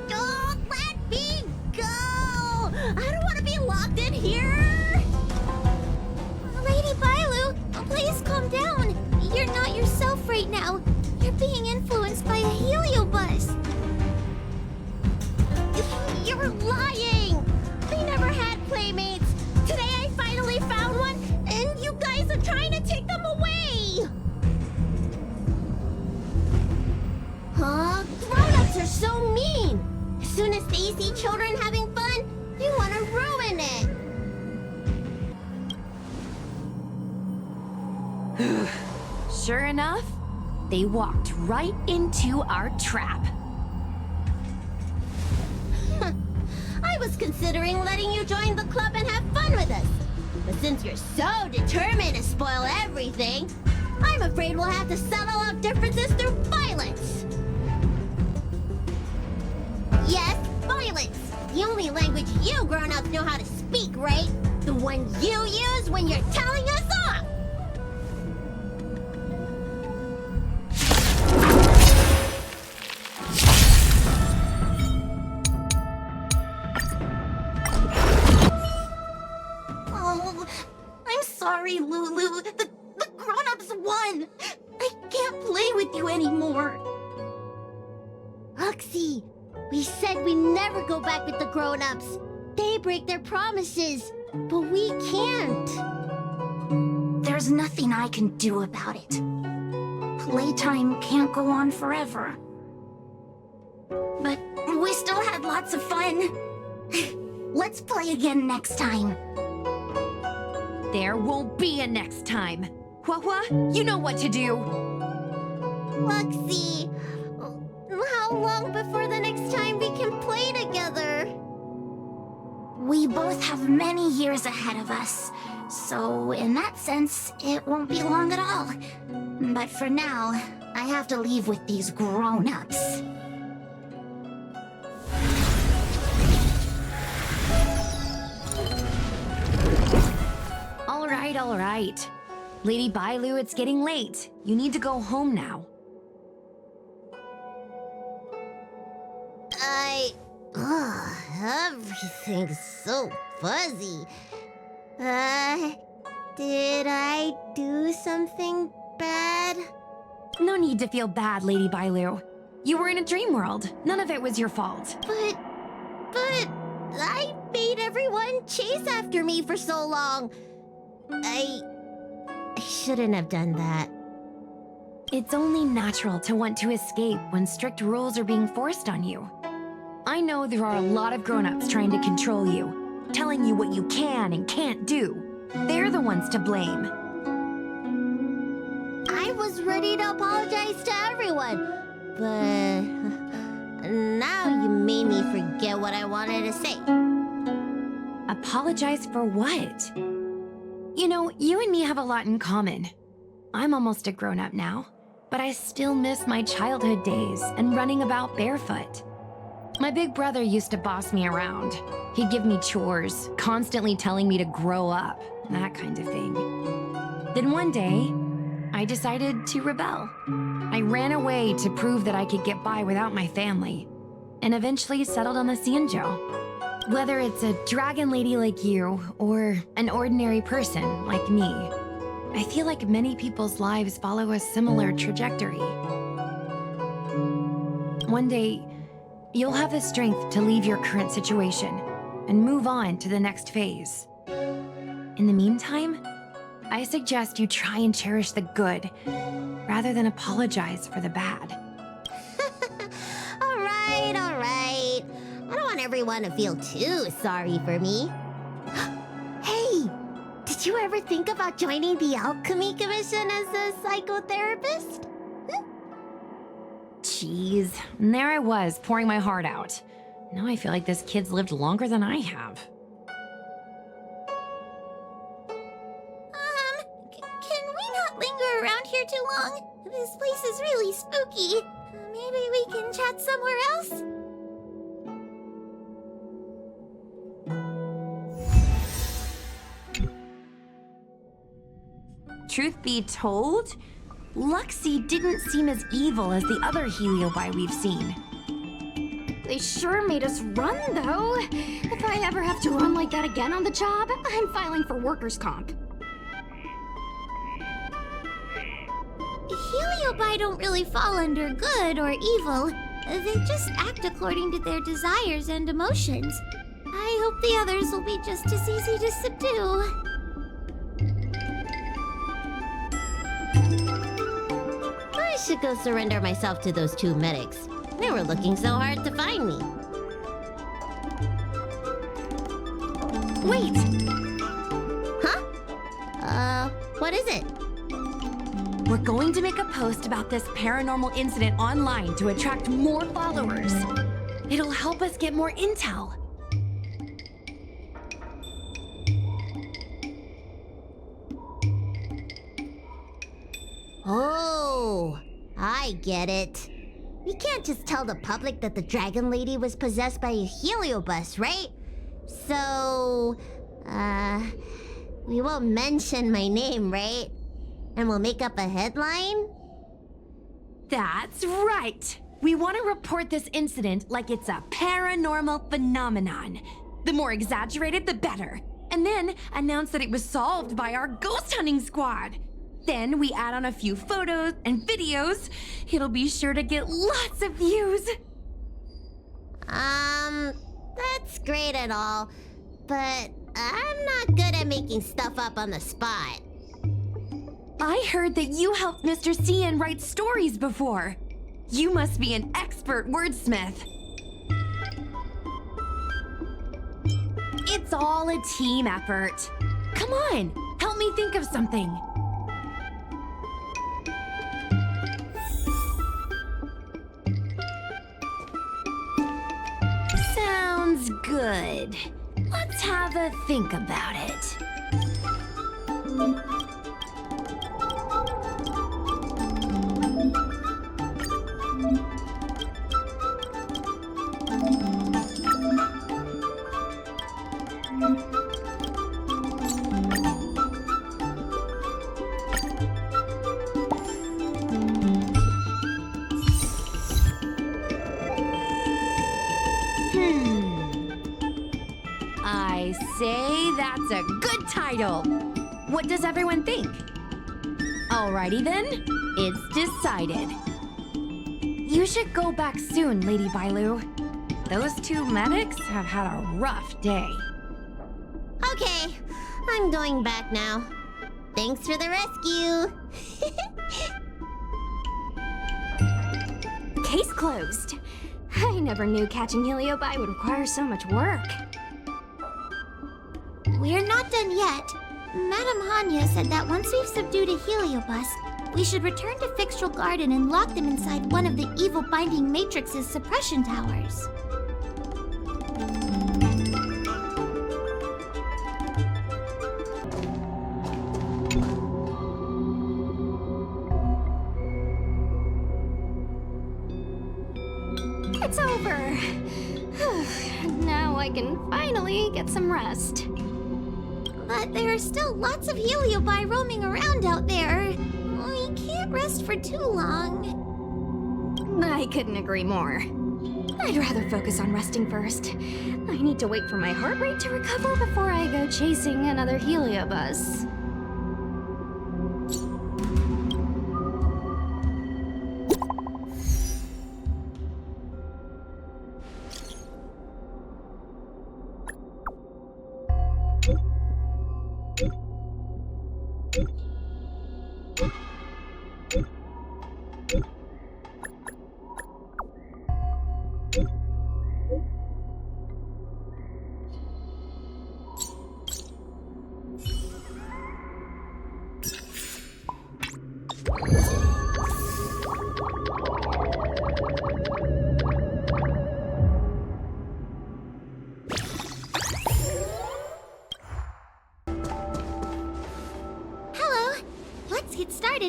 Don't let me go! I don't want to be locked in here! Lady Bailu, please calm down. You're not yourself right now. You're being influenced by a heliobus. You're lying! I never had playmates! Today I finally found one, and you guys are trying to take them away! Huh? Grown-ups are so mean! As soon as they see children having fun, they want to ruin it! Sure enough, they walked right into our trap. I was considering letting you join the club and have fun with us. But since you're so determined to spoil everything, I'm afraid we'll have to settle out differences through violence. Yes, violence. The only language you grown-ups know how to speak, right? The one you use when you're telling us off. you anymore. Luxie, we said we never go back with the grown-ups. They break their promises, but we can't. There's nothing I can do about it. Playtime can't go on forever. But we still had lots of fun. Let's play again next time. There won't be a next time. Hua, you know what to do. Luxie, how long before the next time we can play together? We both have many years ahead of us, so in that sense, it won't be long at all. But for now, I have to leave with these grown-ups. All right. Lady Bailu, it's getting late. You need to go home now. Everything's so fuzzy. Did I do something bad? No need to feel bad, Lady Bailu. You were in a dream world. None of it was your fault. But I made everyone chase after me for so long. I shouldn't have done that. It's only natural to want to escape when strict rules are being forced on you. I know there are a lot of grown-ups trying to control you, telling you what you can and can't do. They're the ones to blame. I was ready to apologize to everyone, but now you made me forget what I wanted to say. Apologize for what? You know, you and me have a lot in common. I'm almost a grown-up now, but I still miss my childhood days and running about barefoot. My big brother used to boss me around. He'd give me chores, constantly telling me to grow up, that kind of thing. Then one day, I decided to rebel. I ran away to prove that I could get by without my family, and eventually settled on the Xianzhou. Whether it's a dragon lady like you, or an ordinary person like me, I feel like many people's lives follow a similar trajectory. One day, you'll have the strength to leave your current situation and move on to the next phase. In the meantime, I suggest you try and cherish the good rather than apologize for the bad. All right. I don't want everyone to feel too sorry for me. Hey, did you ever think about joining the Alchemy Commission as a psychotherapist? Jeez, and there I was, pouring my heart out. Now I feel like this kid's lived longer than I have. Can we not linger around here too long? This place is really spooky. Maybe we can chat somewhere else? Truth be told, Luxie didn't seem as evil as the other Heliobi we've seen. They sure made us run, though. If I ever have to run like that again on the job, I'm filing for workers' comp. Heliobi don't really fall under good or evil. They just act according to their desires and emotions. I hope the others will be just as easy to subdue. I should go surrender myself to those two medics. They were looking so hard to find me. Wait! Huh? What is it? We're going to make a post about this paranormal incident online to attract more followers. It'll help us get more intel. Oh, I get it. We can't just tell the public that the Dragon Lady was possessed by a heliobus, right? So, we won't mention my name, right? And we'll make up a headline? That's right! We want to report this incident like it's a paranormal phenomenon. The more exaggerated, the better. And then announce that it was solved by our ghost hunting squad. Then we add on a few photos and videos. It'll be sure to get lots of views. That's great and all, but I'm not good at making stuff up on the spot. I heard that you helped Mr. Cian write stories before. You must be an expert wordsmith. It's all a team effort. Come on, help me think of something. Sounds good. Let's have a think about it. I say that's a good title. What does everyone think? Alrighty then, it's decided. You should go back soon, Lady Bailu. Those two medics have had a rough day. Okay, I'm going back now. Thanks for the rescue. Case closed. I never knew catching Heliobi would require so much work. We're not done yet. Madame Hanya said that once we've subdued a Heliobus, we should return to Fixtral Garden and lock them inside one of the evil binding matrix's suppression towers. It's over. Now I can finally get some rest. But there are still lots of Heliobi roaming around out there. We can't rest for too long. I couldn't agree more. I'd rather focus on resting first. I need to wait for my heart rate to recover before I go chasing another Heliobus.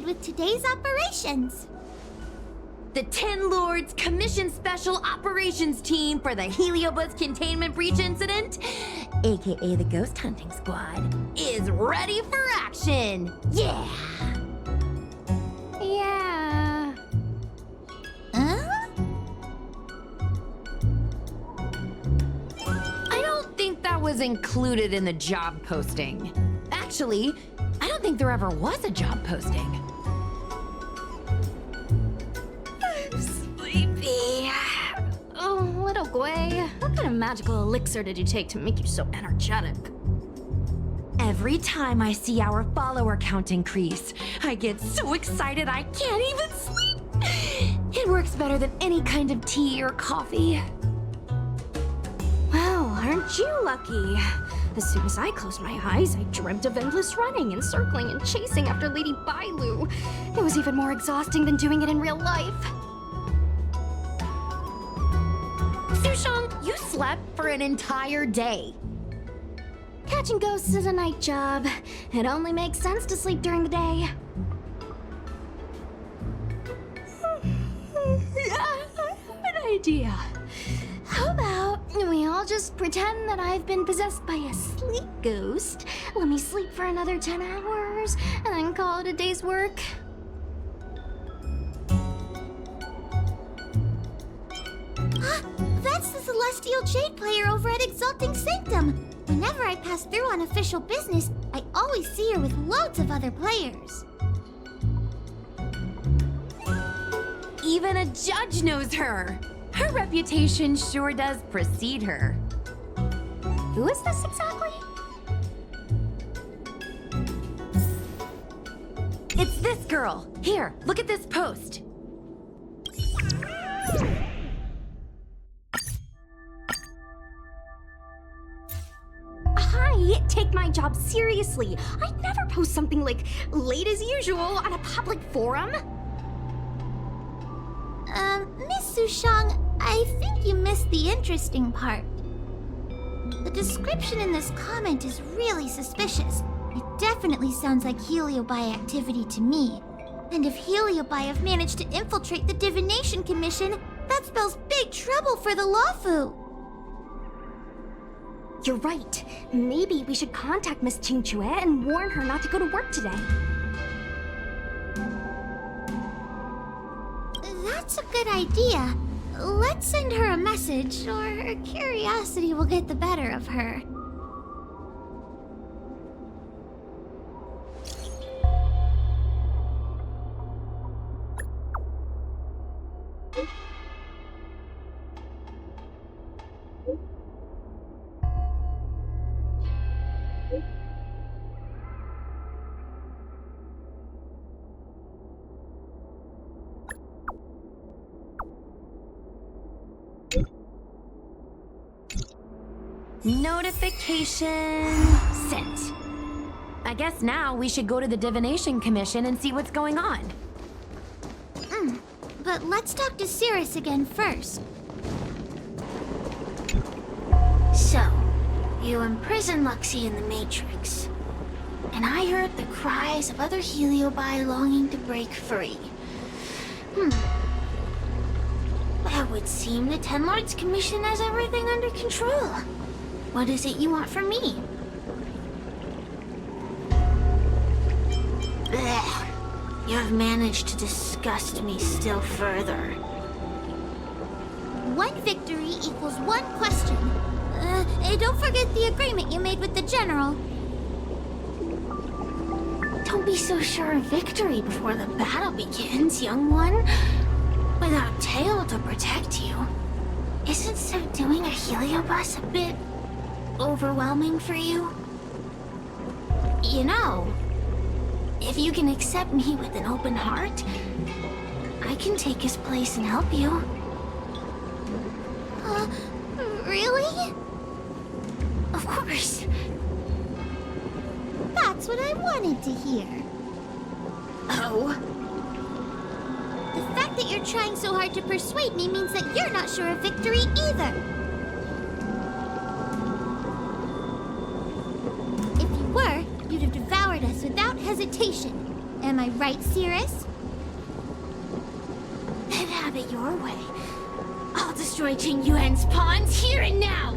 With today's operations. The 10 Lords Commission Special Operations Team for the Heliobus Containment Breach Incident, aka the Ghost Hunting Squad, is ready for action! Yeah! Yeah. Huh? I don't think that was included in the job posting. Actually, I don't think there ever was a job posting. I'm sleepy. Oh, little Gwei, what kind of magical elixir did you take to make you so energetic? Every time I see our follower count increase, I get so excited I can't even sleep. It works better than any kind of tea or coffee. Well, aren't you lucky? As soon as I closed my eyes, I dreamt of endless running and circling and chasing after Lady Bailu. It was even more exhausting than doing it in real life. Sushang, you slept for an entire day. Catching ghosts is a night job. It only makes sense to sleep during the day. I have an idea. How about we all just pretend that I've been possessed by a sleep ghost? Let me sleep for another 10 hours, and then call it a day's work. That's the Celestial Jade player over at Exalting Sanctum. Whenever I pass through on official business, I always see her with loads of other players. Even a judge knows her. Her reputation sure does precede her. Who is this exactly? It's this girl. Here, look at this post. Hi, take my job seriously. I'd never post something like late as usual on a public forum. Miss Sushang, I think you missed the interesting part. The description in this comment is really suspicious. It definitely sounds like Heliobi activity to me. And if Heliobi have managed to infiltrate the Divination Commission, that spells big trouble for the Lawfu. You're right. Maybe we should contact Miss Qingchue and warn her not to go to work today. That's a good idea. Let's send her a message, or her curiosity will get the better of her. Notification sent. I guess now we should go to the Divination Commission and see what's going on. But let's talk to Cirrus again first. So, you imprisoned Luxie in the Matrix. And I heard the cries of other Heliobi longing to break free. That would seem the Ten Lords Commission has everything under control. What is it you want from me? Blech. You have managed to disgust me still further. One victory equals one question. Don't forget the agreement you made with the General. Don't be so sure of victory before the battle begins, young one. Without Tail to protect you, isn't subduing a Heliobus a bit overwhelming for you? You know, if you can accept me with an open heart, I can take his place and help you. Really? Of course. That's what I wanted to hear. Oh? The fact that you're trying so hard to persuade me means that you're not sure of victory either. If you were, you'd have devoured us without hesitation. Am I right, Cirrus? Then have it your way. I'll destroy Jing Yuan's pawns here and now!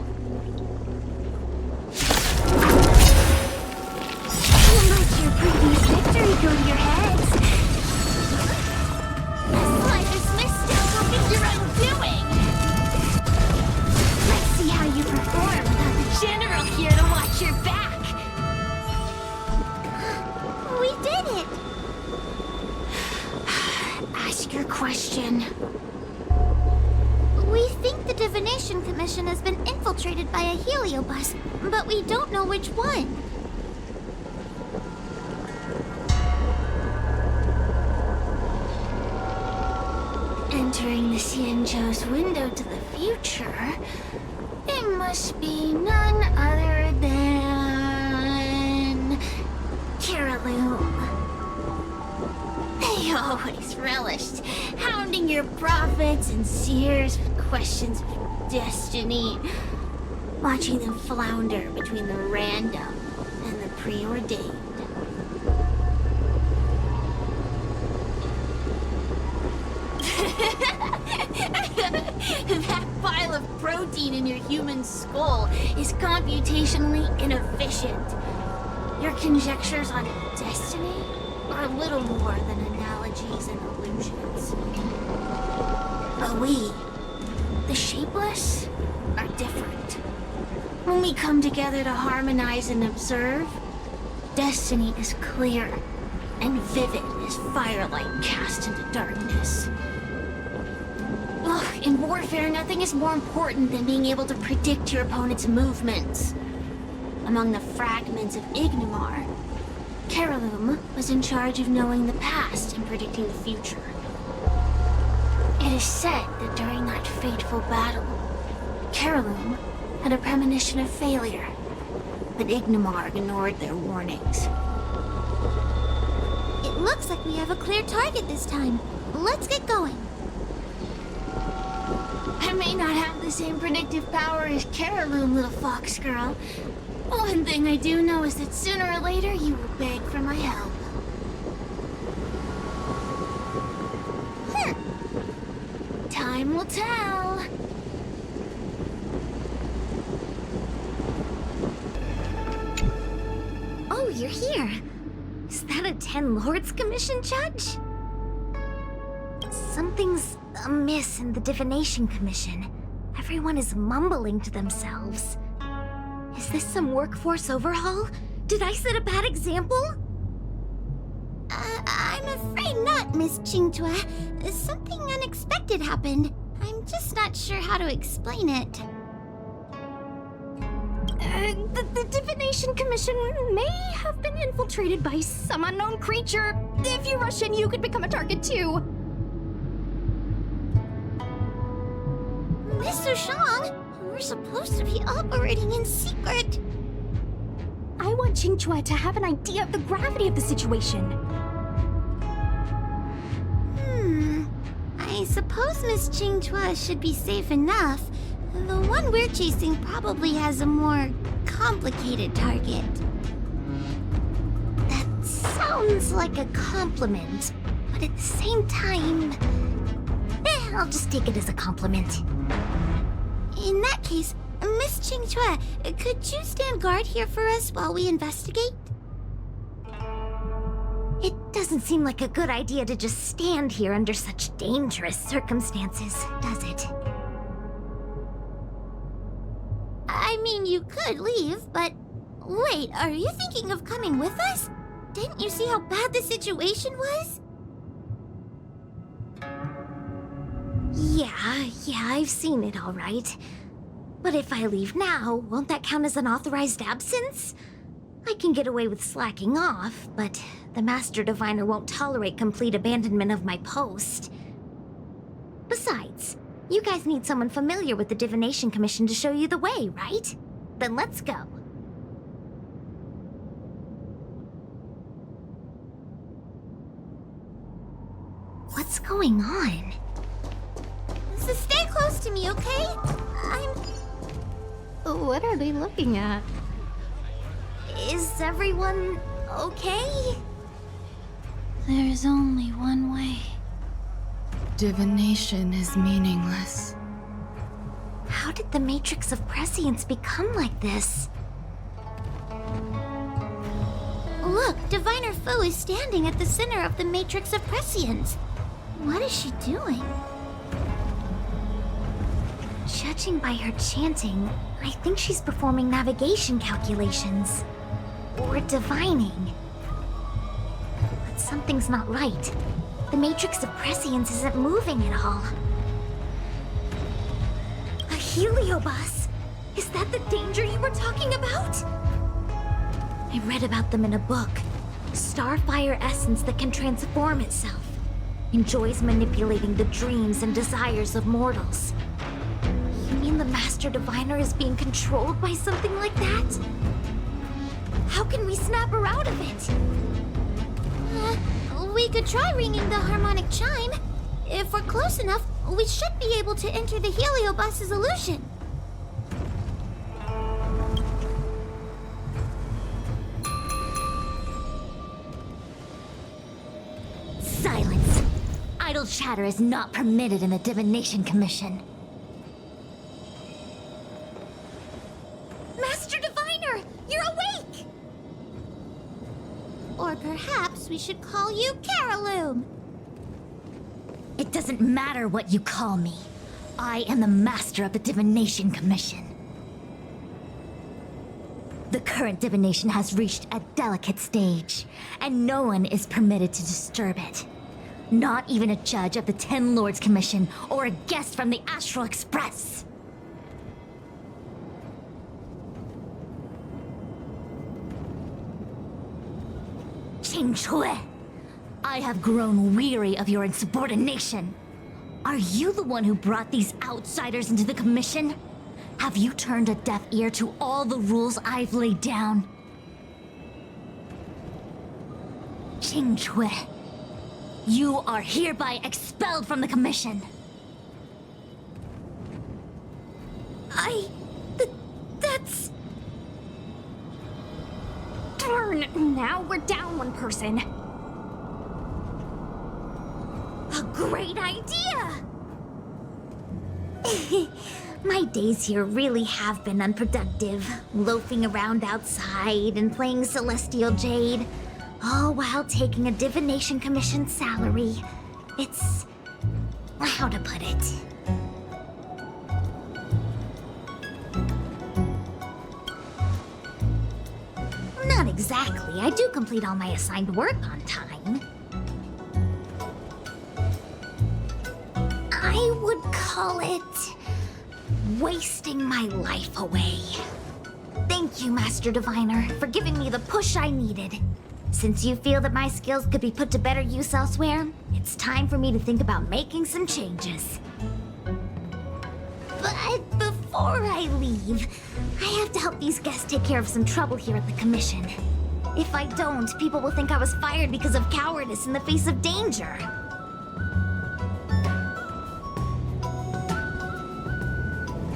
Don't let your previous victory go to your heads. A slightest misstep will be your undoing! Let's see how you perform without the General here to watch your back! We did it! Ask your question. We think the Divination Commission has been infiltrated by a Heliobus, but we don't know which one. Entering the Xianzhou's window to the future, it must be none other than Kiriloom. They always relished hounding your prophets and seers with questions of destiny, watching them flounder between the random and the preordained. That pile of protein in your human skull is computationally inefficient. Your conjectures on destiny are little more than analogies and illusions. But we, the Shapeless, are different. When we come together to harmonize and observe, destiny is clear and vivid as firelight cast into darkness. Ugh, in warfare, nothing is more important than being able to predict your opponent's movements. Among the fragments of Ignimar, Carolum was in charge of knowing the past and predicting the future. It is said that during that fateful battle, Carolum had a premonition of failure, but Ignimar ignored their warnings. It looks like we have a clear target this time. Let's get going. I may not have the same predictive power as Carolum, little fox girl. One thing I do know is that sooner or later you will beg for my help. Time will tell. Oh, you're here. Is that a 10 Lords Commission judge? Something's amiss in the Divination Commission. Everyone is mumbling to themselves. Is this some workforce overhaul? Did I set a bad example? I'm afraid not, Miss Qingtua. Something unexpected happened. I'm just not sure how to explain it. The Divination Commission may have been infiltrated by some unknown creature. If you rush in, you could become a target too. Mr. Shang, we're supposed to be operating in secret. I want Qingtua to have an idea of the gravity of the situation. I suppose Miss Qingtua should be safe enough. The one we're chasing probably has a more complicated target. That sounds like a compliment, but at the same time, I'll just take it as a compliment. In that case, Miss Qingtua, could you stand guard here for us while we investigate? It doesn't seem like a good idea to just stand here under such dangerous circumstances, does it? I mean, you could leave, but... Wait, are you thinking of coming with us? Didn't you see how bad the situation was? Yeah, I've seen it all right. But if I leave now, won't that count as an authorized absence? I can get away with slacking off, but the Master Diviner won't tolerate complete abandonment of my post. Besides, you guys need someone familiar with the Divination Commission to show you the way, right? Then let's go. What's going on? So stay close to me, okay? What are they looking at? Is everyone okay? There's only one way. Divination is meaningless. How did the Matrix of Prescience become like this? Look, Diviner Fu is standing at the center of the Matrix of Prescience. What is she doing? Judging by her chanting, I think she's performing navigation calculations. Or divining. But something's not right. The Matrix of Prescience isn't moving at all. A heliobus? Is that the danger you were talking about? I read about them in a book. Starfire essence that can transform itself. Enjoys manipulating the dreams and desires of mortals. You mean the Master Diviner is being controlled by something like that? How can we snap her out of it? We could try ringing the harmonic chime. If we're close enough, we should be able to enter the heliobus's illusion. Silence! Idle chatter is not permitted in the Divination Commission. Master Diviner, you're awake! Or perhaps we should call you Carolum. It doesn't matter what you call me. I am the master of the Divination Commission. The current divination has reached a delicate stage, and no one is permitted to disturb it. Not even a judge of the Ten Lords Commission or a guest from the Astral Express. Qingchui, I have grown weary of your insubordination. Are you the one who brought these outsiders into the Commission? Have you turned a deaf ear to all the rules I've laid down? Qingchui, you are hereby expelled from the Commission. That's... Darn, now we're down one person. A great idea! My days here really have been unproductive, loafing around outside and playing Celestial Jade, all while taking a Divination Commission salary. It's... how to put it? Not exactly. I do complete all my assigned work on time. I would call it... wasting my life away. Thank you, Master Diviner, for giving me the push I needed. Since you feel that my skills could be put to better use elsewhere, it's time for me to think about making some changes. But before I leave, I have to help these guests take care of some trouble here at the Commission. If I don't, people will think I was fired because of cowardice in the face of danger.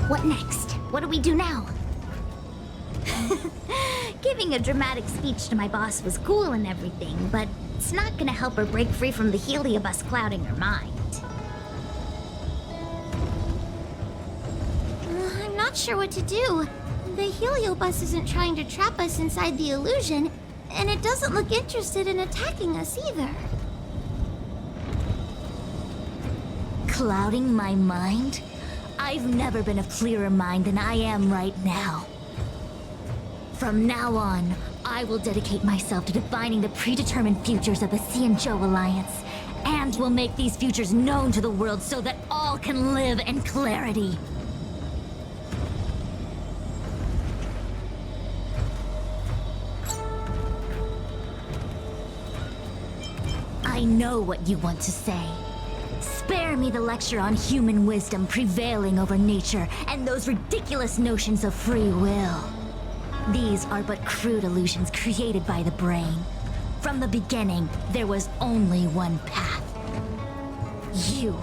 What next? What do we do now? Giving a dramatic speech to my boss was cool and everything, but it's not gonna help her break free from the heliobus clouding her mind. I'm not sure what to do. The heliobus isn't trying to trap us inside the illusion, and it doesn't look interested in attacking us either. Clouding my mind? I've never been of clearer mind than I am right now. From now on, I will dedicate myself to defining the predetermined futures of the Xianzhou Alliance, and will make these futures known to the world so that all can live in clarity. I know what you want to say. Spare me the lecture on human wisdom prevailing over nature and those ridiculous notions of free will. These are but crude illusions created by the brain. From the beginning, there was only one path. You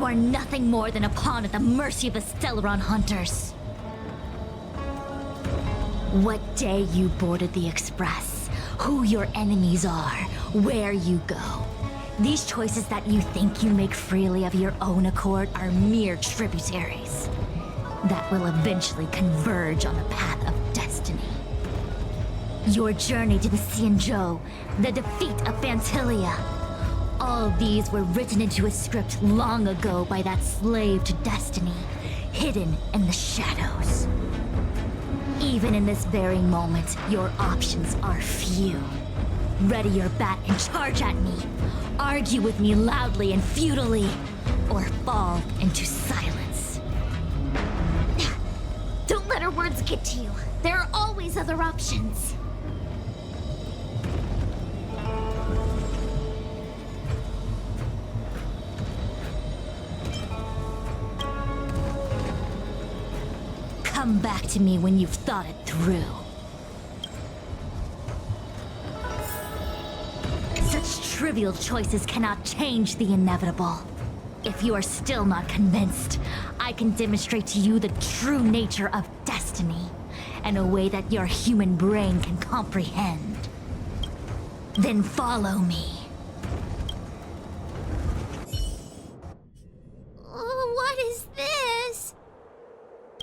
are nothing more than a pawn at the mercy of the Stellaron hunters. What day you boarded the Express, who your enemies are, where you go. These choices that you think you make freely of your own accord are mere tributaries that will eventually converge on the path of destiny. Your journey to the Xianzhou, the defeat of Phantilia, all these were written into a script long ago by that slave to destiny, hidden in the shadows. Even in this very moment, your options are few. Ready your bat and charge at me. Argue with me loudly and futilely, or fall into silence. Don't let her words get to you. There are always other options. Come back to me when you've thought it through. Such trivial choices cannot change the inevitable. If you are still not convinced, I can demonstrate to you the true nature of destiny in a way that your human brain can comprehend. Then follow me. What is this?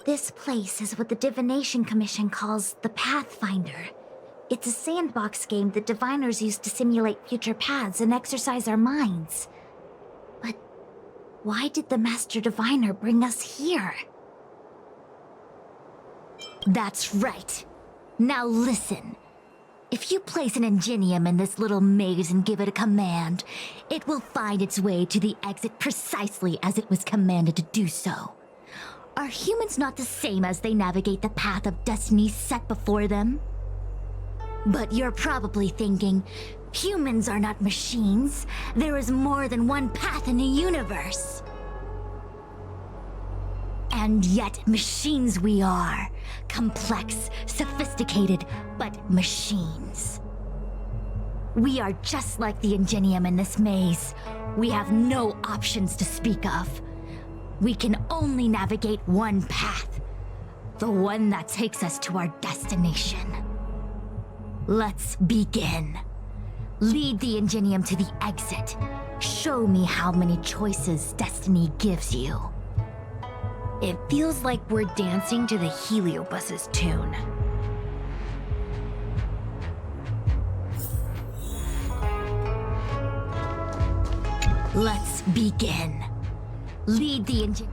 This place is what the Divination Commission calls the Pathfinder. It's a sandbox game that diviners use to simulate future paths and exercise our minds. But why did the Master Diviner bring us here? That's right. Now listen. If you place an ingenium in this little maze and give it a command, it will find its way to the exit precisely as it was commanded to do so. Are humans not the same as they navigate the path of destiny set before them? But you're probably thinking, humans are not machines. There is more than one path in the universe. And yet machines we are. Complex, sophisticated, but machines. We are just like the ingenium in this maze. We have no options to speak of. We can only navigate one path. The one that takes us to our destination. Let's begin. Lead the ingenium to the exit. Show me how many choices destiny gives you. It feels like we're dancing to the Heliobus's tune. Let's begin. Lead the engine.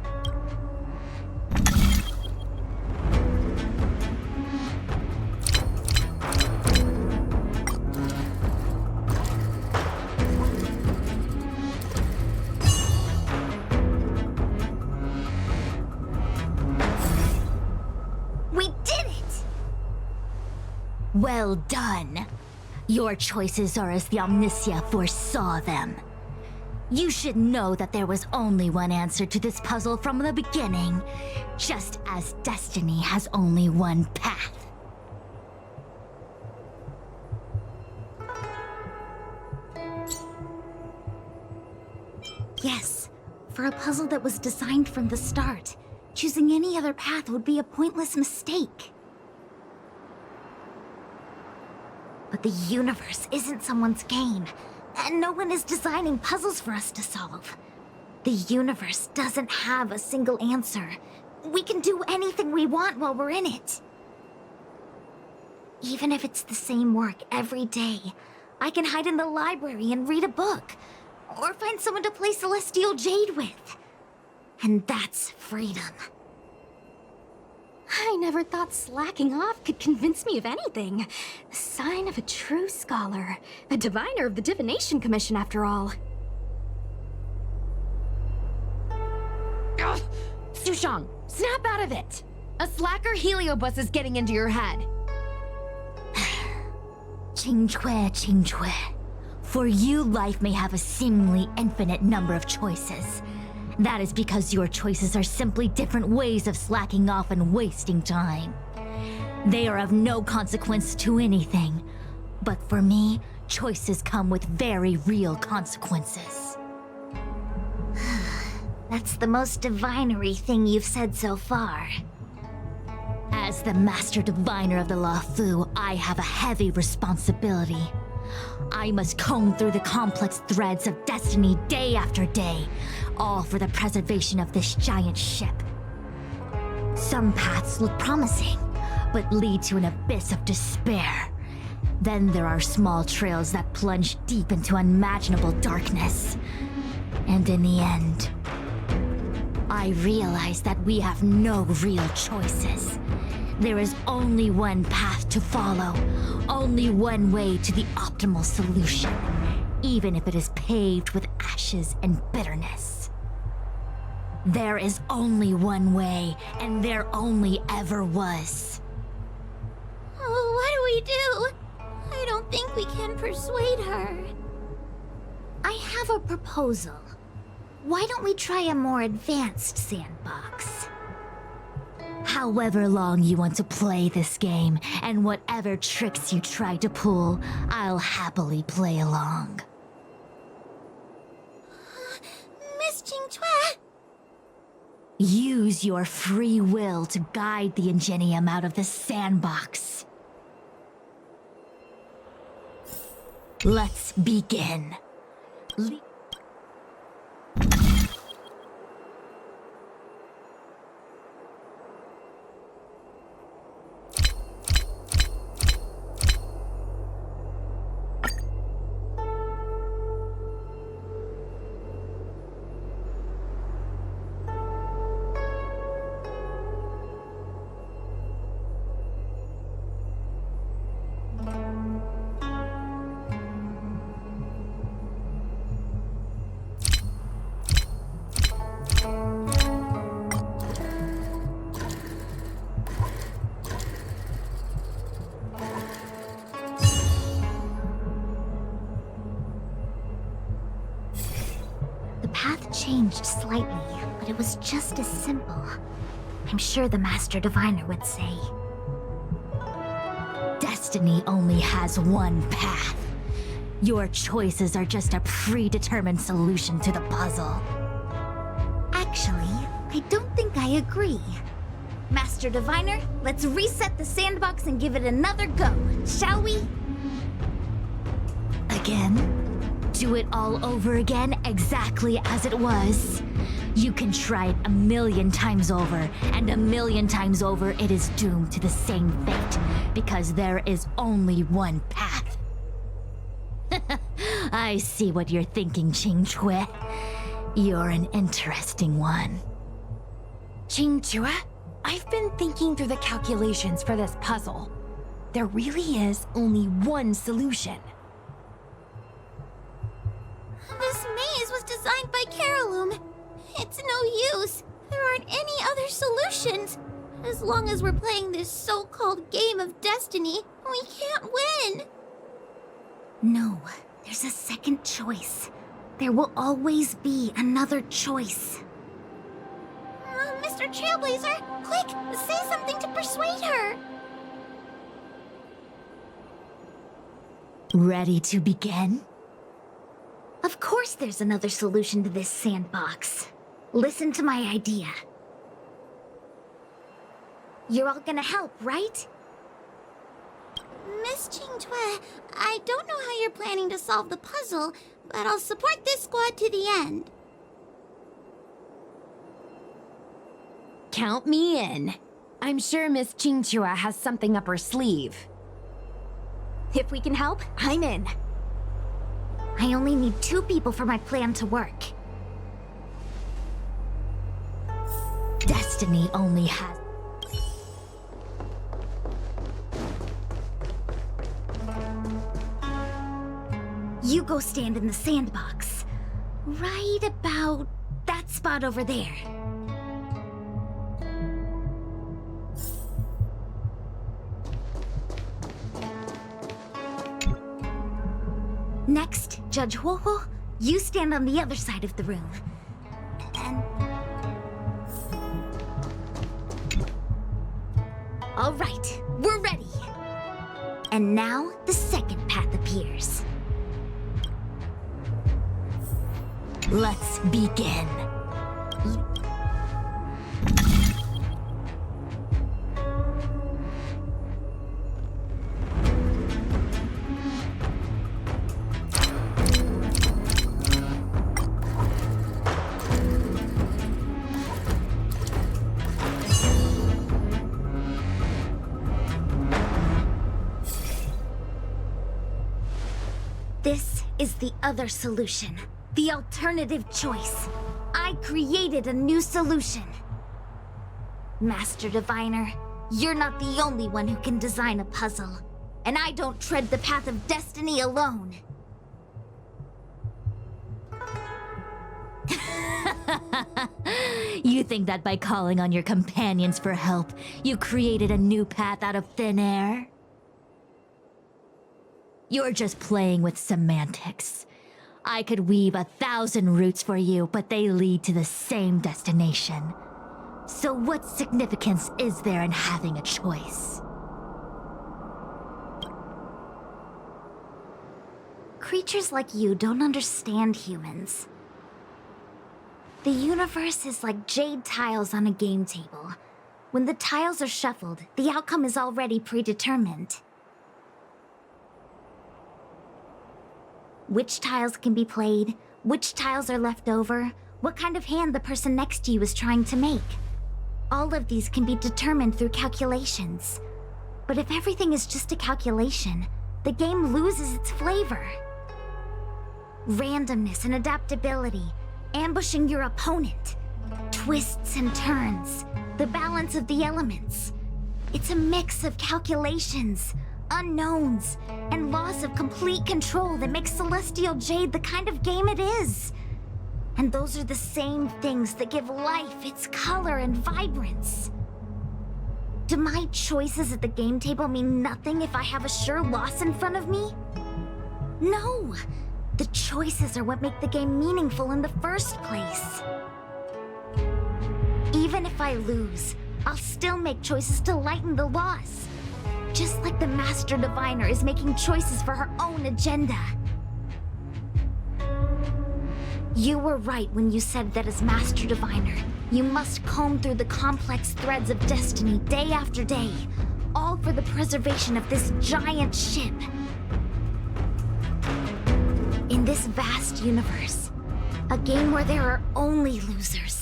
We did it! Well done. Your choices are as the Omniscia foresaw them. You should know that there was only one answer to this puzzle from the beginning, just as destiny has only one path. Yes, for a puzzle that was designed from the start, choosing any other path would be a pointless mistake. But the universe isn't someone's game. And no one is designing puzzles for us to solve. The universe doesn't have a single answer. We can do anything we want while we're in it. Even if it's the same work every day, I can hide in the library and read a book, or find someone to play Celestial Jade with. And that's freedom. I never thought slacking off could convince me of anything. A sign of a true scholar. A diviner of the Divination Commission, after all. Ugh! Sushang, snap out of it! A slacker Heliobus is getting into your head. Qingque. For you, life may have a seemingly infinite number of choices. That is because your choices are simply different ways of slacking off and wasting time. They are of no consequence to anything. But for me, choices come with very real consequences. That's the most divinery thing you've said so far. As the master diviner of the Luofu, I have a heavy responsibility. I must comb through the complex threads of destiny day after day, all for the preservation of this giant ship. Some paths look promising, but lead to an abyss of despair. Then there are small trails that plunge deep into unimaginable darkness. And in the end, I realize that we have no real choices. There is only one path to follow, only one way to the optimal solution, even if it is paved with ashes and bitterness. There is only one way, and there only ever was. Oh, what do we do? I don't think we can persuade her. I have a proposal. Why don't we try a more advanced sandbox? However long you want to play this game, and whatever tricks you try to pull, I'll happily play along. Miss Qingque! Use your free will to guide the ingenium out of the sandbox. Let's begin. changed slightly, but it was just as simple. I'm sure the Master Diviner would say. Destiny only has one path. Your choices are just a predetermined solution to the puzzle. Actually, I don't think I agree. Master Diviner, let's reset the sandbox and give it another go, shall we? Again? Do it all over again exactly as it was? You can try it 1,000,000 times over, and 1,000,000 times over it is doomed to the same fate, because there is only one path. I see what you're thinking, Qingque. You're an interesting one. Qingque, I've been thinking through the calculations for this puzzle. There really is only one solution. This maze was designed by Carolum. It's no use. There aren't any other solutions. As long as we're playing this so-called game of destiny, we can't win. No, there's a second choice. There will always be another choice. Mr. Trailblazer, quick, say something to persuade her. Ready to begin? Of course there's another solution to this sandbox. Listen to my idea. You're all gonna help, right? Miss Qingque, I don't know how you're planning to solve the puzzle, but I'll support this squad to the end. Count me in. I'm sure Miss Qingque has something up her sleeve. If we can help, I'm in. I only need 2 people for my plan to work. Destiny only has... You go stand in the sandbox. Right about that spot over there. Next, Judge Huohuo, you stand on the other side of the room. And... All right, we're ready. And now, the second path appears. Let's begin. This is the other solution. The alternative choice. I created a new solution. Master Diviner, you're not the only one who can design a puzzle. And I don't tread the path of destiny alone. You think that by calling on your companions for help, you created a new path out of thin air? You're just playing with semantics. I could weave 1,000 routes for you, but they lead to the same destination. So what significance is there in having a choice? Creatures like you don't understand humans. The universe is like jade tiles on a game table. When the tiles are shuffled, the outcome is already predetermined. Which tiles can be played, which tiles are left over, what kind of hand the person next to you is trying to make. All of these can be determined through calculations. But if everything is just a calculation, the game loses its flavor. Randomness and adaptability, ambushing your opponent, twists and turns, the balance of the elements. It's a mix of calculations, unknowns, and loss of complete control that makes Celestial Jade the kind of game it is. And those are the same things that give life its color and vibrance. Do my choices at the game table mean nothing if I have a sure loss in front of me? No! The choices are what make the game meaningful in the first place. Even if I lose, I'll still make choices to lighten the loss. Just like the Master Diviner is making choices for her own agenda. You were right when you said that as Master Diviner, you must comb through the complex threads of destiny day after day, all for the preservation of this giant ship. In this vast universe, a game where there are only losers,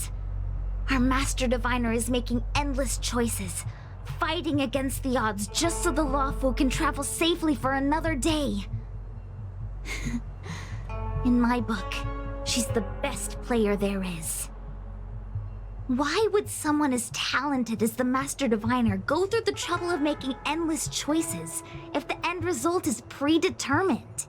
our Master Diviner is making endless choices, fighting against the odds just so the Lawful can travel safely for another day. In my book, she's the best player there is. Why would someone as talented as the Master Diviner go through the trouble of making endless choices if the end result is predetermined?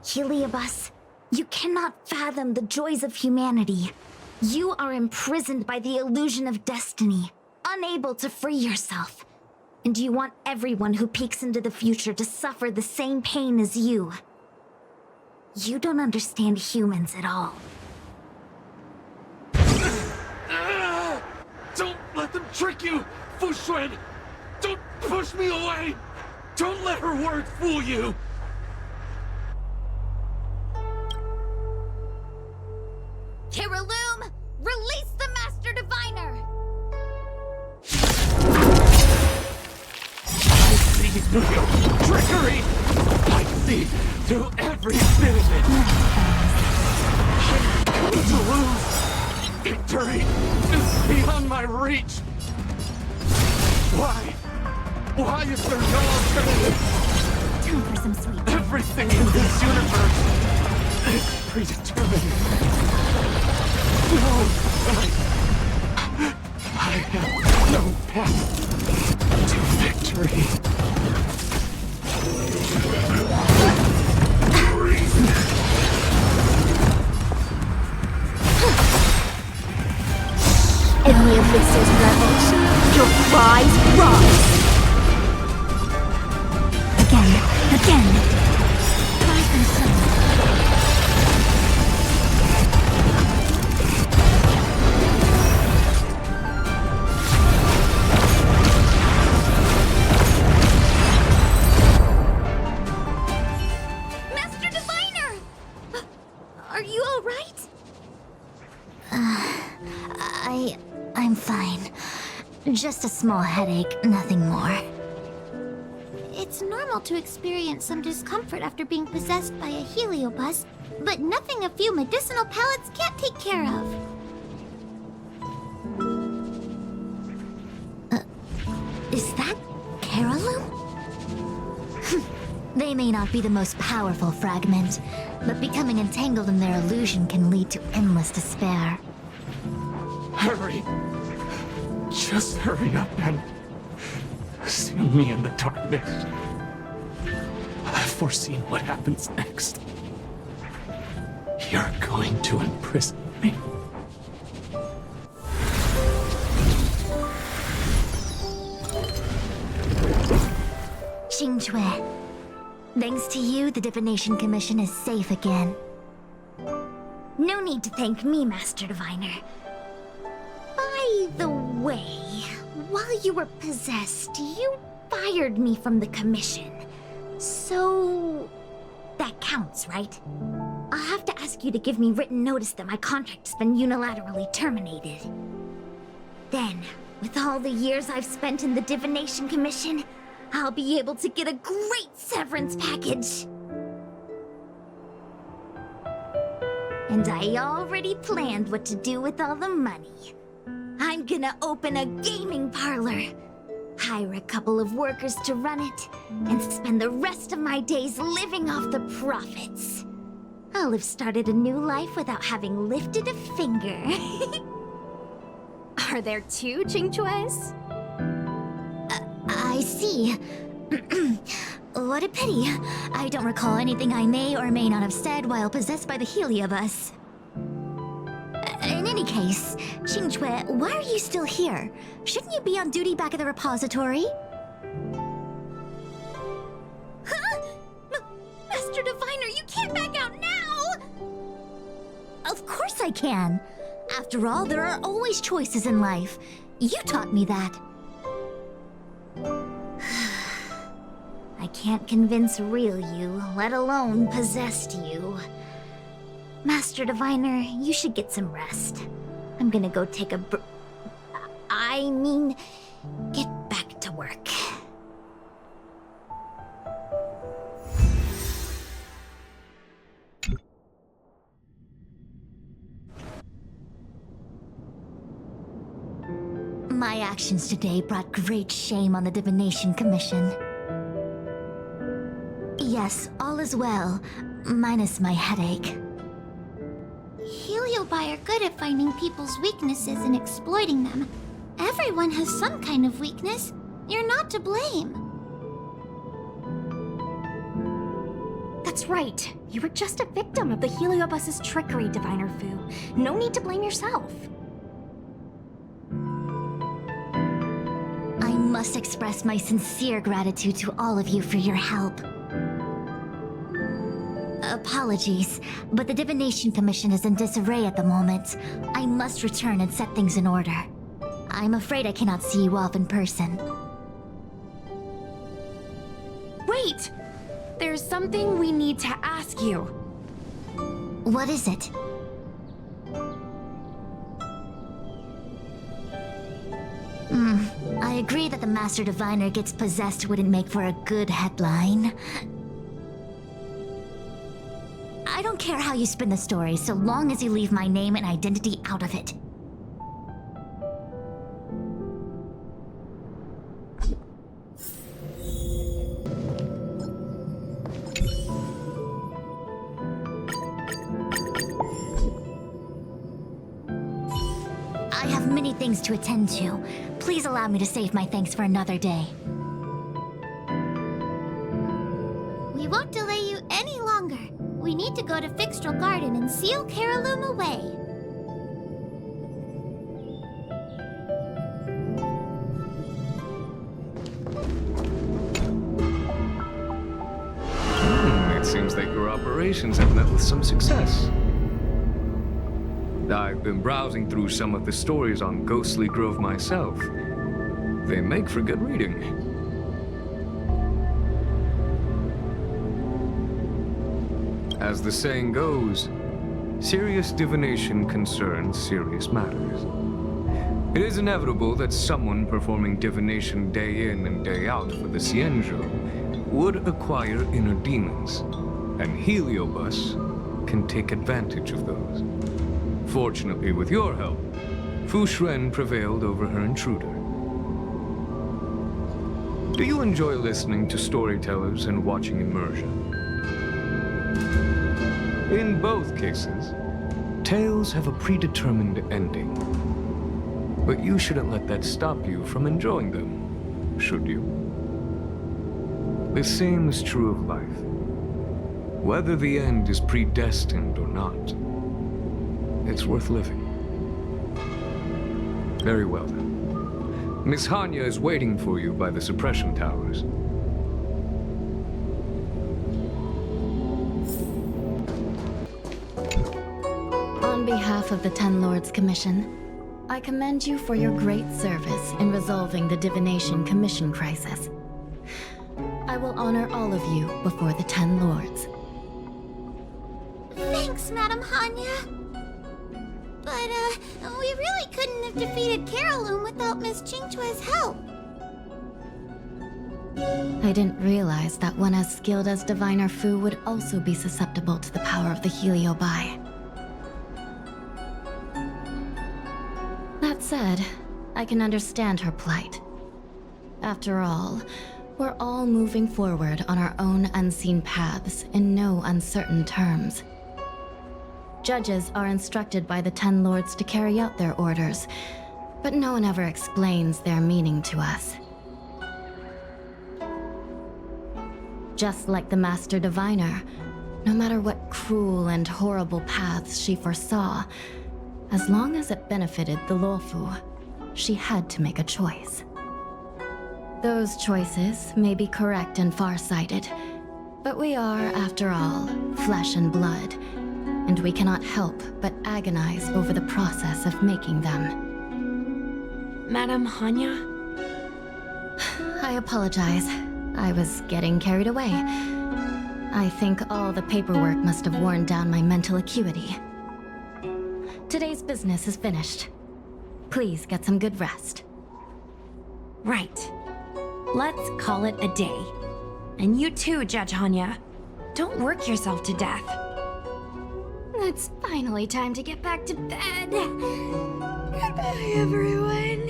Heliobus, you cannot fathom the joys of humanity. You are imprisoned by the illusion of destiny, unable to free yourself. And you want everyone who peeks into the future to suffer the same pain as you. You don't understand humans at all. Don't let them trick you, Fuxuan! Don't push me away! Don't let her words fool you! Kiriloom, release the Master Diviner! I see through your trickery! I see through every bit of it! I'm going to lose! Victory is beyond my reach! Why? Why is there no alternative? Time for some sweet tea. Everything in this universe is predetermined. No, I have no path to victory. Only if this is levels, your cries rise! Again! Rise and sun. Master Diviner! Are you alright? I'm fine. Just a small headache, nothing more. It's normal to experience some discomfort after being possessed by a heliobus, but nothing a few medicinal pellets can't take care of. Is that Kiriloom? They may not be the most powerful fragment, but becoming entangled in their illusion can lead to endless despair. Hurry! Just hurry up and seal me in the darkness. I've foreseen what happens next. You're going to imprison me. Xingque. Thanks to you, the Divination Commission is safe again. No need to thank me, Master Diviner. By the way, while you were possessed, you fired me from the Commission. So... that counts, right? I'll have to ask you to give me written notice that my contract's been unilaterally terminated. Then, with all the years I've spent in the Divination Commission, I'll be able to get a great severance package! And I already planned what to do with all the money. I'm gonna open a gaming parlor, hire a couple of workers to run it, and spend the rest of my days living off the profits. I'll have started a new life without having lifted a finger. Are there two Xingques? I see. What a pity. I don't recall anything I may or may not have said while possessed by the Heliobus. In any case, Xingque, why are you still here? Shouldn't you be on duty back at the repository? Huh? Master Diviner, you can't back out now! Of course I can. After all, there are always choices in life. You taught me that. I can't convince real you, let alone possessed you. Master Diviner, you should get some rest. I'm gonna go take a get back to work. My actions today brought great shame on the Divination Commission. Yes, all is well, minus my headache. Heliobi are good at finding people's weaknesses and exploiting them. Everyone has some kind of weakness. You're not to blame. That's right. You were just a victim of the Heliobus's trickery, Diviner Fu. No need to blame yourself. I must express my sincere gratitude to all of you for your help. Apologies, but the Divination Commission is in disarray at the moment. I must return and set things in order. I'm afraid I cannot see you off in person. Wait! There's something we need to ask you. What is it? I agree that the Master Diviner gets possessed wouldn't make for a good headline. I don't care how you spin the story, so long as you leave my name and identity out of it. I have many things to attend to. Please allow me to save my thanks for another day. We won't delay you any longer. We need to go to Fixtral Garden and seal Caraloom away. It seems like your operations have met with some success. I've been browsing through some of the stories on Ghostly Grove myself. They make for good reading. As the saying goes, serious divination concerns serious matters. It is inevitable that someone performing divination day in and day out for the Cienjo would acquire inner demons, and Heliobus can take advantage of those. Fortunately, with your help, Fu Shren prevailed over her intruder. Do you enjoy listening to storytellers and watching immersion? In both cases, tales have a predetermined ending. But you shouldn't let that stop you from enjoying them, should you? The same is true of life. Whether the end is predestined or not, it's worth living. Very well then. Miss Hanya is waiting for you by the suppression towers. On behalf of the Ten Lords Commission, I commend you for your great service in resolving the Divination Commission crisis. I will honor all of you before the Ten Lords. Thanks, Madam Hanya. But, we really couldn't have defeated Caraloom without Miss Qingchue's help. I didn't realize that one as skilled as Diviner Fu would also be susceptible to the power of the Heliobi. That said, I can understand her plight. After all, we're all moving forward on our own unseen paths in no uncertain terms. Judges are instructed by the Ten Lords to carry out their orders, but no one ever explains their meaning to us. Just like the Master Diviner, no matter what cruel and horrible paths she foresaw, as long as it benefited the Luofu, she had to make a choice. Those choices may be correct and far-sighted, but we are, after all, flesh and blood, and we cannot help but agonize over the process of making them. Madam Hanya? I apologize. I was getting carried away. I think all the paperwork must have worn down my mental acuity. Today's business is finished. Please get some good rest. Right. Let's call it a day. And you too, Judge Hanya. Don't work yourself to death. It's finally time to get back to bed. Goodbye, everyone.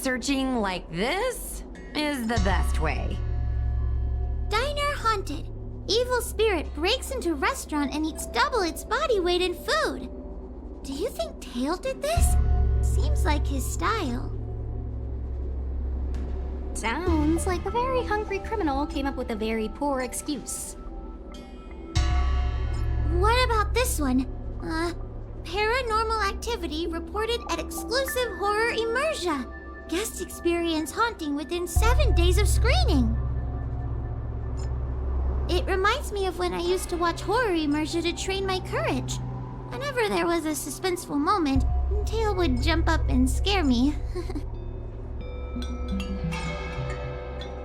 Searching like this is the best way. Diner haunted. Evil spirit breaks into restaurant and eats double its body weight in food. Do you think Tail did this? Seems like his style. Sounds like a very hungry criminal came up with a very poor excuse. What about this one? Paranormal activity reported at exclusive horror immersion. Guests experience haunting within 7 days of screening. It reminds me of when I used to watch horror immersion to train my courage. Whenever there was a suspenseful moment, Tail would jump up and scare me.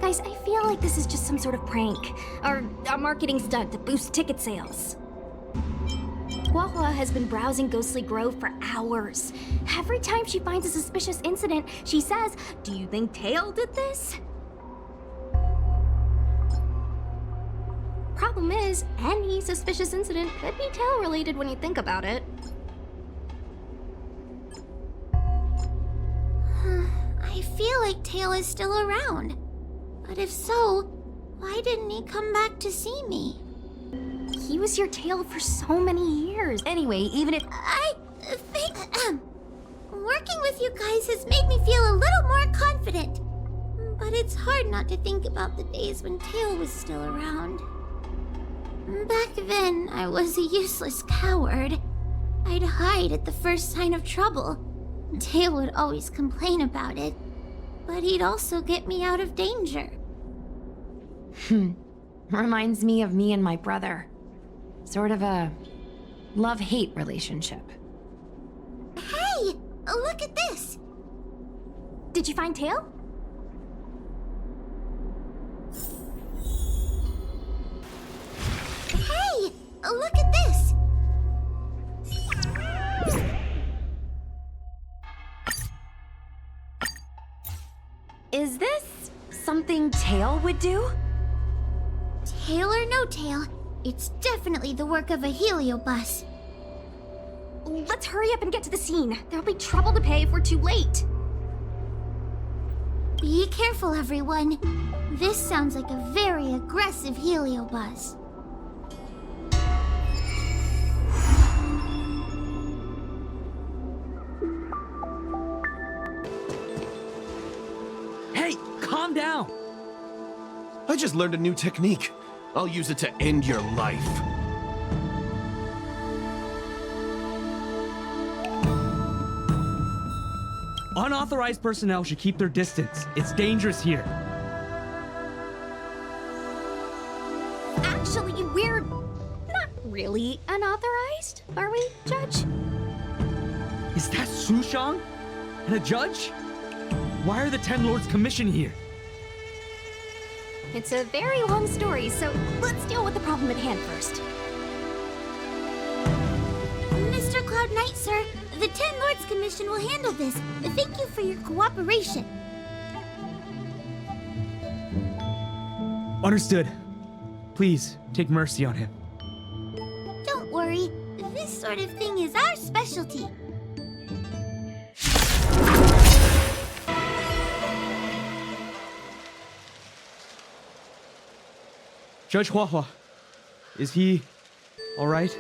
Guys, I feel like this is just some sort of prank, or a marketing stunt to boost ticket sales. Huahua has been browsing Ghostly Grove for hours. Every time she finds a suspicious incident, she says, "Do you think Tail did this?" Problem is, any suspicious incident could be Tail related when you think about it. I feel like Tail is still around. But if so, why didn't he come back to see me? He was your Tail for so many years. Anyway, even if... I think... working with you guys has made me feel a little more confident. But it's hard not to think about the days when Tail was still around. Back then, I was a useless coward. I'd hide at the first sign of trouble. Tail would always complain about it. But he'd also get me out of danger. Reminds me of me and my brother. Sort of a love-hate relationship. Hey! Look at this! Did you find Tail? Hey! Look at this! Is this something Tail would do? Tail or no tail, it's definitely the work of a heliobus. Let's hurry up and get to the scene. There'll be trouble to pay if we're too late. Be careful, everyone. This sounds like a very aggressive heliobus. Hey, calm down! I just learned a new technique. I'll use it to end your life. Unauthorized personnel should keep their distance. It's dangerous here. Actually, we're not really unauthorized, are we, Judge? Is that Sushang? And a judge? Why are the Ten Lords Commission here? It's a very long story, so let's deal with the problem at hand first. Mr. Cloud Knight, sir, the Ten Lords Commission will handle this. Thank you for your cooperation. Understood. Please, take mercy on him. Don't worry. This sort sort of thing is our specialty. Judge Huahua, is he all right?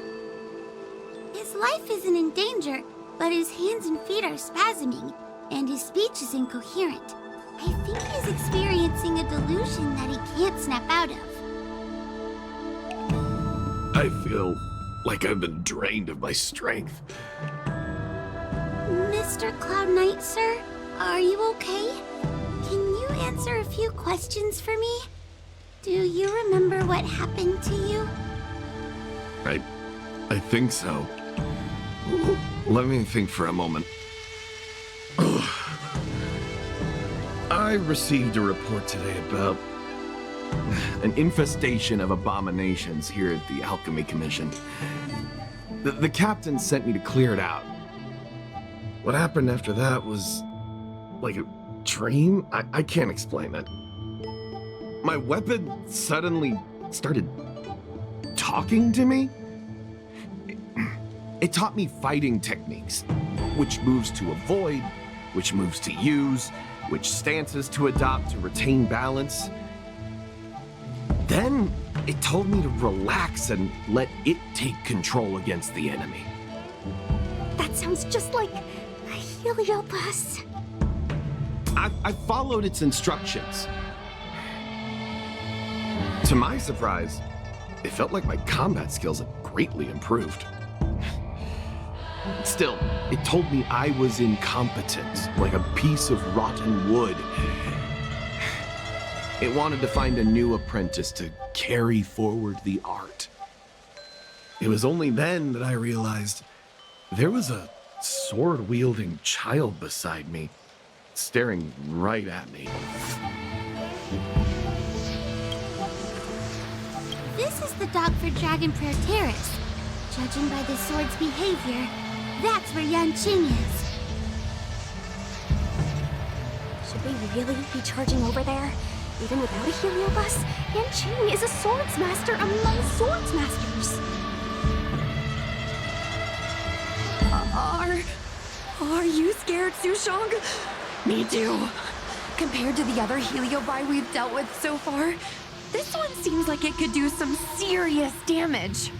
His life isn't in danger, but his hands and feet are spasming, and his speech is incoherent. I think he's experiencing a delusion that he can't snap out of. I feel like I've been drained of my strength. Mr. Cloud Knight, sir, are you okay? Can you answer a few questions for me? Do you remember what happened to you? I think so. Let me think for a moment. I received a report today about an infestation of abominations here at the Alchemy Commission. The captain sent me to clear it out. What happened after that was like a dream? I can't explain it. My weapon suddenly started talking to me. It taught me fighting techniques, which moves to avoid, which moves to use, which stances to adopt to retain balance. Then it told me to relax and let it take control against the enemy. That sounds just like a Heliopus. I followed its instructions. To my surprise, it felt like my combat skills had greatly improved. Still, it told me I was incompetent, like a piece of rotten wood. It wanted to find a new apprentice to carry forward the art. It was only then that I realized there was a sword-wielding child beside me, staring right at me. This is the dock for Dragon Prayer Terrace. Judging by the sword's behavior, that's where Yanqing is. Should we really be charging over there? Even without a Heliobus, Yanqing is a swords master among swords masters. Are you scared, Sushong? Me too. Compared to the other Heliobi we've dealt with so far, this one seems like it could do some serious damage.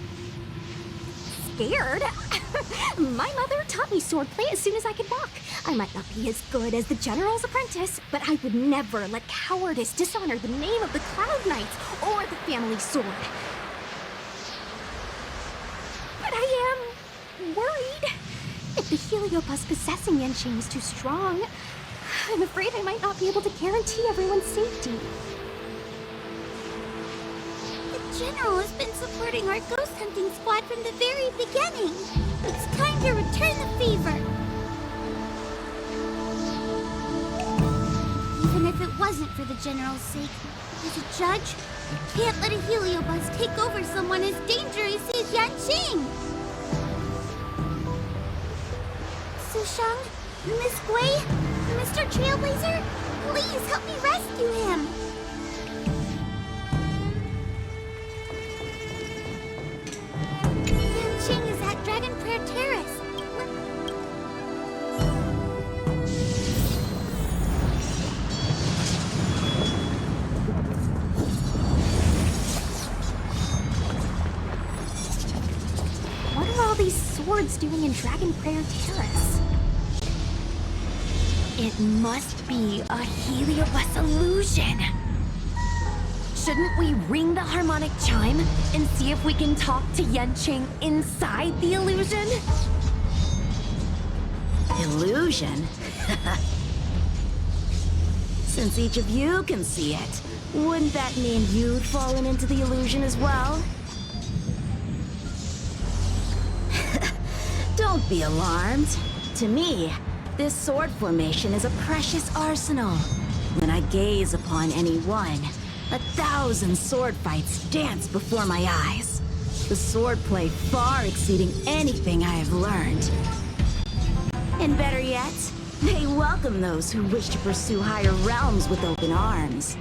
Scared? My mother taught me swordplay as soon as I could walk. I might not be as good as the General's apprentice, but I would never let cowardice dishonor the name of the Cloud Knights or the family sword. But I am worried. If the Heliopus possessing Yanqing is too strong, I'm afraid I might not be able to guarantee everyone's safety. The General has been supporting our ghost hunting squad from the very beginning. It's time to return the favor. Even if it wasn't for the General's sake, as a judge, you can't let a Heliobus take over someone as dangerous as Yanqing. Sushang, Miss Gui, Mr. Trailblazer, please help me rescue him. Yanqing is at Dragon Prayer Terrace. What are all these swords doing in Dragon Prayer Terrace? It must be a Heliobus illusion. Shouldn't we ring the harmonic chime and see if we can talk to Yanqing inside the illusion? Illusion? Since each of you can see it, wouldn't that mean you'd fallen into the illusion as well? Don't be alarmed. To me, this sword formation is a precious arsenal. When I gaze upon any one, 1,000 sword fights dance before my eyes. The swordplay far exceeding anything I have learned. And better yet, they welcome those who wish to pursue higher realms with open arms.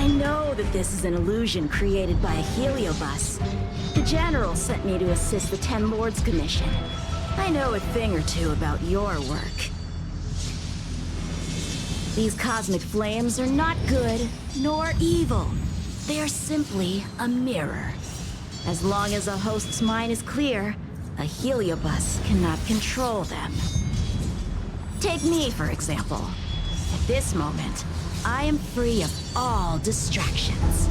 I know that this is an illusion created by a heliobus. The General sent me to assist the Ten Lords Commission. I know a thing or two about your work. These cosmic flames are not good, nor evil. They are simply a mirror. As long as a host's mind is clear, a heliobus cannot control them. Take me, for example. At this moment, I am free of all distractions.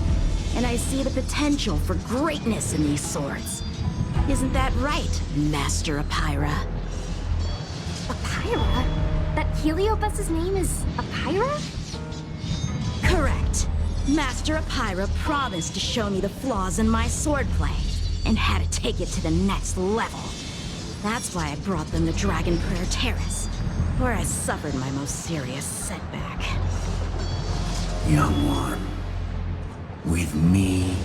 And I see the potential for greatness in these swords. Isn't that right, Master Apira? Apira? That heliobus's name is Apira? Correct. Master Apira promised to show me the flaws in my swordplay, and had to take it to the next level. That's why I brought them to Dragon Prayer Terrace, where I suffered my most serious setback. Young one, with me,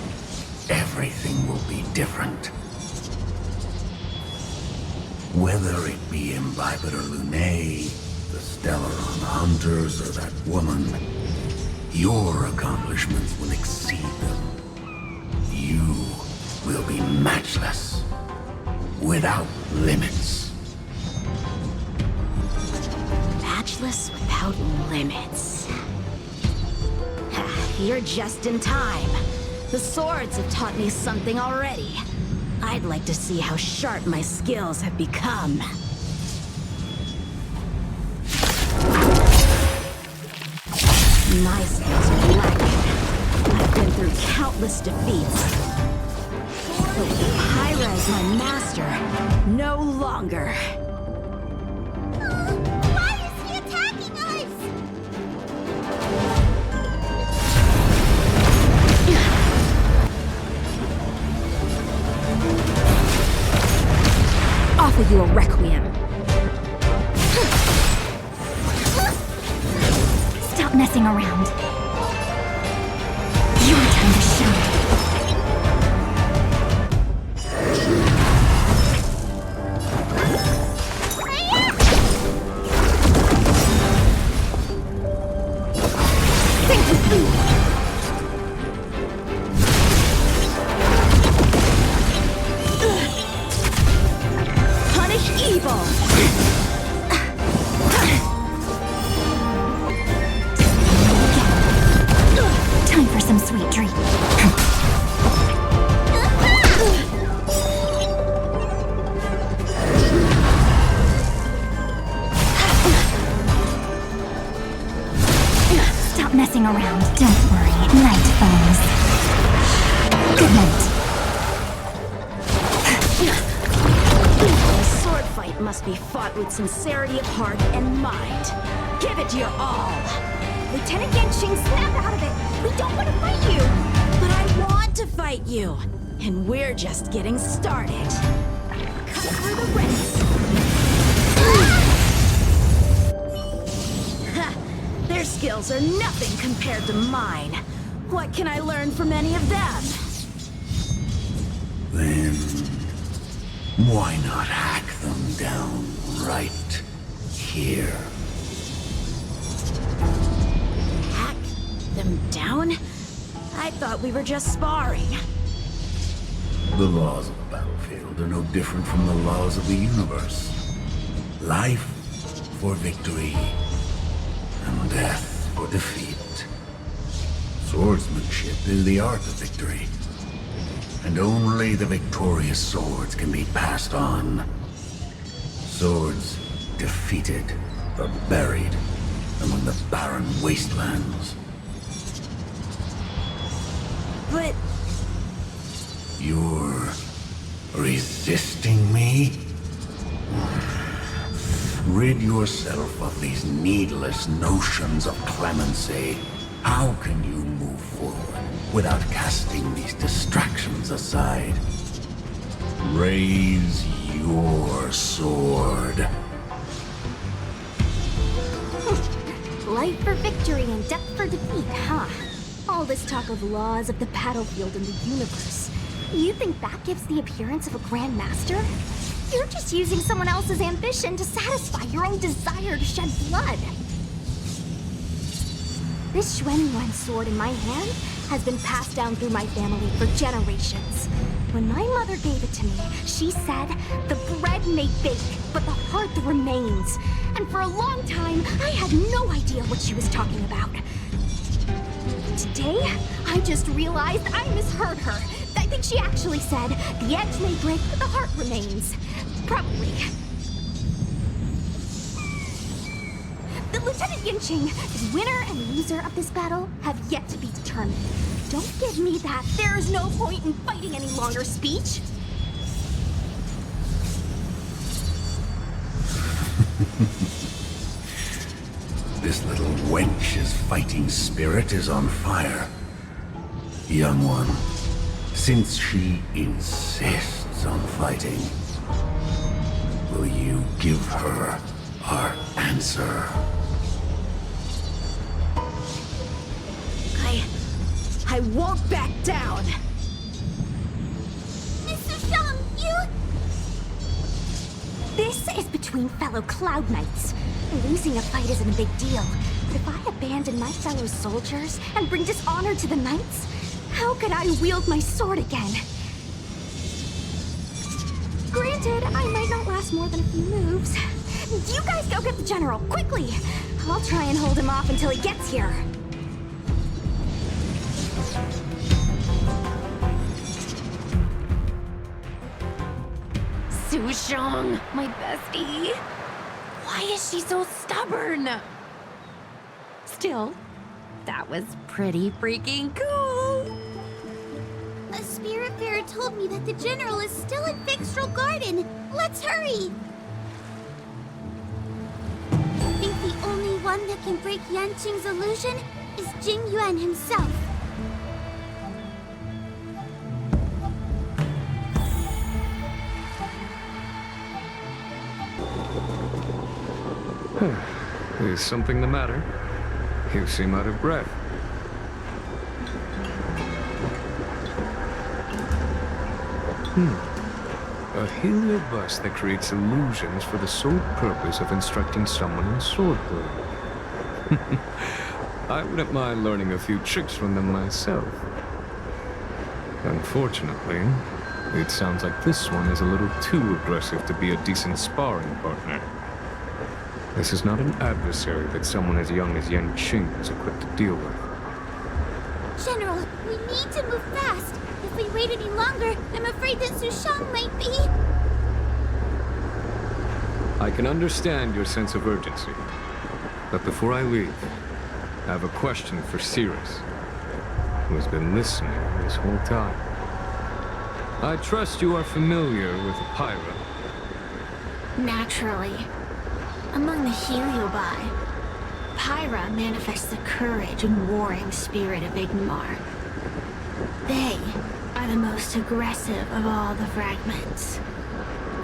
everything will be different. Whether it be Imbibiter Lunae, the Stellaron Hunters, or that woman, your accomplishments will exceed them. You will be matchless, without limits. Matchless without limits. You're just in time. The swords have taught me something already. I'd like to see how sharp my skills have become. My skills are lacking. I've been through countless defeats. But Pyra is my master. No longer. Why is he attacking us? Offer you a requiem. Stop messing around. Your time to shine. Punish evil! Time for some sweet dreams. Stop messing around. Don't worry. Night falls. Good night. A sword fight must be fought with sincerity of heart and mind. Give it your all. Lieutenant Yanqing, snap out of it! We don't want to fight you! But I want to fight you, and we're just getting started. Cut through the ranks. Ha! Their skills are nothing compared to mine. What can I learn from any of them? Then, why not hack them down right here? Hack them down? I thought we were just sparring. The laws of the battlefield are no different from the laws of the universe. Life for victory, and death for defeat. Swordsmanship is the art of victory, and only the victorious swords can be passed on. Swords defeated are buried among the barren wastelands. But You're resisting me? Rid yourself of these needless notions of clemency. How can you move forward without casting these distractions aside? Raise your sword. Life for victory and death for defeat, huh? All this talk of laws of the battlefield and the universe. You think that gives the appearance of a Grand Master? You're just using someone else's ambition to satisfy your own desire to shed blood. This Yuan sword in my hand has been passed down through my family for generations. When my mother gave it to me, she said, the bread may bake, but the heart remains. And for a long time, I had no idea what she was talking about. Today, I just realized I misheard her. I think she actually said, the edge may break, but the heart remains. Probably. The Lieutenant Yinqing, the winner and loser of this battle, have yet to be determined. Don't give me that "there's no point in fighting any longer" speech. This little wench's fighting spirit is on fire. Young one, since she insists on fighting, will you give her our answer? I won't back down! Mr. Shang, you... This is between fellow Cloud Knights. Losing a fight isn't a big deal. But if I abandon my fellow soldiers and bring dishonor to the Knights, how could I wield my sword again? Granted, I might not last more than a few moves. You guys go get the General, quickly! I'll try and hold him off until he gets here. Sushong, my bestie. Why is she so stubborn? Still, that was pretty freaking cool. A Spiritfarer told me that the General is still in Fixtral Garden. Let's hurry! I think the only one that can break Yanqing's illusion is Jing Yuan himself. Is something the matter? You seem out of breath. A heliobus that creates illusions for the sole purpose of instructing someone in swordplay. I wouldn't mind learning a few tricks from them myself. Unfortunately, it sounds like this one is a little too aggressive to be a decent sparring partner. This is not an adversary that someone as young as Yanqing is equipped to deal with. General, we need to move fast. If we wait any longer, I'm afraid that Sushang might be... I can understand your sense of urgency. But before I leave, I have a question for Cirrus, who has been listening this whole time. I trust you are familiar with Pyra. Naturally. Among the Heliobi, Pyra manifests the courage and warring spirit of Igmar. They are the most aggressive of all the fragments.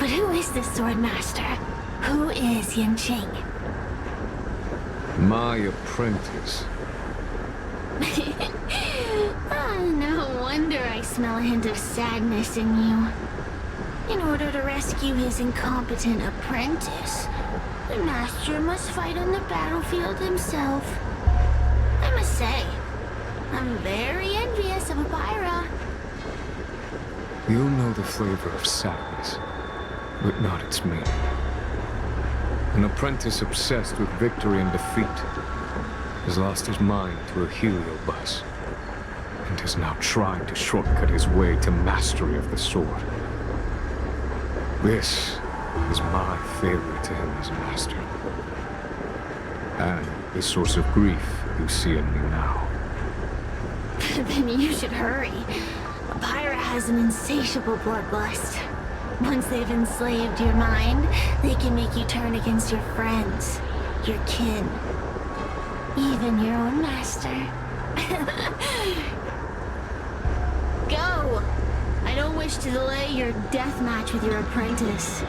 But who is this sword master? Who is Yanqing? My apprentice. No wonder I smell a hint of sadness in you. In order to rescue his incompetent apprentice, the master must fight on the battlefield himself. I must say, I'm very envious of Pyra. You'll know the flavor of sadness, but not its meaning. An apprentice obsessed with victory and defeat has lost his mind to a heliobus, and is now trying to shortcut his way to mastery of the sword. This is my failure to him as a master, and the source of grief you see in me now. Then you should hurry. Pyra has an insatiable bloodlust. Once they've enslaved your mind, they can make you turn against your friends, your kin, even your own master. Go! I don't wish to delay your death match with your apprentice.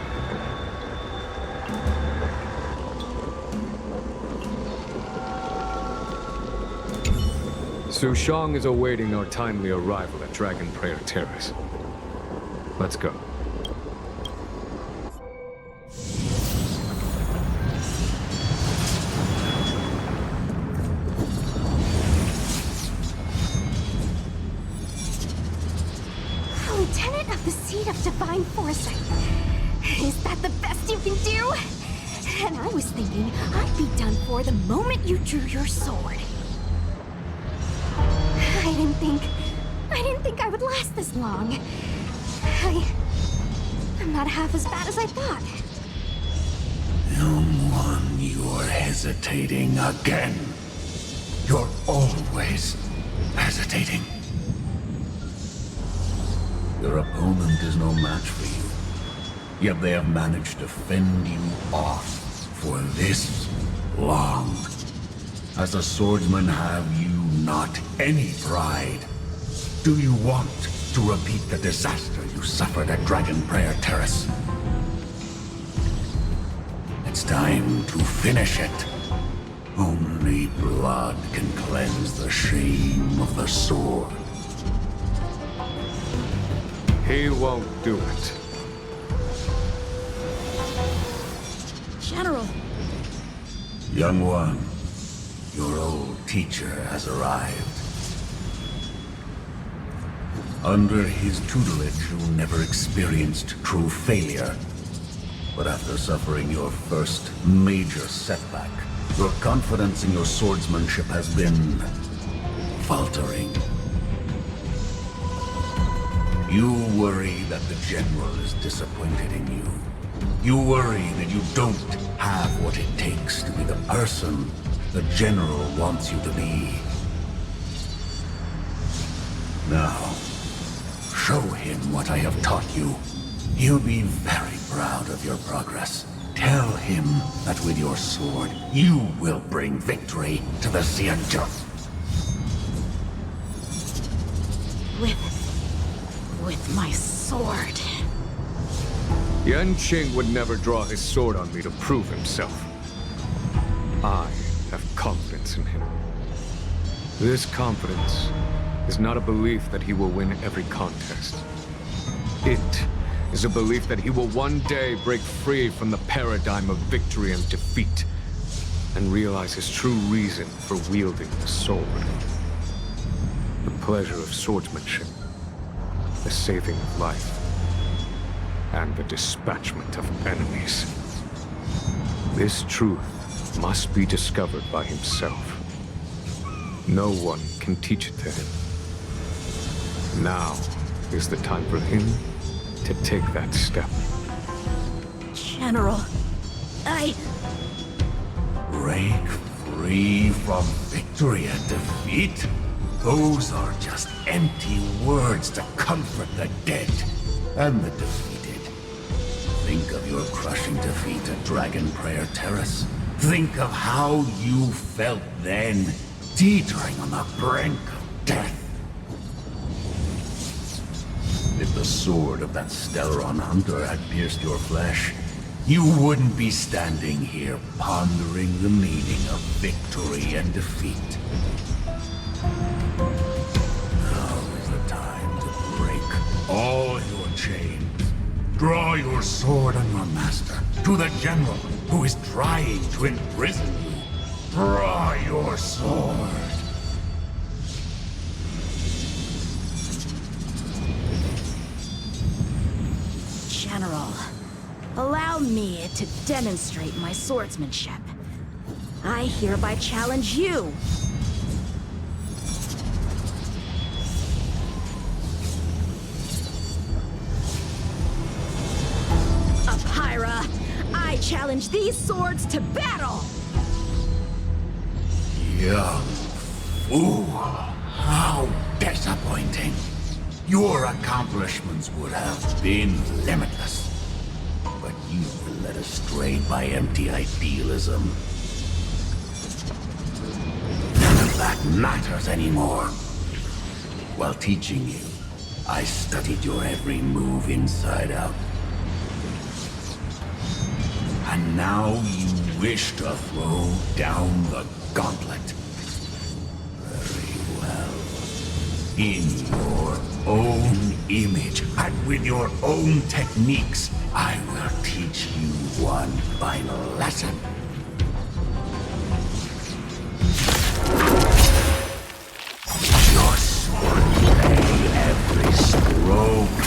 Sushang is awaiting our timely arrival at Dragon Prayer Terrace. Let's go. Lieutenant of the Seat of Divine Foresight. Is that the best you can do? And I was thinking I'd be done for the moment you drew your sword. I didn't think I would last this long. I'm not half as bad as I thought. Young one, you're hesitating again. You're always hesitating. Your opponent is no match for you. Yet they have managed to fend you off for this long. As a swordsman, have you not any pride? Do you want to repeat the disaster you suffered at Dragon Prayer Terrace? It's time to finish it. Only blood can cleanse the shame of the sword. He won't do it. General. Young one, your old teacher has arrived. Under his tutelage, you never experienced true failure. But after suffering your first major setback, your confidence in your swordsmanship has been faltering. You worry that the General is disappointed in you. You worry that you don't have what it takes to be the person the General wants you to be. Now, show him what I have taught you. He'll be very proud of your progress. Tell him that with your sword, you will bring victory to the Xianzhou. With my sword. Yan Qing would never draw his sword on me to prove himself. I have confidence in him. This confidence is not a belief that he will win every contest. It is a belief that he will one day break free from the paradigm of victory and defeat, and realize his true reason for wielding the sword. The pleasure of swordsmanship, the saving of life, and the dispatchment of enemies. This truth must be discovered by himself. No one can teach it to him. Now is the time for him to take that step. General, Break free from victory and defeat? Those are just empty words to comfort the dead and the defeated. Think of your crushing defeat at Dragon Prayer Terrace. Think of how you felt then, teetering on the brink of death. If the sword of that Stellaron hunter had pierced your flesh, you wouldn't be standing here pondering the meaning of victory and defeat. Now is the time to break all your chains. Draw your sword on your master, to the General who is trying to imprison you. Draw your sword. General, allow me to demonstrate my swordsmanship. I hereby challenge you. Apira, I challenge these swords to battle! Young fool, how disappointing. Your accomplishments would have been limitless. But you were led astray by empty idealism. None of that matters anymore. While teaching you, I studied your every move inside out. And now you wish to throw down the gauntlet. Very well. In your own image and with your own techniques, I will teach you one final lesson. Your sword play, every stroke,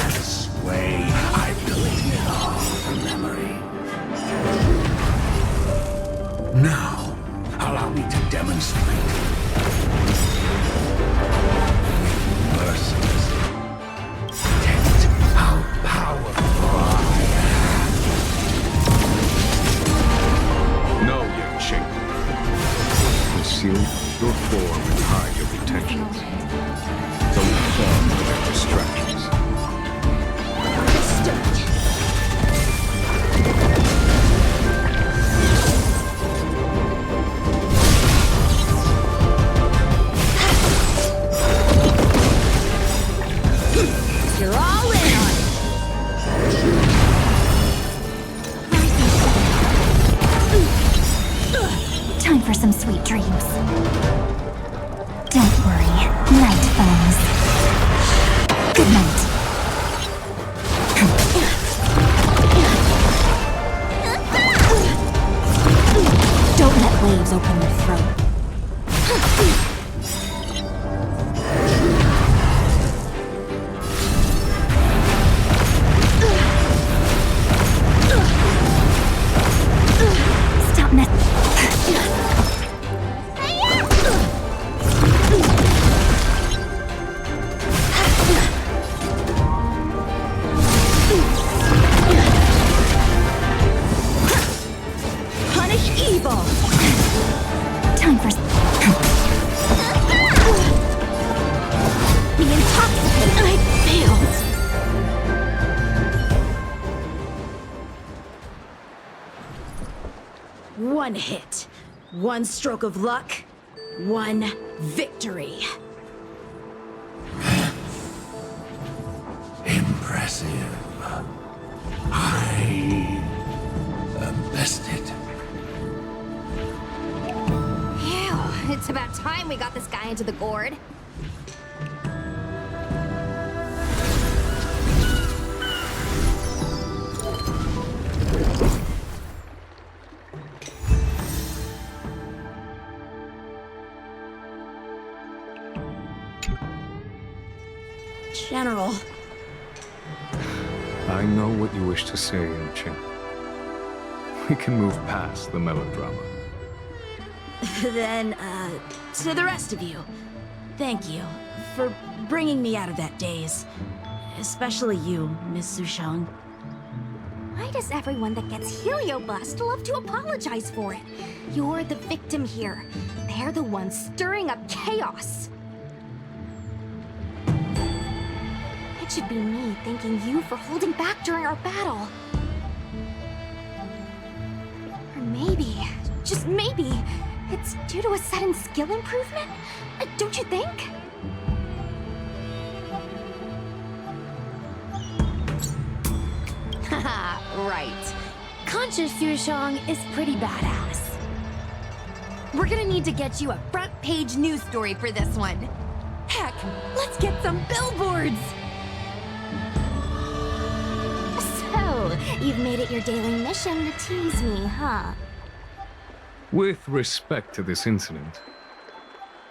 One hit, one stroke of luck, one victory. Impressive. I am bested. Ew, it's about time we got this guy into the gourd. General. I know what you wish to say, Yuqing. We can move past the melodrama. Then, to the rest of you, thank you for bringing me out of that daze. Especially you, Miss Sushang. Why does everyone that gets heliobust love to apologize for it? You're the victim here. They're the ones stirring up chaos. It should be me thanking you for holding back during our battle. Or maybe, just maybe, it's due to a sudden skill improvement? Don't you think? Haha, right. Conscious Sushang is pretty badass. We're gonna need to get you a front-page news story for this one. Heck, let's get some billboards! So, you've made it your daily mission to tease me, huh? With respect to this incident,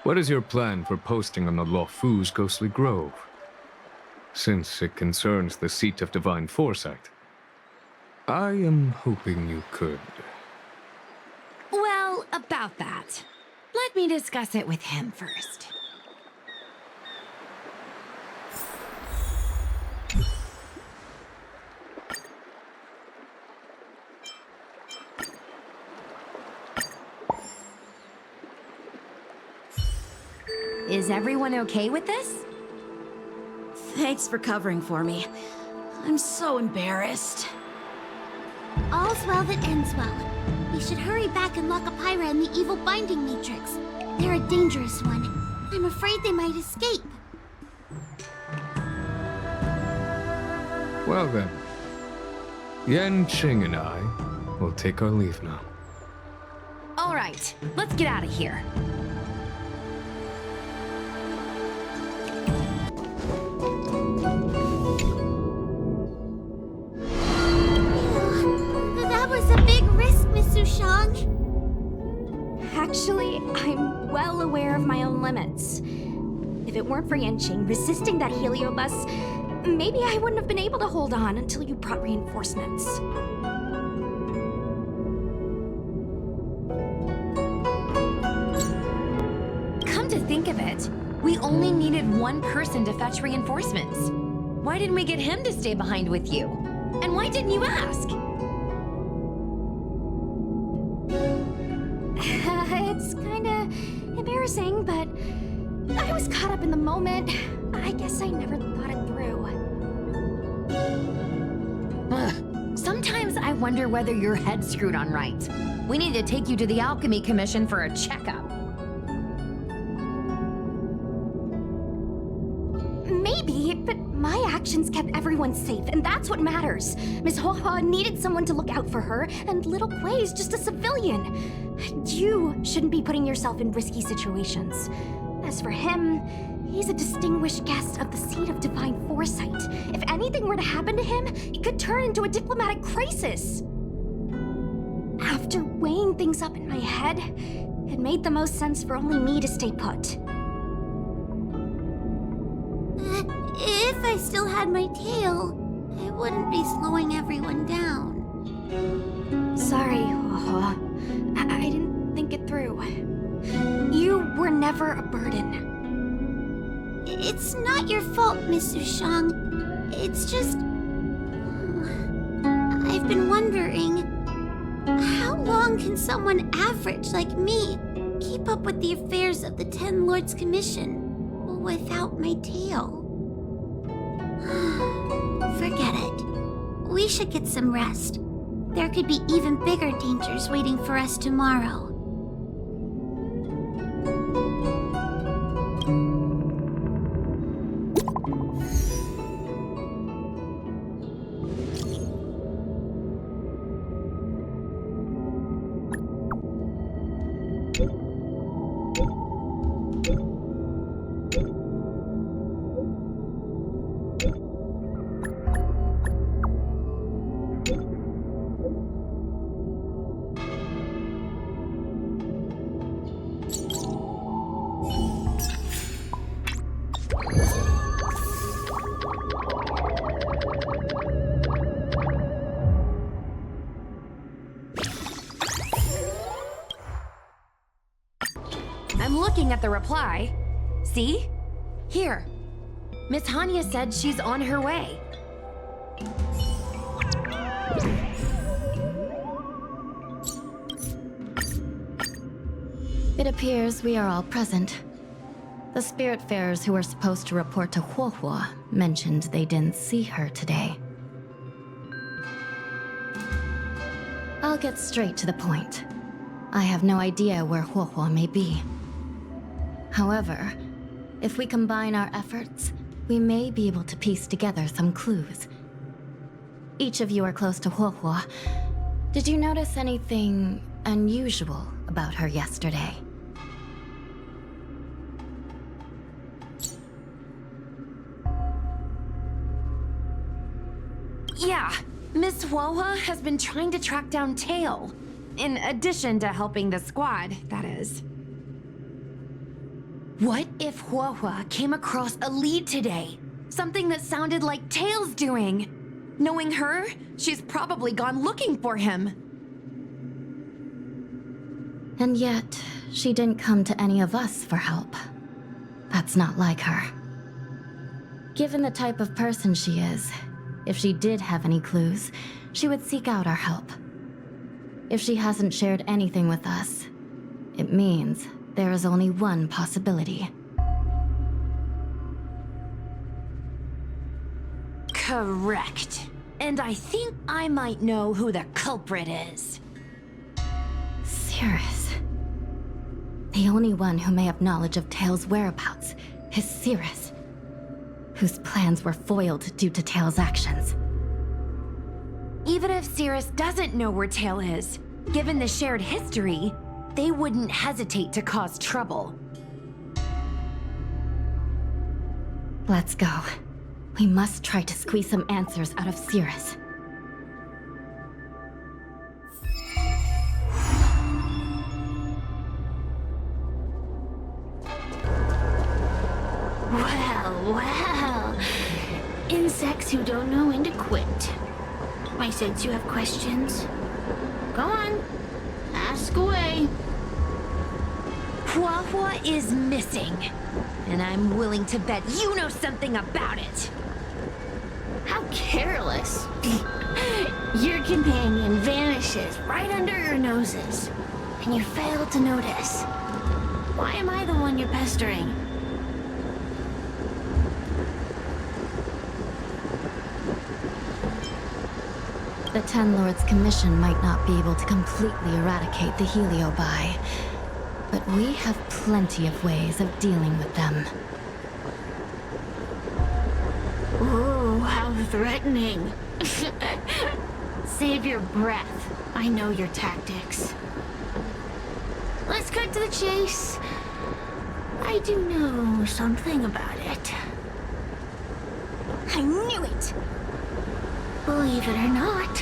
what is your plan for posting on the Luofu's Ghostly Grove? Since it concerns the seat of divine foresight, I am hoping you could. Well, about that. Let me discuss it with him first. Is everyone okay with this? Thanks for covering for me. I'm so embarrassed. All's well that ends well. We should hurry back and lock up Hyra in the evil binding matrix. They're a dangerous one. I'm afraid they might escape. Well then, Yanqing and I will take our leave now. All right, let's get out of here. That was a big risk, Miss Sushang. Actually, I'm well aware of my own limits. If it weren't for Yanqing resisting that heliobus, maybe I wouldn't have been able to hold on until you brought reinforcements. Come to think of it, we only needed one person to fetch reinforcements. Why didn't we get him to stay behind with you? And why didn't you ask? It's kinda embarrassing, but I was caught up in the moment. I guess I never thought it through. Sometimes I wonder whether your head's screwed on right. We need to take you to the Alchemy Commission for a checkup. Maybe, but my actions kept everyone safe, and that's what matters. Miss Huohua needed someone to look out for her, and little Gui is just a civilian. You shouldn't be putting yourself in risky situations. As for him, he's a distinguished guest of the seat of divine foresight. If anything were to happen to him, it could turn into a diplomatic crisis. After weighing things up in my head, it made the most sense for only me to stay put. If I still had my tail, I wouldn't be slowing everyone down. Sorry, Huohua. I didn't think it through. You were never a burden. It's not your fault, Miss Sushang. It's just... I've been wondering... How long can someone average like me keep up with the affairs of the Ten Lords Commission without my tail? Forget it. We should get some rest. There could be even bigger dangers waiting for us tomorrow. I'm looking at the reply. See? Here. Miss Hanya said she's on her way. It appears we are all present. The Spiritfarers who were supposed to report to Huohua mentioned they didn't see her today. I'll get straight to the point. I have no idea where Huohua may be. However, if we combine our efforts, we may be able to piece together some clues. Each of you are close to Huohua. Did you notice anything unusual about her yesterday? Yeah, Miss Huohua has been trying to track down Tail. In addition to helping the squad, that is. What if Huohua came across a lead today? Something that sounded like Tail's doing. Knowing her, she's probably gone looking for him. And yet, she didn't come to any of us for help. That's not like her. Given the type of person she is, if she did have any clues, she would seek out our help. If she hasn't shared anything with us, it means there is only one possibility. Correct. And I think I might know who the culprit is. Cirrus. The only one who may have knowledge of Tail's whereabouts is Cirrus, whose plans were foiled due to Tail's actions. Even if Cirrus doesn't know where Tail is, given the shared history, they wouldn't hesitate to cause trouble. Let's go. We must try to squeeze some answers out of Cirrus. Well. Insects who don't know when to quit. I sense you have questions. Go on. Ask away. Huohua is missing, and I'm willing to bet you know something about it. How careless. Your companion vanishes right under your noses, and you fail to notice. Why am I the one you're pestering? The Ten Lords Commission might not be able to completely eradicate the Heliobi, but we have plenty of ways of dealing with them. Ooh, how threatening. Save your breath. I know your tactics. Let's cut to the chase. I do know something about it. I knew it! Believe it or not,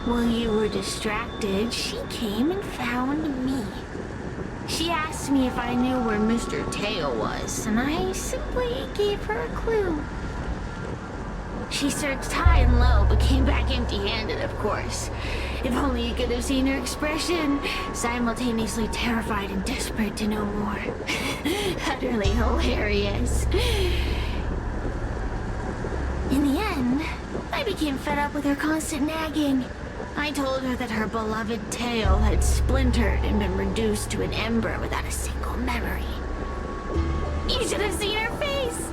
while you were distracted, she came and found me. She asked me if I knew where Mr. Tail was, and I simply gave her a clue. She searched high and low, but came back empty-handed, of course. If only you could have seen her expression, simultaneously terrified and desperate to know more. Utterly hilarious. In the end, I became fed up with her constant nagging. I told her that her beloved Tail had splintered and been reduced to an ember without a single memory. You should have seen her face!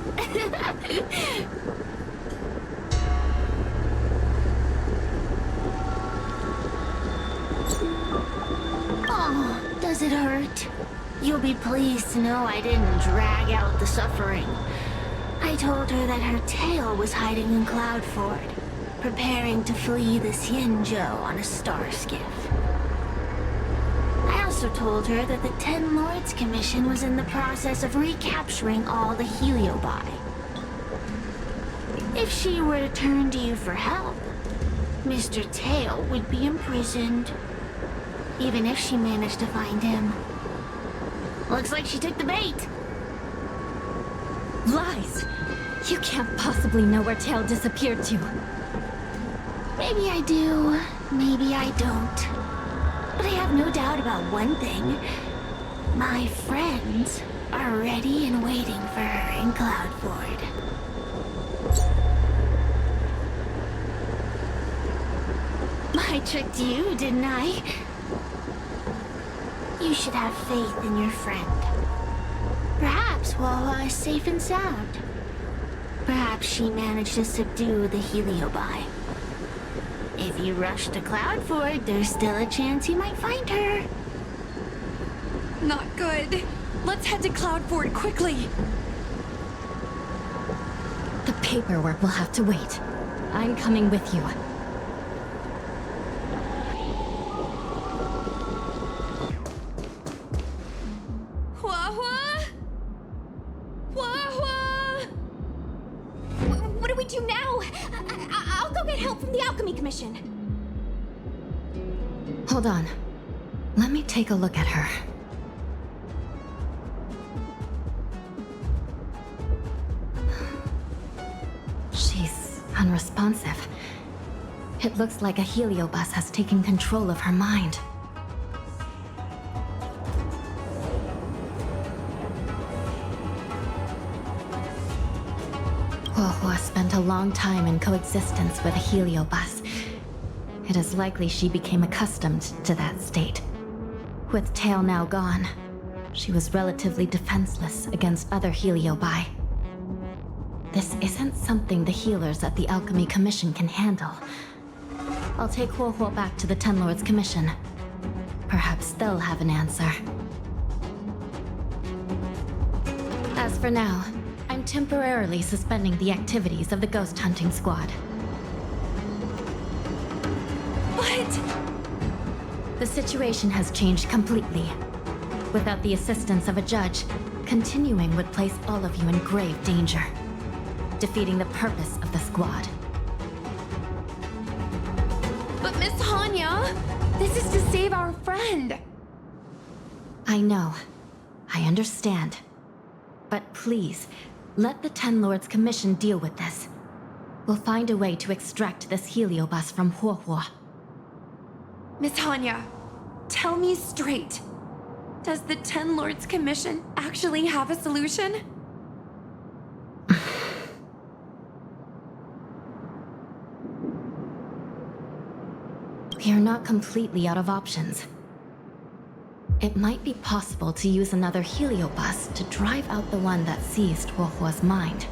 it hurt? You'll be pleased to know I didn't drag out the suffering. I told her that her tail was hiding in Cloudford, preparing to flee the Xianzhou on a star skiff. I also told her that the Ten Lords Commission was in the process of recapturing all the Heliobi. If she were to turn to you for help, Mr. Tail would be imprisoned, even if she managed to find him. Looks like she took the bait. Lies! You can't possibly know where Tail disappeared to. Maybe I do, maybe I don't. But I have no doubt about one thing. My friends are ready and waiting for her in Cloudford. I tricked you, didn't I? You should have faith in your friend. Perhaps Wawa is safe and sound. Perhaps she managed to subdue the Heliobi. If you rush to Cloudford, there's still a chance you might find her. Not good. Let's head to Cloudford quickly. The paperwork will have to wait. I'm coming with you. What do we do now? I'll go get help from the Alchemy Commission. Hold on. Let me take a look at her. She's unresponsive. It looks like a heliobus has taken control of her mind. Huohuo spent a long time in coexistence with a heliobus. It is likely she became accustomed to that state. With Tail now gone, she was relatively defenseless against other heliobi. This isn't something the healers at the Alchemy Commission can handle. I'll take Huohuo back to the Ten Lords Commission. Perhaps they'll have an answer. As for now, I'm temporarily suspending the activities of the ghost hunting squad. What? The situation has changed completely. Without the assistance of a judge, continuing would place all of you in grave danger, defeating the purpose of the squad. But Miss Hanya, this is to save our friend. I know. I understand. But please, let the Ten Lords Commission deal with this. We'll find a way to extract this heliobus from Huohuo. Miss Hanya, tell me straight. Does the Ten Lords Commission actually have a solution? We are not completely out of options. It might be possible to use another heliobus to drive out the one that seized Huohuo's mind.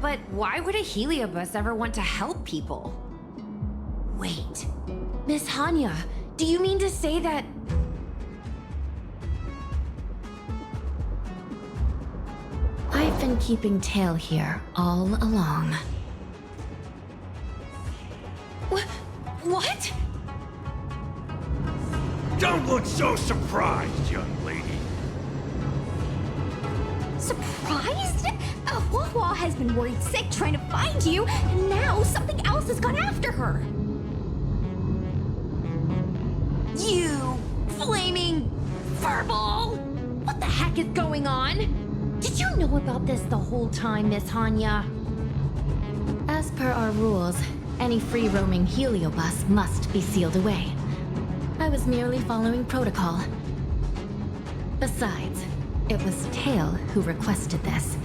But why would a heliobus ever want to help people? Wait, Miss Hanya, do you mean to say that... I've been keeping Tail here all along. What? Don't look so surprised, young lady. Surprised? Huohuo has been worried sick trying to find you, and now something else has gone after her. You flaming furball! What the heck is going on? Did you know about this the whole time, Miss Hanya? As per our rules, any free-roaming heliobus must be sealed away. I was merely following protocol. Besides, it was Tail who requested this.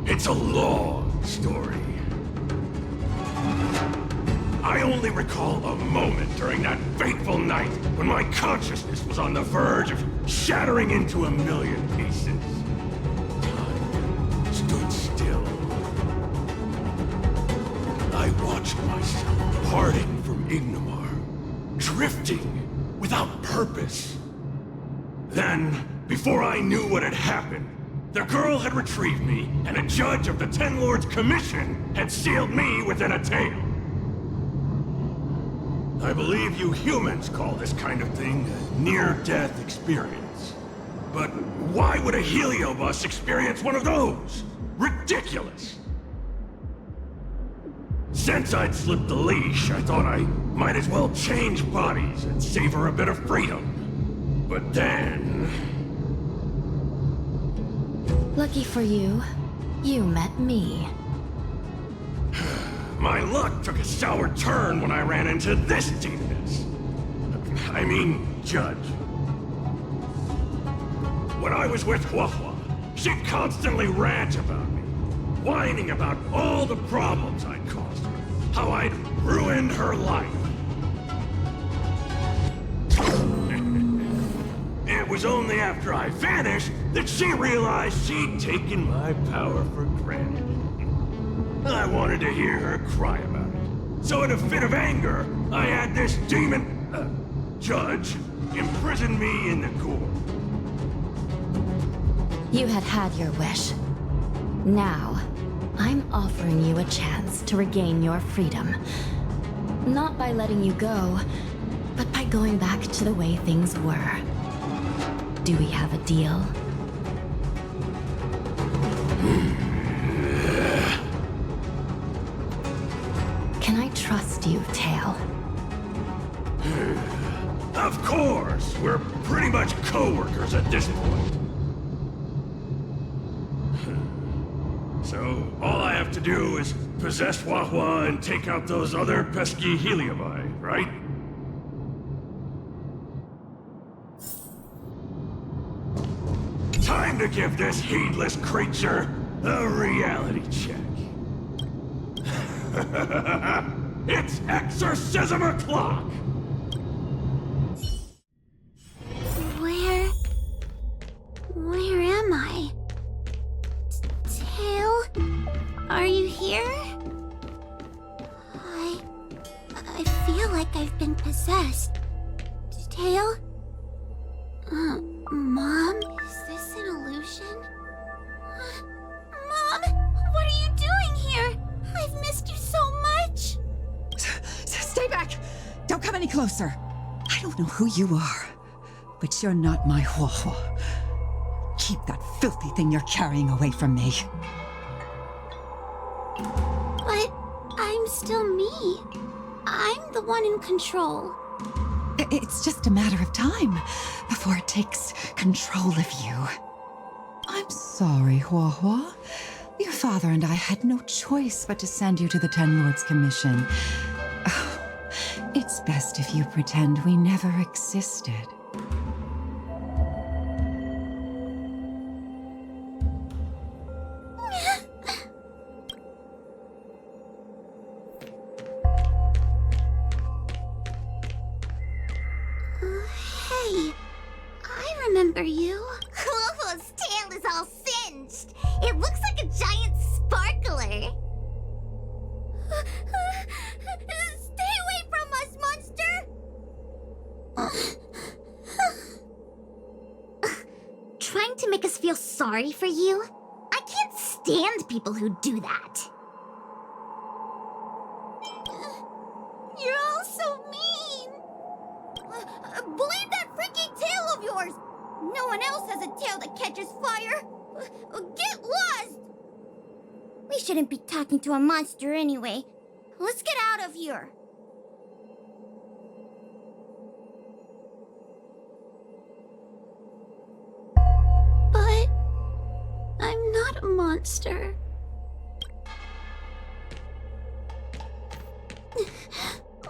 It's a long story. I only recall a moment during that fateful night when my consciousness was on the verge of shattering into a million pieces. Time stood still. I watched myself parting from Ignimar, drifting, without purpose. Then, before I knew what had happened, the girl had retrieved me, and a judge of the Ten Lords Commission had sealed me within a tail. I believe you humans call this kind of thing a near-death experience. But why would a heliobus experience one of those? Ridiculous! Since I'd slipped the leash, I thought I might as well change bodies and savor a bit of freedom. But then... Lucky for you, you met me. My luck took a sour turn when I ran into this demoness. I mean, Judge. When I was with Huahua, she'd constantly rant about me, whining about all the problems I'd caused her, how I'd ruined her life. It was only after I vanished that she realized she'd taken my power for granted. I wanted to hear her cry about it. So in a fit of anger, I had this judge imprison me in the gorge. You had had your wish. Now, I'm offering you a chance to regain your freedom. Not by letting you go, but by going back to the way things were. Do we have a deal? Can I trust you, Tail? Of course! We're pretty much co-workers at this point. So, all I have to do is possess Huahua and take out those other pesky heliobi, right? Time to give this heedless creature a reality check. It's exorcism o'clock! Where am I? Tail? Are you here? I feel like I've been possessed. Tail? Mom? Is this an illusion? Mom! What are you doing here? I've missed you so much! Stay back! Don't come any closer! I don't know who you are, but you're not my Huahua. Keep that filthy thing you're carrying away from me. But I'm still me. I'm the one in control. It's just a matter of time before it takes control of you. I'm sorry, Huahua. Your father and I had no choice but to send you to the Ten Lords Commission. It's best if you pretend we never existed. Hey, I remember you. Huahua's tail is all singed. It looks like a giant sparkler. Stay away from us, monster! Trying to make us feel sorry for you? I can't stand people who do that. You're all so mean. Blame that freaking tail of yours! No one else has a tail that catches fire! Get lost! We shouldn't be talking to a monster anyway. Let's get out of here. But I'm not a monster.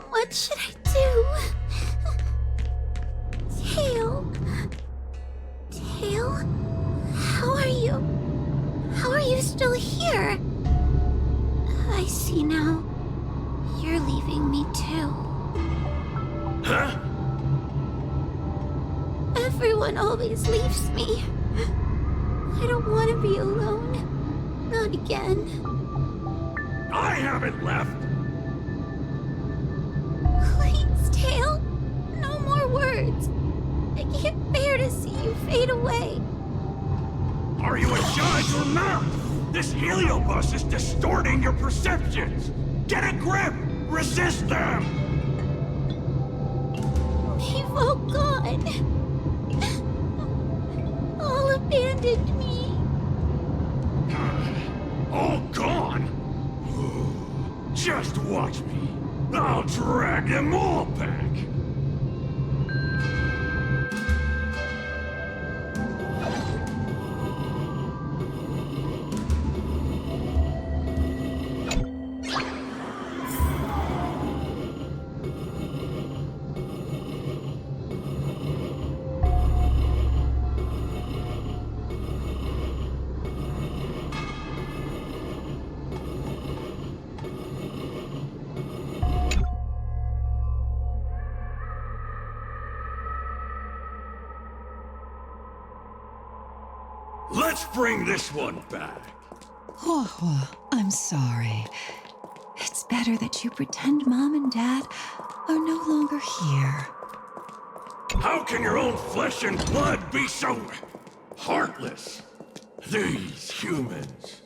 What should I do? Tail? Tail? How are you? How are you still here? I see now. You're leaving me too. Huh? Everyone always leaves me. I don't want to be alone. Not again. I haven't left! Please, Tail. No. words. I can't bear to see you fade away. Are you a judge or not? This heliobus is distorting your perceptions. Get a grip! Resist them! They've all gone. All abandoned me. All gone? Just watch me. I'll drag them all back. Let's bring this one back. Hua, I'm sorry. It's better that you pretend Mom and Dad are no longer here. How can your own flesh and blood be so heartless? These humans.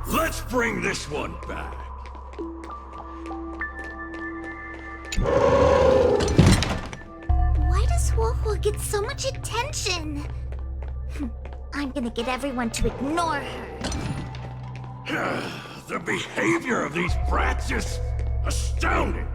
Let's bring this one back. Why does Huohuo get so much attention? I'm gonna get everyone to ignore her. The behavior of these brats is astounding.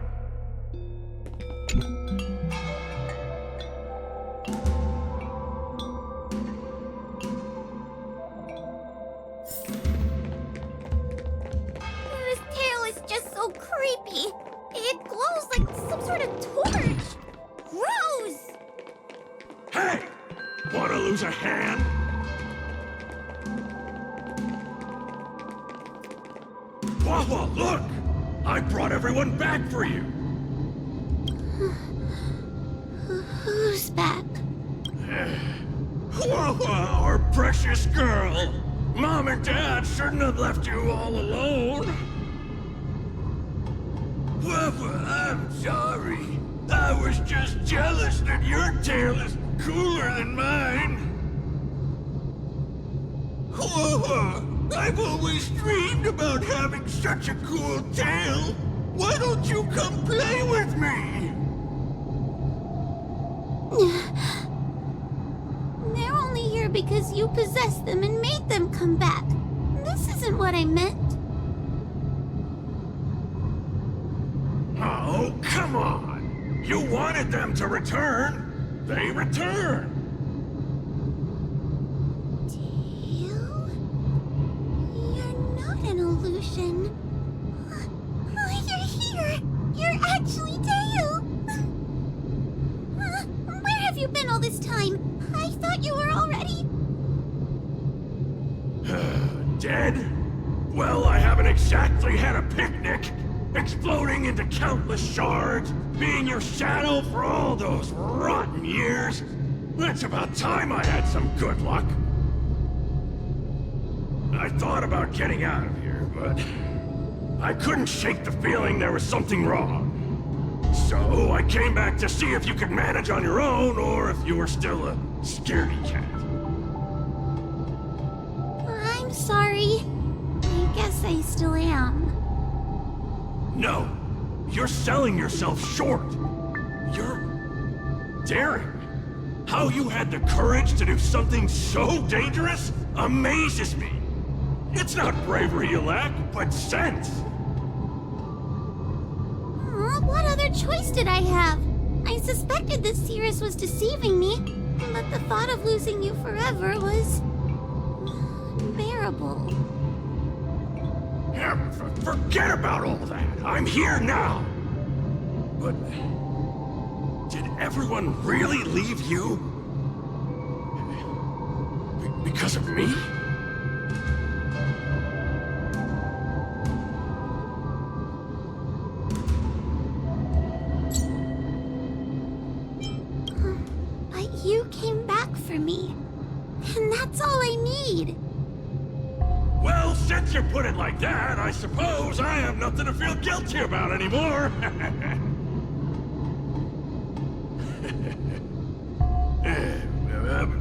This tail is just so creepy. It glows like some sort of torch. Gross! Hey! Wanna lose a hand? Wawa, look! I brought everyone back for you! Who's back? Wawa, our precious girl! Mom and Dad shouldn't have left you all alone! Wawa, I'm sorry. I was just jealous that your tail is cooler than mine. Wawa, I've always dreamed about having such a cool tail. Why don't you come play with me? They're only here because you possessed them and made them come back. This isn't what I meant. Oh, come on! You wanted them to return. They returned. Tail? You're not an illusion. You're here! You're actually Tail! Where have you been all this time? I thought you were already... Dead? Well, I haven't exactly had a picnic. Exploding into countless shards, being your shadow for all those rotten years. It's about time I had some good luck. I thought about getting out of here, but I couldn't shake the feeling there was something wrong. So I came back to see if you could manage on your own, or if you were still a scaredy cat. I'm sorry. I guess I still am. No, you're selling yourself short. You're daring. How you had the courage to do something so dangerous amazes me. It's not bravery you lack, but sense. What other choice did I have? I suspected that Cirrus was deceiving me, but the thought of losing you forever was... unbearable. Forget about all that. I'm here now. But did everyone really leave you? Because of me? But you came back for me. And that's all I need. Well, since you put it like that, I suppose I have nothing to feel guilty about anymore.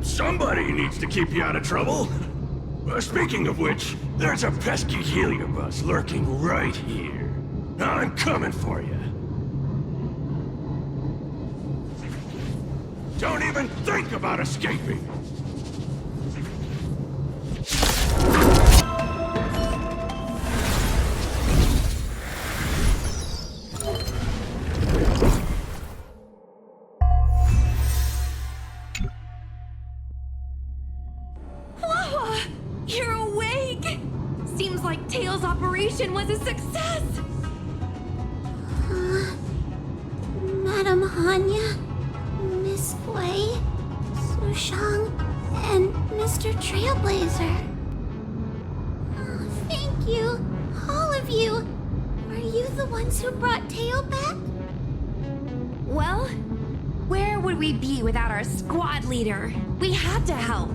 Somebody needs to keep you out of trouble. Speaking of which, there's a pesky heliobus lurking right here. I'm coming for you. Don't even think about escaping. You're awake! Seems like Tail's operation was a success! Madam Hanya, Miss Wei, Sushang, and Mr. Trailblazer. Oh, thank you, all of you. Are you the ones who brought Tail back? Well, where would we be without our squad leader? We had to help.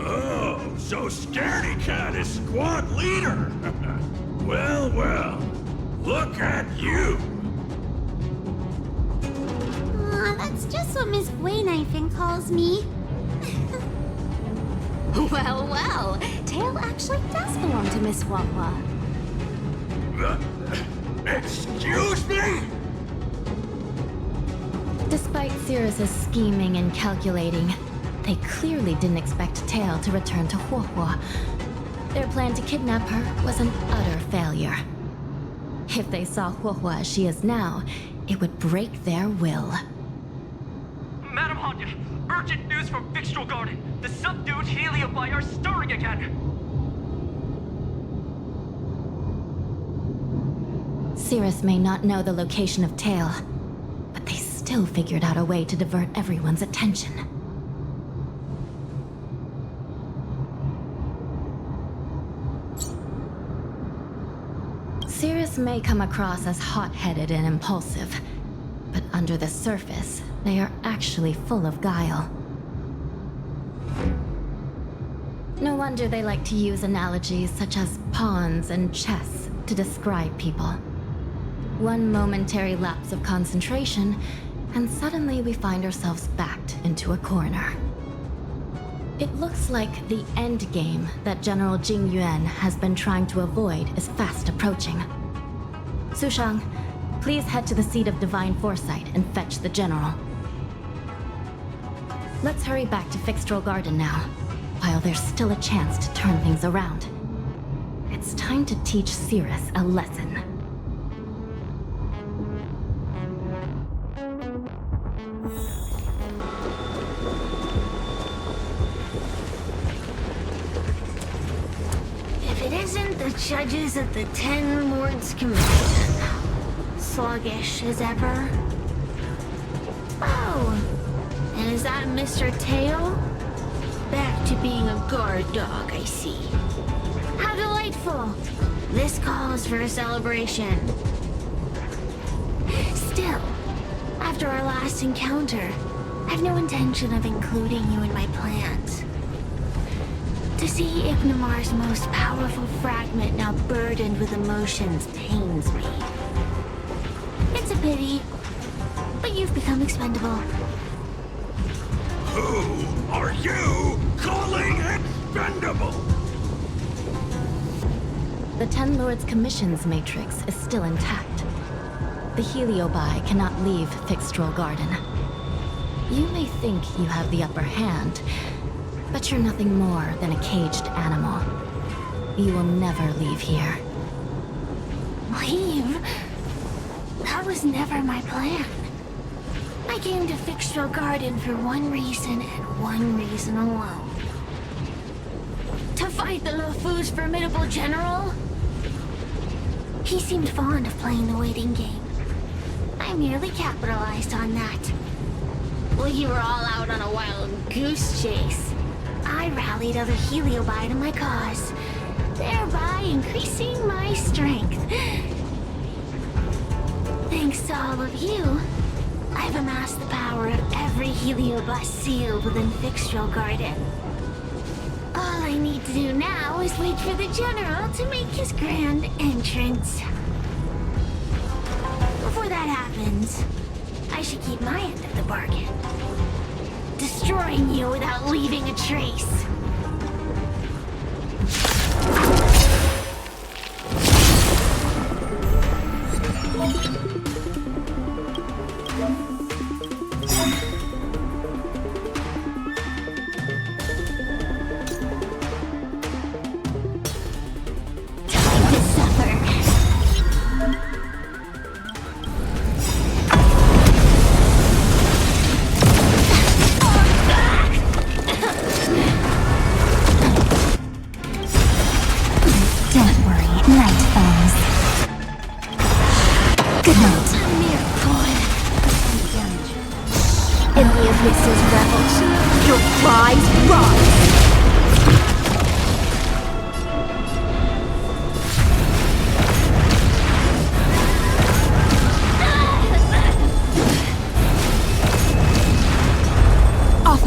Oh, so Scaredy Cat is squad leader. Well, well, look at you. Aw, that's just what Miss Wei-Knifin calls me. Well, well, Tail actually does belong to Miss Wawa. Excuse me? Despite Cirrus's scheming and calculating, they clearly didn't expect Tail to return to Huohua. Their plan to kidnap her was an utter failure. If they saw Huohua as she is now, it would break their will. Madam Hanya, urgent news from Victral Garden. The subdued Heliobi are stirring again. Cirrus may not know the location of Tail, but they still figured out a way to divert everyone's attention. Cirrus may come across as hot-headed and impulsive, but under the surface, they are actually full of guile. No wonder they like to use analogies such as pawns and chess to describe people. One momentary lapse of concentration, and suddenly we find ourselves backed into a corner. It looks like the end game that General Jing Yuan has been trying to avoid is fast approaching. Sushang, please head to the seat of Divine Foresight and fetch the General. Let's hurry back to Victral Garden now, while there's still a chance to turn things around. It's time to teach Cirrus a lesson. The judges of the Ten Lords Commission. Sluggish as ever. Oh, and is that Mr. Tail? Back to being a guard dog, I see. How delightful! This calls for a celebration. Still, after our last encounter, I've no intention of including you in my plans. To see Ignimar's most powerful fragment now burdened with emotions pains me. It's a pity, but you've become expendable. Who are you calling expendable? The Ten Lords Commission's matrix is still intact. The Heliobi cannot leave Victral Garden. You may think you have the upper hand, but you're nothing more than a caged animal. You will never leave here. Leave? That was never my plan. I came to Victral Garden for one reason and one reason alone. To fight the Luofu's formidable general? He seemed fond of playing the waiting game. I merely capitalized on that. While you were all out on a wild goose chase, I rallied other Heliobi to my cause, thereby increasing my strength. Thanks to all of you, I've amassed the power of every Heliobus sealed within Fixtral Garden. All I need to do now is wait for the General to make his grand entrance. Before that happens, I should keep my end of the bargain. Destroying you without leaving a trace.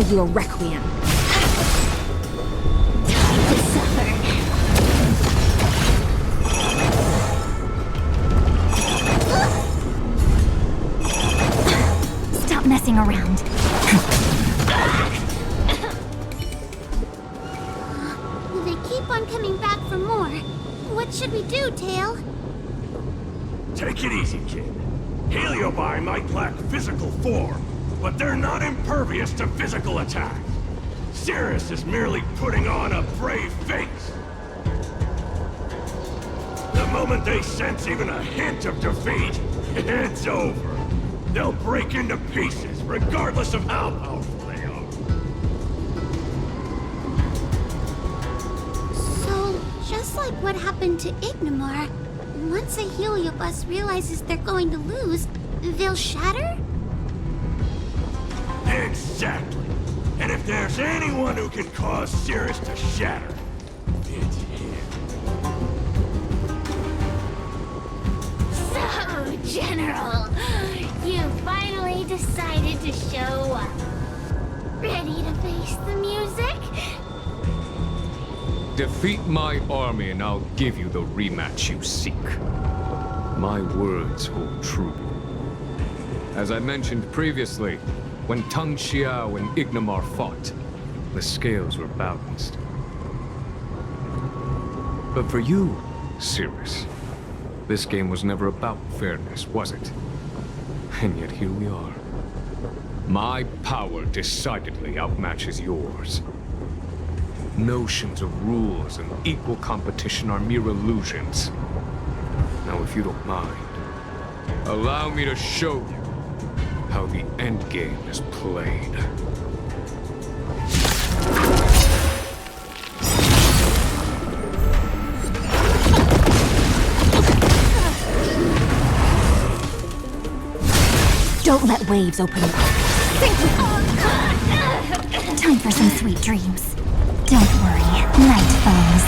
You a requiem. Time to suffer. Stop messing around. They keep on coming back for more. What should we do, Tail? Take it easy, kid. Heliobi might lack physical form, but they're not impervious to physical attack. Cirrus is merely putting on a brave face. The moment they sense even a hint of defeat, it's over. They'll break into pieces, regardless of how powerful they are. So, just like what happened to Ignimar, once a Heliobus realizes they're going to lose, they'll shatter? Exactly. And if there's anyone who can cause Cirrus to shatter, it's him. So, General, you finally decided to show up. Ready to face the music? Defeat my army and I'll give you the rematch you seek. My words hold true. As I mentioned previously, when Tang Xiao and Ignimar fought, the scales were balanced. But for you, Cirrus, this game was never about fairness, was it? And yet here we are. My power decidedly outmatches yours. Notions of rules and equal competition are mere illusions. Now, if you don't mind, allow me to show you how the endgame is played. Don't let waves open up. Time for some sweet dreams. Don't worry, night falls.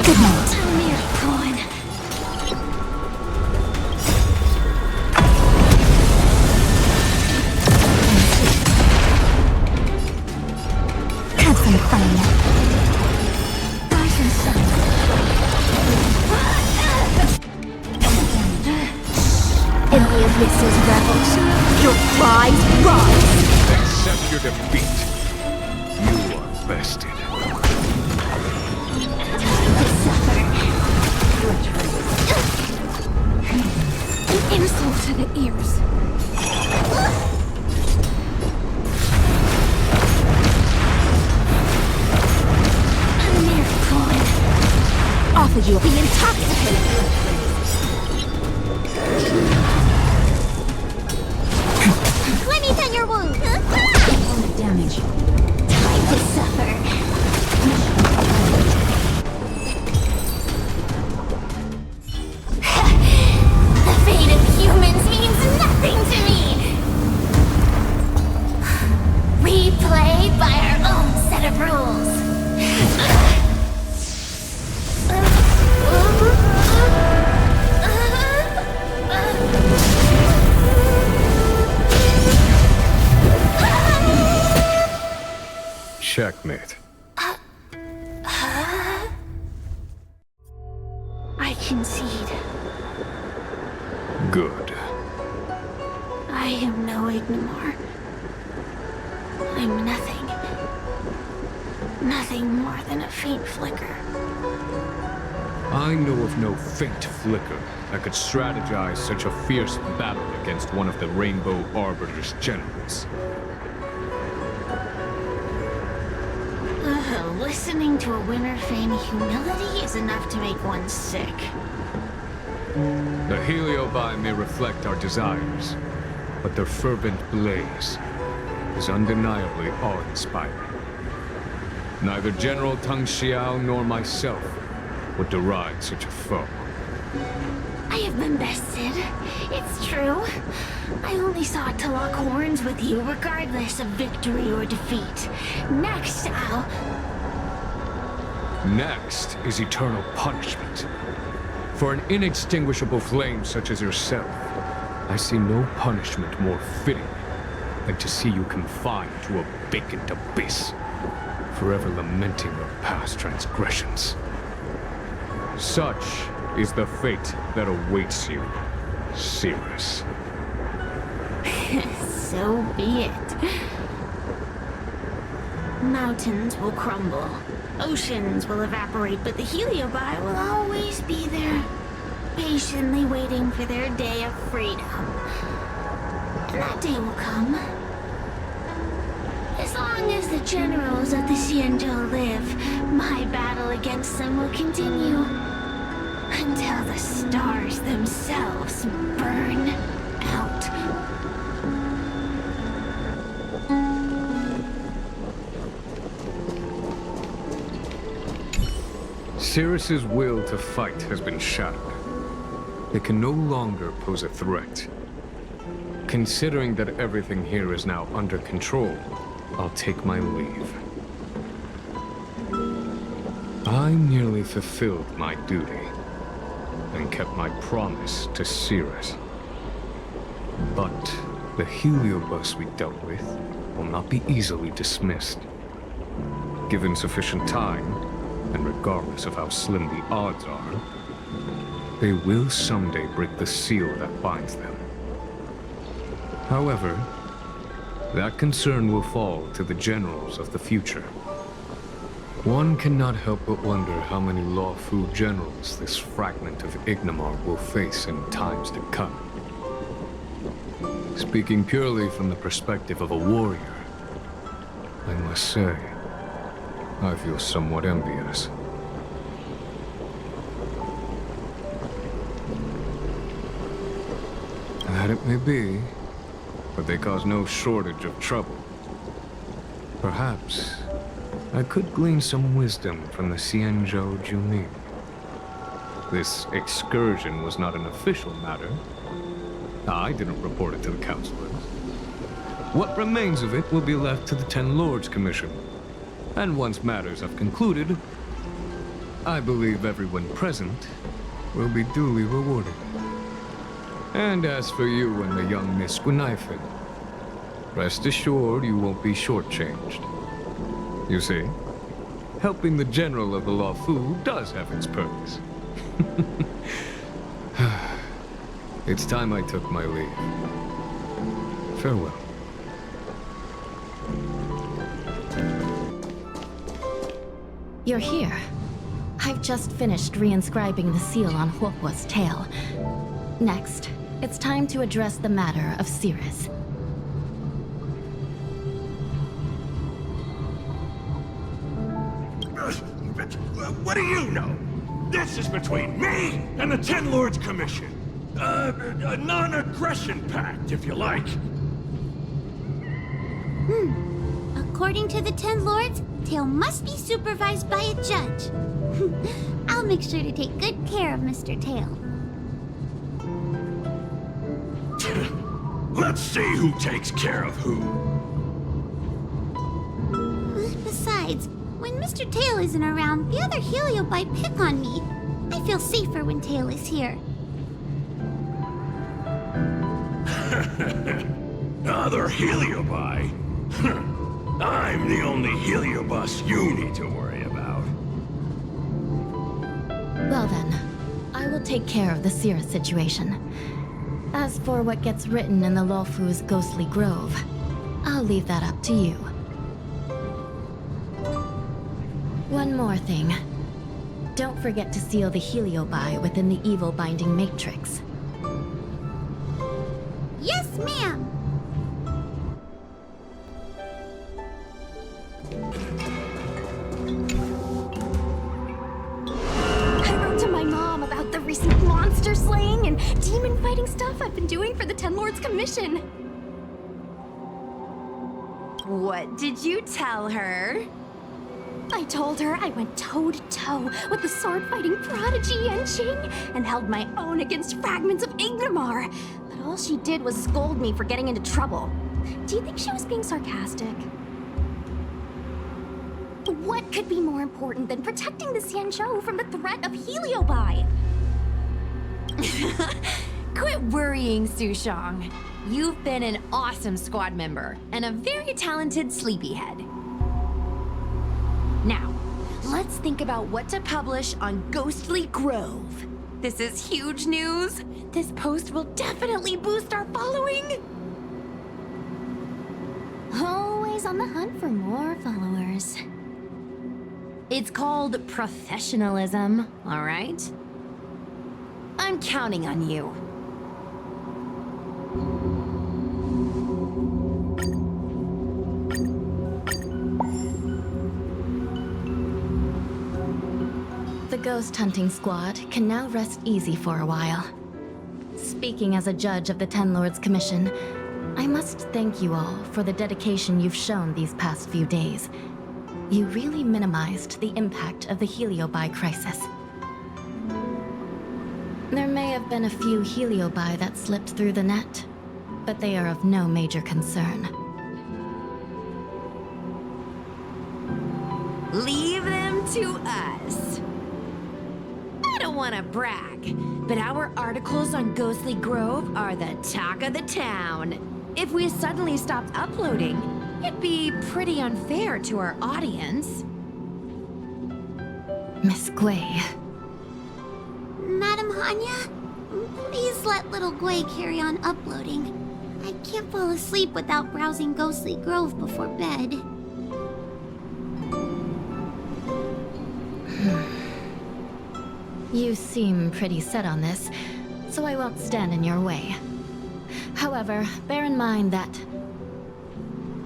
Good night. Have some fun. Rise and shine. In the abyss's revels, your cries rise. Accept your defeat. You are bested. An insult to the ears. Offer you the intoxicating. Let me tend your wound. Damage. Time to suffer. Checkmate. I concede. Good. I am no Ignimar. I'm nothing. Nothing more than a faint flicker. I know of no faint flicker that could strategize such a fierce battle against one of the Rainbow Arbiter's generals. Listening to a winner feign humility is enough to make one sick. The Heliobi may reflect our desires, but their fervent blaze is undeniably awe-inspiring. Neither General Tang Xiao nor myself would deride such a foe. I have been bested. It's true. I only sought to lock horns with you regardless of victory or defeat. Next, Next is eternal punishment. For an inextinguishable flame such as yourself, I see no punishment more fitting than to see you confined to a vacant abyss, forever lamenting your past transgressions. Such is the fate that awaits you, Cirrus. So be it. Mountains will crumble. Oceans will evaporate, but the Heliobi will always be there, patiently waiting for their day of freedom. And that day will come. As long as the generals of the Xianzhou live, my battle against them will continue. Until the stars themselves burn out. Cirrus's will to fight has been shattered. It can no longer pose a threat. Considering that everything here is now under control, I'll take my leave. I merely fulfilled my duty and kept my promise to Cirrus. But the Heliobus we dealt with will not be easily dismissed. Given sufficient time, and regardless of how slim the odds are, they will someday break the seal that binds them. However, that concern will fall to the generals of the future. One cannot help but wonder how many Luofu generals this fragment of Ignimar will face in times to come. Speaking purely from the perspective of a warrior, I must say, I feel somewhat envious. That it may be, but they cause no shortage of trouble. Perhaps I could glean some wisdom from the Xianzhou Junin. This excursion was not an official matter. I didn't report it to the councilors. What remains of it will be left to the Ten Lords Commission. And once matters have concluded, I believe everyone present will be duly rewarded. And as for you and the young Miss Gunaifin, rest assured you won't be shortchanged. You see, helping the general of the Luofu does have its perks. It's time I took my leave. Farewell. You're here. I've just finished reinscribing the seal on Huohuo's tail. Next, it's time to address the matter of Cirrus. What do you know? This is between me and the Ten Lords Commission. A non-aggression pact, if you like. According to the Ten Lords, Tail must be supervised by a judge. I'll make sure to take good care of Mr. Tail. Let's see who takes care of who. Besides, when Mr. Tail isn't around, the other Heliobi pick on me. I feel safer when Tail is here. Other Heliobi? I'm the only heliobus you need to worry about. Well then, I will take care of the Cirrus situation. As for what gets written in the Luofu's ghostly grove, I'll leave that up to you. One more thing. Don't forget to seal the heliobi within the evil binding matrix. Yes, ma'am. I wrote to my mom about the recent monster slaying and demon fighting stuff I've been doing for the Ten Lords Commission. What did you tell her? I told her I went toe-to-toe with the sword-fighting prodigy Yanqing and held my own against fragments of Ignamar. But all she did was scold me for getting into trouble. Do you think she was being sarcastic? What could be more important than protecting the Xianzhou from the threat of heliobi? Quit worrying, Sushong. You've been an awesome squad member and a very talented sleepyhead. Now, let's think about what to publish on Ghostly Grove. This is huge news. This post will definitely boost our following. Always on the hunt for more followers. It's called professionalism, all right? I'm counting on you. The ghost hunting squad can now rest easy for a while. Speaking as a judge of the Ten Lords Commission, I must thank you all for the dedication you've shown these past few days. You really minimized the impact of the heliobi crisis. There may have been a few heliobi that slipped through the net, but they are of no major concern. Leave them to us. I don't want to brag, but our articles on Ghostly Grove are the talk of the town. If we suddenly stopped uploading, it'd be pretty unfair to our audience. Miss Gui. Madam Hanya, please let little Gui carry on uploading. I can't fall asleep without browsing Ghostly Grove before bed. You seem pretty set on this, so I won't stand in your way. However, bear in mind that...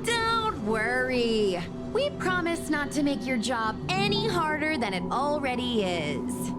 Don't worry. We promise not to make your job any harder than it already is.